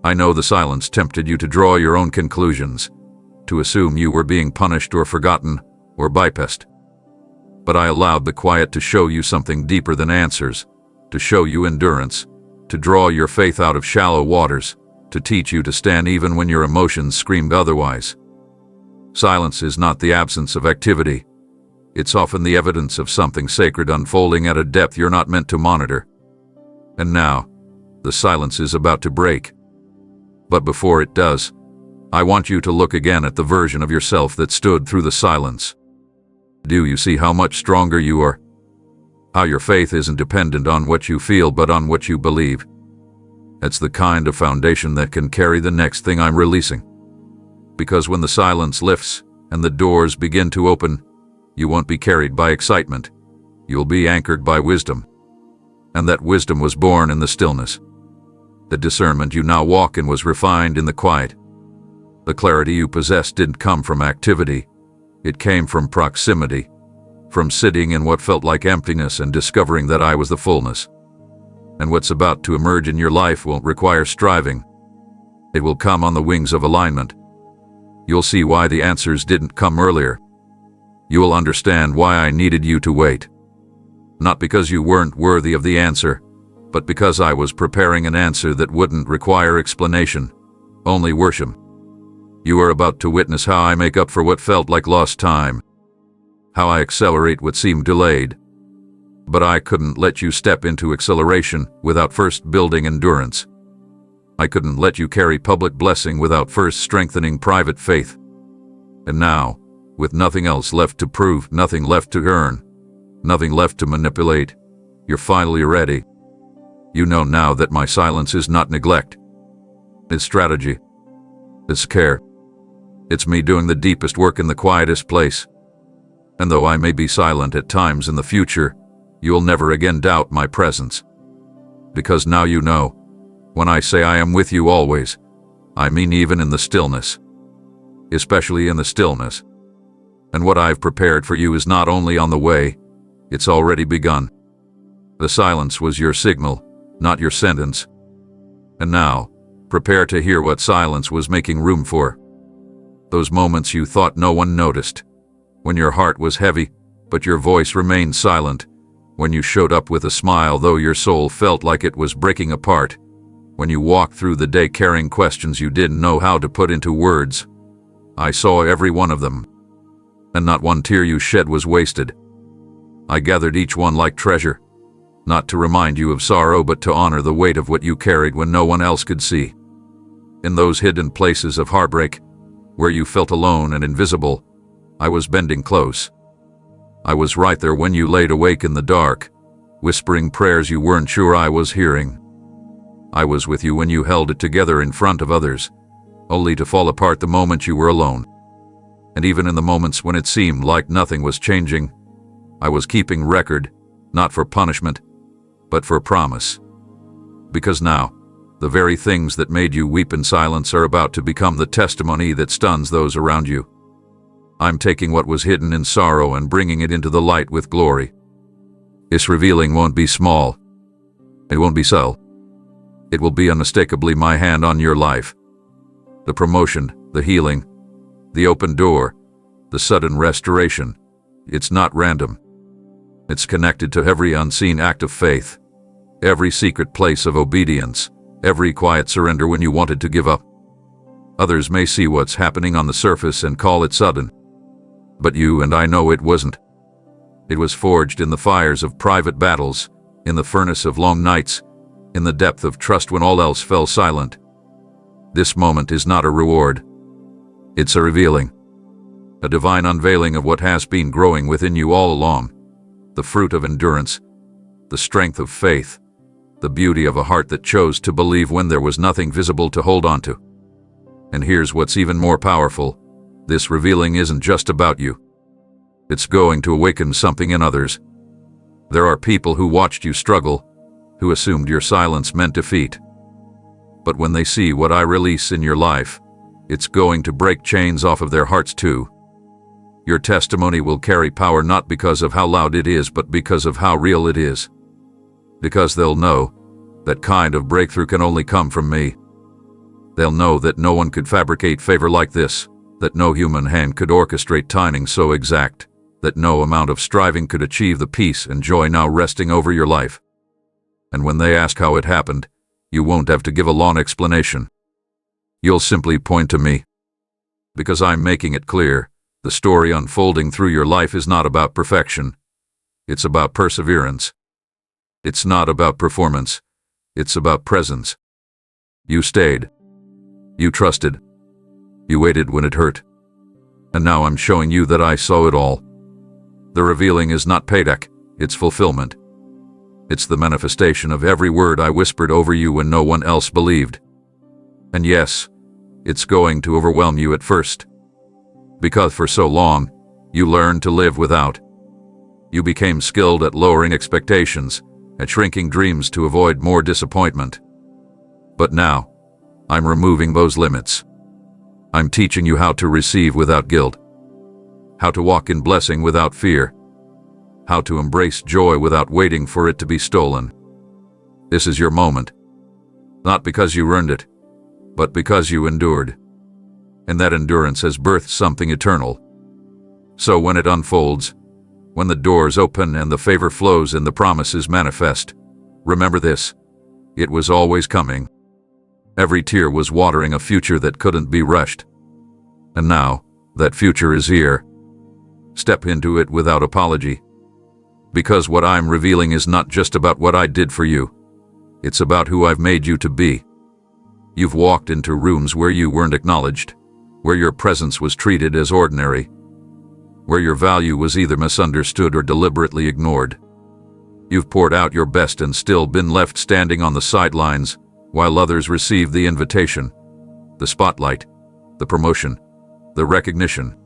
I know the silence tempted you to draw your own conclusions, to assume you were being punished or forgotten or bypassed. But I allowed the quiet to show you something deeper than answers, to show you endurance, to draw your faith out of shallow waters, to teach you to stand even when your emotions screamed otherwise. Silence is not the absence of activity. It's often the evidence of something sacred unfolding at a depth you're not meant to monitor. And now, the silence is about to break. But before it does, I want you to look again at the version of yourself that stood through the silence. Do you see how much stronger you are? How your faith isn't dependent on what you feel but on what you believe. It's the kind of foundation that can carry the next thing I'm releasing. Because when the silence lifts and the doors begin to open, you won't be carried by excitement. You'll be anchored by wisdom. And that wisdom was born in the stillness. The discernment you now walk in was refined in the quiet. The clarity you possessed didn't come from activity. It came from proximity, from sitting in what felt like emptiness and discovering that I was the fullness. And what's about to emerge in your life won't require striving. It will come on the wings of alignment. You'll see why the answers didn't come earlier. You will understand why I needed you to wait. Not because you weren't worthy of the answer, but because I was preparing an answer that wouldn't require explanation, only worship. You are about to witness how I make up for what felt like lost time, how I accelerate what seemed delayed. But I couldn't let you step into acceleration without first building endurance. I couldn't let you carry public blessing without first strengthening private faith. And now, with nothing else left to prove, nothing left to earn, nothing left to manipulate, you're finally ready. You know now that my silence is not neglect. It's strategy. It's care. It's me doing the deepest work in the quietest place. And though I may be silent at times in the future, you'll never again doubt my presence. Because now you know, when I say I am with you always, I mean even in the stillness. Especially in the stillness. And what I've prepared for you is not only on the way, it's already begun. The silence was your signal, not your sentence. And now, prepare to hear what silence was making room for. Those moments you thought no one noticed. When your heart was heavy, but your voice remained silent. When you showed up with a smile though your soul felt like it was breaking apart. When you walked through the day carrying questions you didn't know how to put into words. I saw every one of them. And not one tear you shed was wasted. I gathered each one like treasure. Not to remind you of sorrow but to honor the weight of what you carried when no one else could see. In those hidden places of heartbreak, where you felt alone and invisible, I was bending close. I was right there when you laid awake in the dark, whispering prayers you weren't sure I was hearing. I was with you when you held it together in front of others, only to fall apart the moment you were alone. And even in the moments when it seemed like nothing was changing, I was keeping record, not for punishment, but for promise. Because now, the very things that made you weep in silence are about to become the testimony that stuns those around you. I'm taking what was hidden in sorrow and bringing it into the light with glory. This revealing won't be small. It won't be subtle. It will be unmistakably my hand on your life. The promotion, the healing, the open door, the sudden restoration, It's not random. It's connected to every unseen act of faith, every secret place of obedience, every quiet surrender when you wanted to give up. Others may see what's happening on the surface and call it sudden. But you and I know it wasn't. It was forged in the fires of private battles, in the furnace of long nights, in the depth of trust when all else fell silent. This moment is not a reward. It's a revealing. A divine unveiling of what has been growing within you all along. The fruit of endurance, the strength of faith, the beauty of a heart that chose to believe when there was nothing visible to hold on to. And here's what's even more powerful. This revealing isn't just about you. It's going to awaken something in others. There are people who watched you struggle, who assumed your silence meant defeat. But when they see what I release in your life, it's going to break chains off of their hearts too. Your testimony will carry power not because of how loud it is, but because of how real it is. Because they'll know that kind of breakthrough can only come from me. They'll know that no one could fabricate favor like this, that no human hand could orchestrate timing so exact, that no amount of striving could achieve the peace and joy now resting over your life. And when they ask how it happened, you won't have to give a long explanation. You'll simply point to me. Because I'm making it clear, the story unfolding through your life is not about perfection. It's about perseverance. It's not about performance. It's about presence. You stayed. You trusted. You waited when it hurt. And now I'm showing you that I saw it all. The revealing is not payback, it's fulfillment. It's the manifestation of every word I whispered over you when no one else believed. And yes, it's going to overwhelm you at first. Because for so long, you learned to live without. You became skilled at lowering expectations, at shrinking dreams to avoid more disappointment. But now, I'm removing those limits. I'm teaching you how to receive without guilt, how to walk in blessing without fear, how to embrace joy without waiting for it to be stolen. This is your moment. Not because you earned it, but because you endured. And that endurance has birthed something eternal. So when it unfolds, when the doors open and the favor flows and the promises manifest, remember this: it was always coming. Every tear was watering a future that couldn't be rushed. And now, that future is here. Step into it without apology. Because what I'm revealing is not just about what I did for you. It's about who I've made you to be. You've walked into rooms where you weren't acknowledged, where your presence was treated as ordinary, where your value was either misunderstood or deliberately ignored. You've poured out your best and still been left standing on the sidelines while others received the invitation, the spotlight, the promotion, the recognition.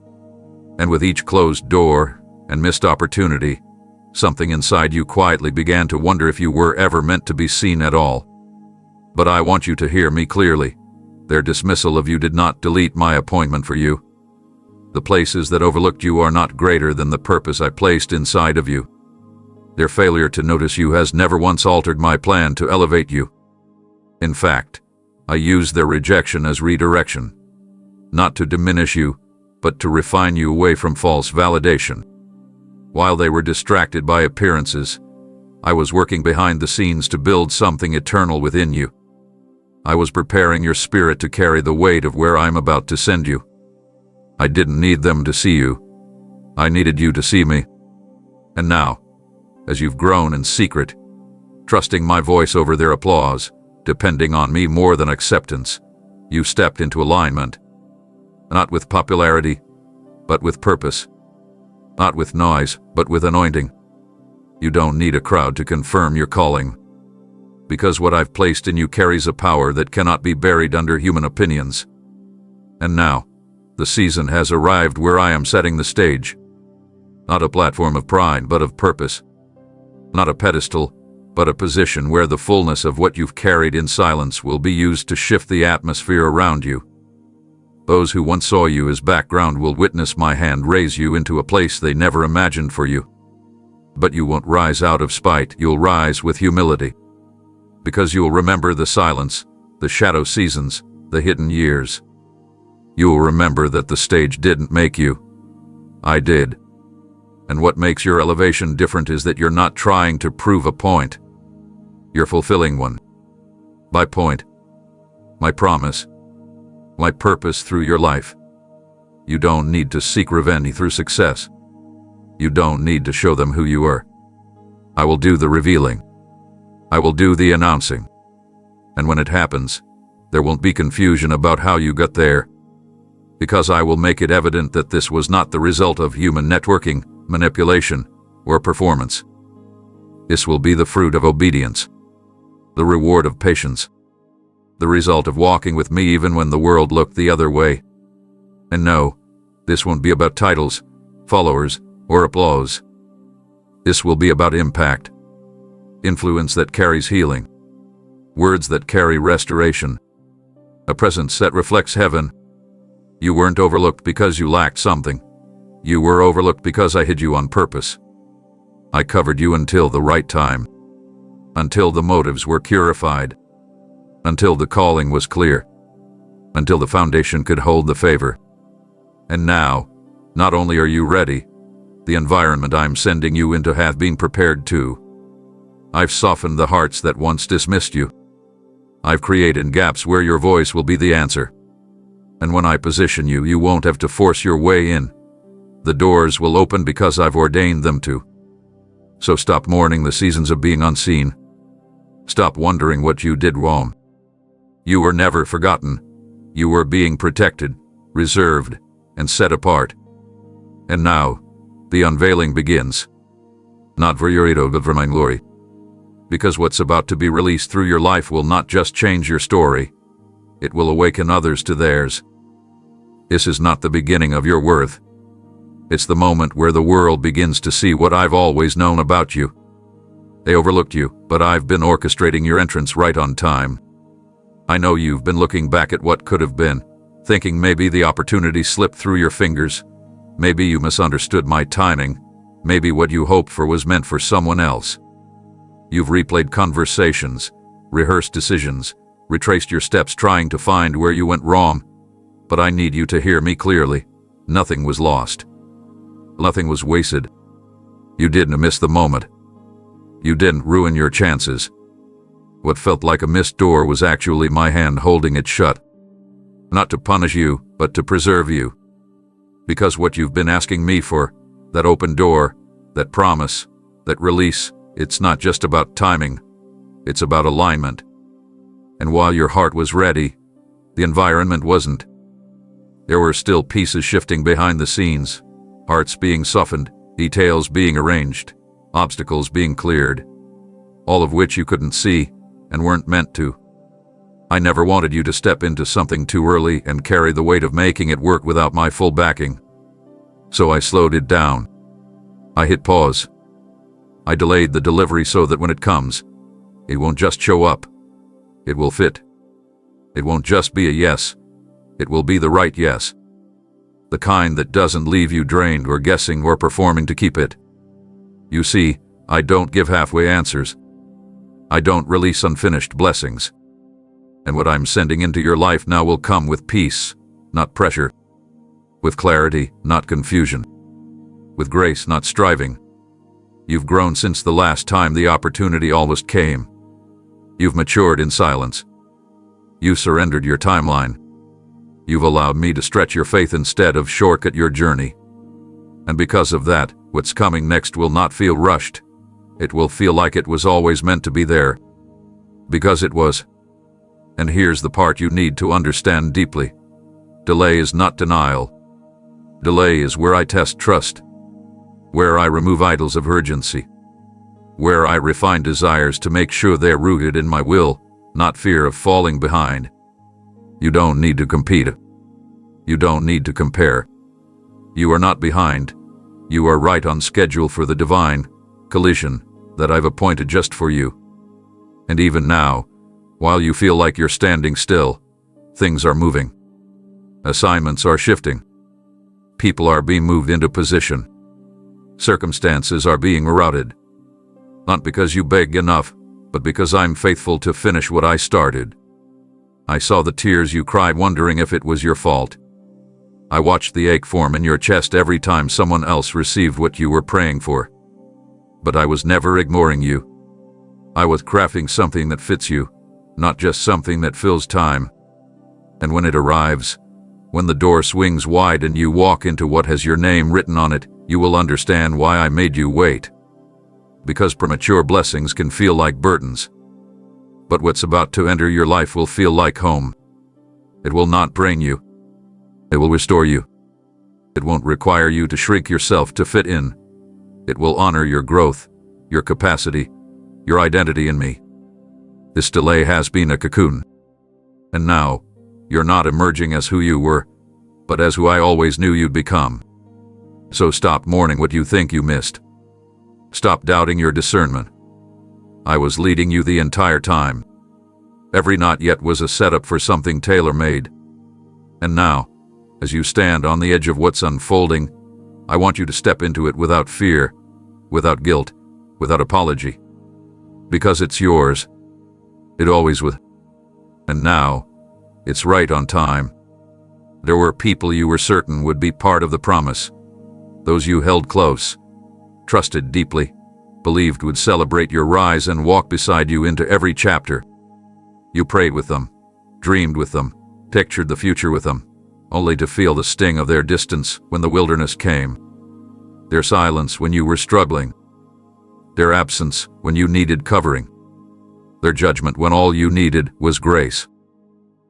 And with each closed door and missed opportunity, something inside you quietly began to wonder if you were ever meant to be seen at all. But I want you to hear me clearly. Their dismissal of you did not delete my appointment for you. The places that overlooked you are not greater than the purpose I placed inside of you. Their failure to notice you has never once altered my plan to elevate you. In fact, I use their rejection as redirection, not to diminish you, but to refine you away from false validation. While they were distracted by appearances, I was working behind the scenes to build something eternal within you. I was preparing your spirit to carry the weight of where I'm about to send you. I didn't need them to see you. I needed you to see me. And now, as you've grown in secret, trusting my voice over their applause, depending on me more than acceptance, you stepped into alignment. Not with popularity, but with purpose. Not with noise, but with anointing. You don't need a crowd to confirm your calling. Because what I've placed in you carries a power that cannot be buried under human opinions. And now, the season has arrived where I am setting the stage. Not a platform of pride, but of purpose. Not a pedestal, but a position where the fullness of what you've carried in silence will be used to shift the atmosphere around you. Those who once saw you as background will witness my hand raise you into a place they never imagined for you. But you won't rise out of spite, you'll rise with humility. Because you'll remember the silence, the shadow seasons, the hidden years. You'll remember that the stage didn't make you. I did. And what makes your elevation different is that you're not trying to prove a point. You're fulfilling one. My point, my promise, my purpose through your life. You don't need to seek revenge through success. You don't need to show them who you are. I will do the revealing. I will do the announcing. And when it happens, there won't be confusion about how you got there, because I will make it evident that this was not the result of human networking, manipulation, or performance. This will be the fruit of obedience, the reward of patience, the result of walking with me even when the world looked the other way. And no, this won't be about titles, followers, or applause. This will be about impact, influence that carries healing, words that carry restoration, a presence that reflects heaven. You weren't overlooked because you lacked something. You were overlooked because I hid you on purpose. I covered you until the right time, until the motives were purified, until the calling was clear, until the foundation could hold the favor. And now, not only are you ready, the environment I'm sending you into hath been prepared too. I've softened the hearts that once dismissed you. I've created gaps where your voice will be the answer. And when I position you, you won't have to force your way in. The doors will open because I've ordained them to. So stop mourning the seasons of being unseen. Stop wondering what you did wrong. You were never forgotten. You were being protected, reserved, and set apart. And now, the unveiling begins. Not for your ego, but for my glory. Because what's about to be released through your life will not just change your story, it will awaken others to theirs. This is not the beginning of your worth. It's the moment where the world begins to see what I've always known about you. They overlooked you, but I've been orchestrating your entrance right on time. I know you've been looking back at what could have been, thinking maybe the opportunity slipped through your fingers. Maybe you misunderstood my timing. Maybe what you hoped for was meant for someone else. You've replayed conversations, rehearsed decisions, retraced your steps trying to find where you went wrong. But I need you to hear me clearly. Nothing was lost. Nothing was wasted. You didn't miss the moment. You didn't ruin your chances. What felt like a missed door was actually my hand holding it shut. Not to punish you, but to preserve you. Because what you've been asking me for, that open door, that promise, that release, it's not just about timing. It's about alignment. And while your heart was ready, the environment wasn't. There were still pieces shifting behind the scenes, hearts being softened, details being arranged, obstacles being cleared, all of which you couldn't see and weren't meant to. I never wanted you to step into something too early and carry the weight of making it work without my full backing. So I slowed it down. I hit pause. I delayed the delivery so that when it comes, it won't just show up. It will fit. It won't just be a yes. It will be the right yes. The kind that doesn't leave you drained or guessing or performing to keep it. You see, I don't give halfway answers. I don't release unfinished blessings. And what I'm sending into your life now will come with peace, not pressure. With clarity, not confusion. With grace, not striving. You've grown since the last time the opportunity almost came. You've matured in silence. You surrendered your timeline. You've allowed me to stretch your faith instead of shortcut your journey. And because of that, what's coming next will not feel rushed. It will feel like it was always meant to be there. Because it was. And here's the part you need to understand deeply. Delay is not denial. Delay is where I test trust. Where I remove idols of urgency. Where I refine desires to make sure they're rooted in my will, not fear of falling behind. You don't need to compete. You don't need to compare. You are not behind. You are right on schedule for the divine collision that I've appointed just for you. And even now, while you feel like you're standing still, things are moving. Assignments are shifting. People are being moved into position. Circumstances are being routed. Not because you beg enough, but because I'm faithful to finish what I started. I saw the tears you cried wondering if it was your fault. I watched the ache form in your chest every time someone else received what you were praying for. But I was never ignoring you. I was crafting something that fits you, not just something that fills time. And when it arrives, when the door swings wide and you walk into what has your name written on it, you will understand why I made you wait. Because premature blessings can feel like burdens. But what's about to enter your life will feel like home. It will not drain you. It will restore you. It won't require you to shrink yourself to fit in. It will honor your growth, your capacity, your identity in me. This delay has been a cocoon. And now, you're not emerging as who you were, but as who I always knew you'd become. So stop mourning what you think you missed. Stop doubting your discernment. I was leading you the entire time. Every not yet was a setup for something tailor-made. And now, as you stand on the edge of what's unfolding, I want you to step into it without fear, without guilt, without apology. Because it's yours. It always was. And now, it's right on time. There were people you were certain would be part of the promise. Those you held close, trusted deeply, believed would celebrate your rise and walk beside you into every chapter. You prayed with them, dreamed with them, pictured the future with them, only to feel the sting of their distance when the wilderness came. Their silence when you were struggling. Their absence when you needed covering. Their judgment when all you needed was grace.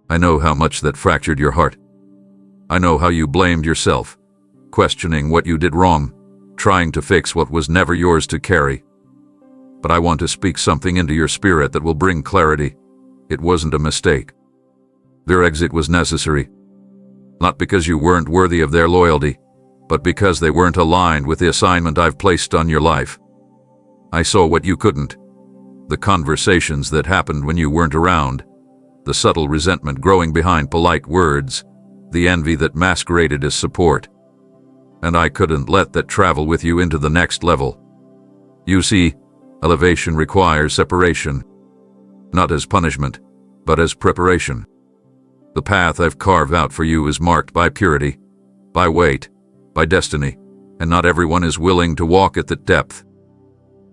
I know how much that fractured your heart. I know how you blamed yourself, questioning what you did wrong, trying to fix what was never yours to carry. But I want to speak something into your spirit that will bring clarity. It wasn't a mistake. Their exit was necessary. Not because you weren't worthy of their loyalty, but because they weren't aligned with the assignment I've placed on your life. I saw what you couldn't. The conversations that happened when you weren't around. The subtle resentment growing behind polite words. The envy that masqueraded as support. And I couldn't let that travel with you into the next level. You see, elevation requires separation. Not as punishment, but as preparation. The path I've carved out for you is marked by purity, by weight, by destiny, and not everyone is willing to walk at that depth.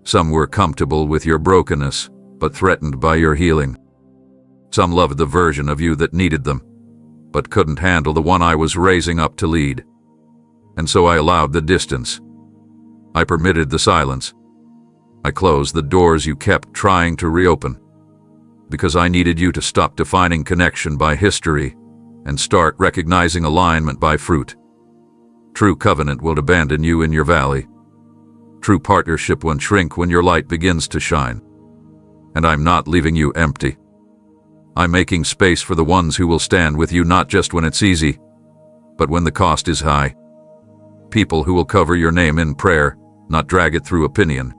Some were comfortable with your brokenness, but threatened by your healing. Some loved the version of you that needed them, but couldn't handle the one I was raising up to lead. And so I allowed the distance. I permitted the silence. I closed the doors you kept trying to reopen. Because I needed you to stop defining connection by history and start recognizing alignment by fruit. True covenant won't abandon you in your valley. True partnership won't shrink when your light begins to shine. And I'm not leaving you empty. I'm making space for the ones who will stand with you not just when it's easy, but when the cost is high. People who will cover your name in prayer, not drag it through opinion.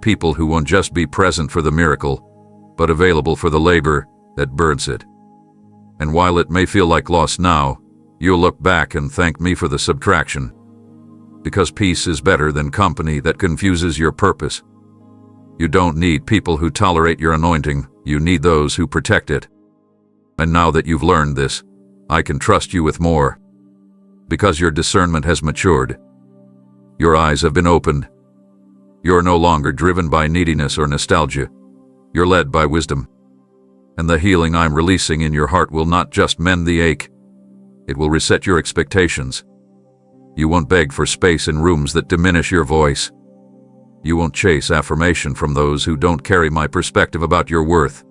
People who won't just be present for the miracle, but available for the labor that burns it. And while it may feel like loss now, you'll look back and thank me for the subtraction. Because peace is better than company that confuses your purpose. You don't need people who tolerate your anointing, you need those who protect it. And now that you've learned this, I can trust you with more. Because your discernment has matured. Your eyes have been opened. You're no longer driven by neediness or nostalgia. You're led by wisdom. And the healing I'm releasing in your heart will not just mend the ache. It will reset your expectations. You won't beg for space in rooms that diminish your voice. You won't chase affirmation from those who don't carry my perspective about your worth.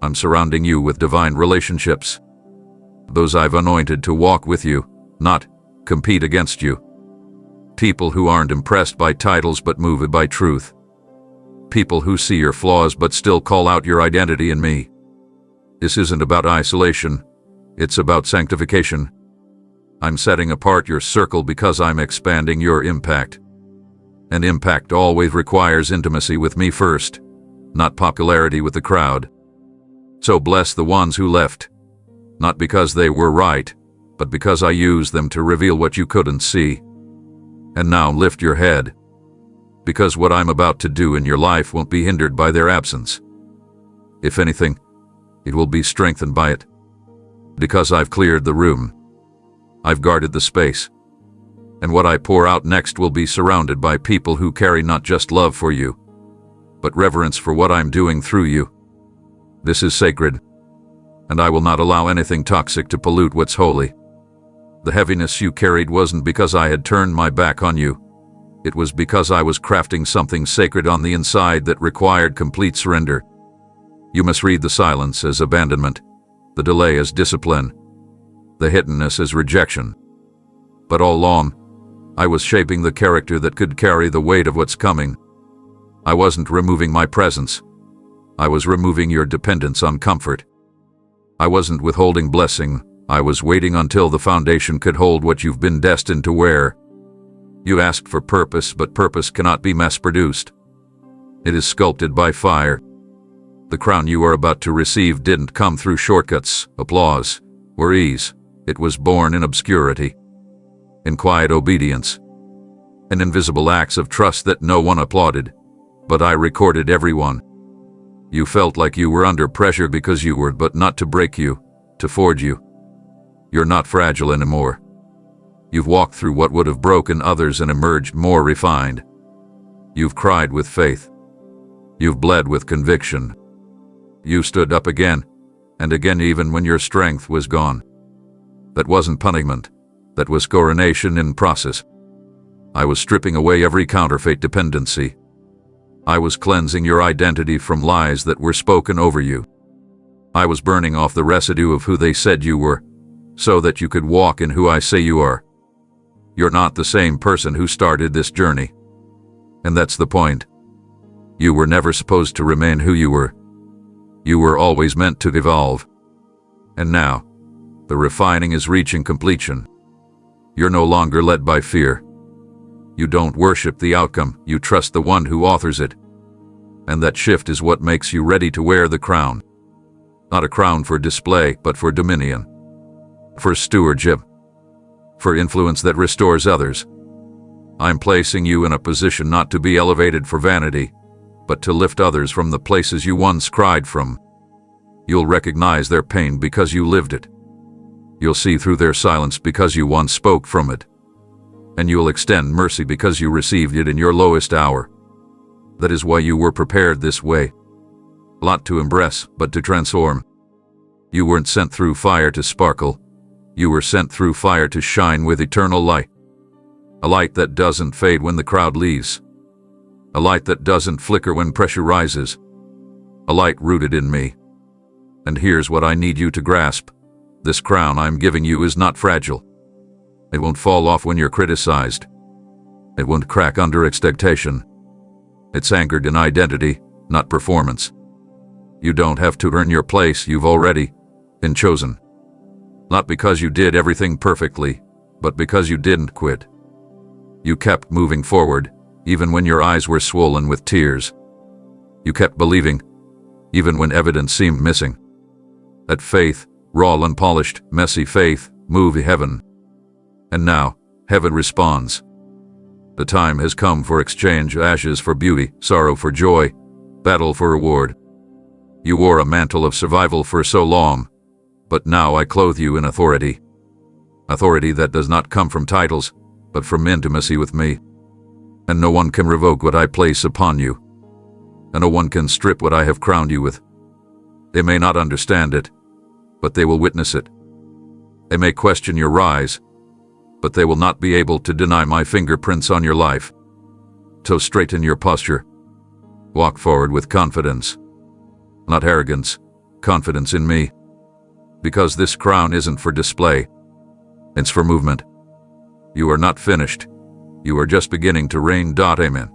I'm surrounding you with divine relationships. Those I've anointed to walk with you, not compete against you. People who aren't impressed by titles but moved by truth. People who see your flaws but still call out your identity in me. This isn't about isolation. It's about sanctification. I'm setting apart your circle because I'm expanding your impact. And impact always requires intimacy with me first, not popularity with the crowd. So bless the ones who left, not because they were right, but because I used them to reveal what you couldn't see. And now lift your head, because what I'm about to do in your life won't be hindered by their absence. If anything, it will be strengthened by it. Because I've cleared the room. I've guarded the space. And what I pour out next will be surrounded by people who carry not just love for you, but reverence for what I'm doing through you. This is sacred, and I will not allow anything toxic to pollute what's holy. The heaviness you carried wasn't because I had turned my back on you. It was because I was crafting something sacred on the inside that required complete surrender. You must read the silence as abandonment, the delay as discipline, the hiddenness as rejection. But all along, I was shaping the character that could carry the weight of what's coming. I wasn't removing my presence. I was removing your dependence on comfort. I wasn't withholding blessing. I was waiting until the foundation could hold what you've been destined to wear. You asked for purpose, but purpose cannot be mass-produced. It is sculpted by fire. The crown you are about to receive didn't come through shortcuts, applause, or ease. It was born in obscurity, in quiet obedience, in invisible acts of trust that no one applauded, but I recorded every one. You felt like you were under pressure because you were, but not to break you, to forge you. You're not fragile anymore. You've walked through what would have broken others and emerged more refined. You've cried with faith. You've bled with conviction. You stood up again, and again even when your strength was gone. That wasn't punishment. That was coronation in process. I was stripping away every counterfeit dependency. I was cleansing your identity from lies that were spoken over you. I was burning off the residue of who they said you were, so that you could walk in who I say you are. You're not the same person who started this journey. And that's the point. You were never supposed to remain who you were. You were always meant to evolve. And now, the refining is reaching completion. You're no longer led by fear. You don't worship the outcome, you trust the one who authors it. And that shift is what makes you ready to wear the crown. Not a crown for display, but for dominion. For stewardship. For influence that restores others. I'm placing you in a position not to be elevated for vanity, but to lift others from the places you once cried from. You'll recognize their pain because you lived it. You'll see through their silence because you once spoke from it. And you'll extend mercy because you received it in your lowest hour. That is why you were prepared this way. Not to impress, but to transform. You weren't sent through fire to sparkle. You were sent through fire to shine with eternal light. A light that doesn't fade when the crowd leaves. A light that doesn't flicker when pressure rises. A light rooted in me. And here's what I need you to grasp. This crown I'm giving you is not fragile. It won't fall off when you're criticized. It won't crack under expectation. It's anchored in identity, not performance. You don't have to earn your place, you've already been chosen. Not because you did everything perfectly, but because you didn't quit. You kept moving forward, even when your eyes were swollen with tears. You kept believing, even when evidence seemed missing. That faith, raw, unpolished, messy faith, moved heaven. And now, heaven responds. The time has come for exchange, ashes for beauty, sorrow for joy, battle for reward. You wore a mantle of survival for so long, but now I clothe you in authority. Authority that does not come from titles, but from intimacy with me. And no one can revoke what I place upon you. And no one can strip what I have crowned you with. They may not understand it, but they will witness it. They may question your rise, but they will not be able to deny my fingerprints on your life. So straighten your posture. Walk forward with confidence. Not arrogance, confidence in me. Because this crown isn't for display. It's for movement. You are not finished. You are just beginning to reign. Amen.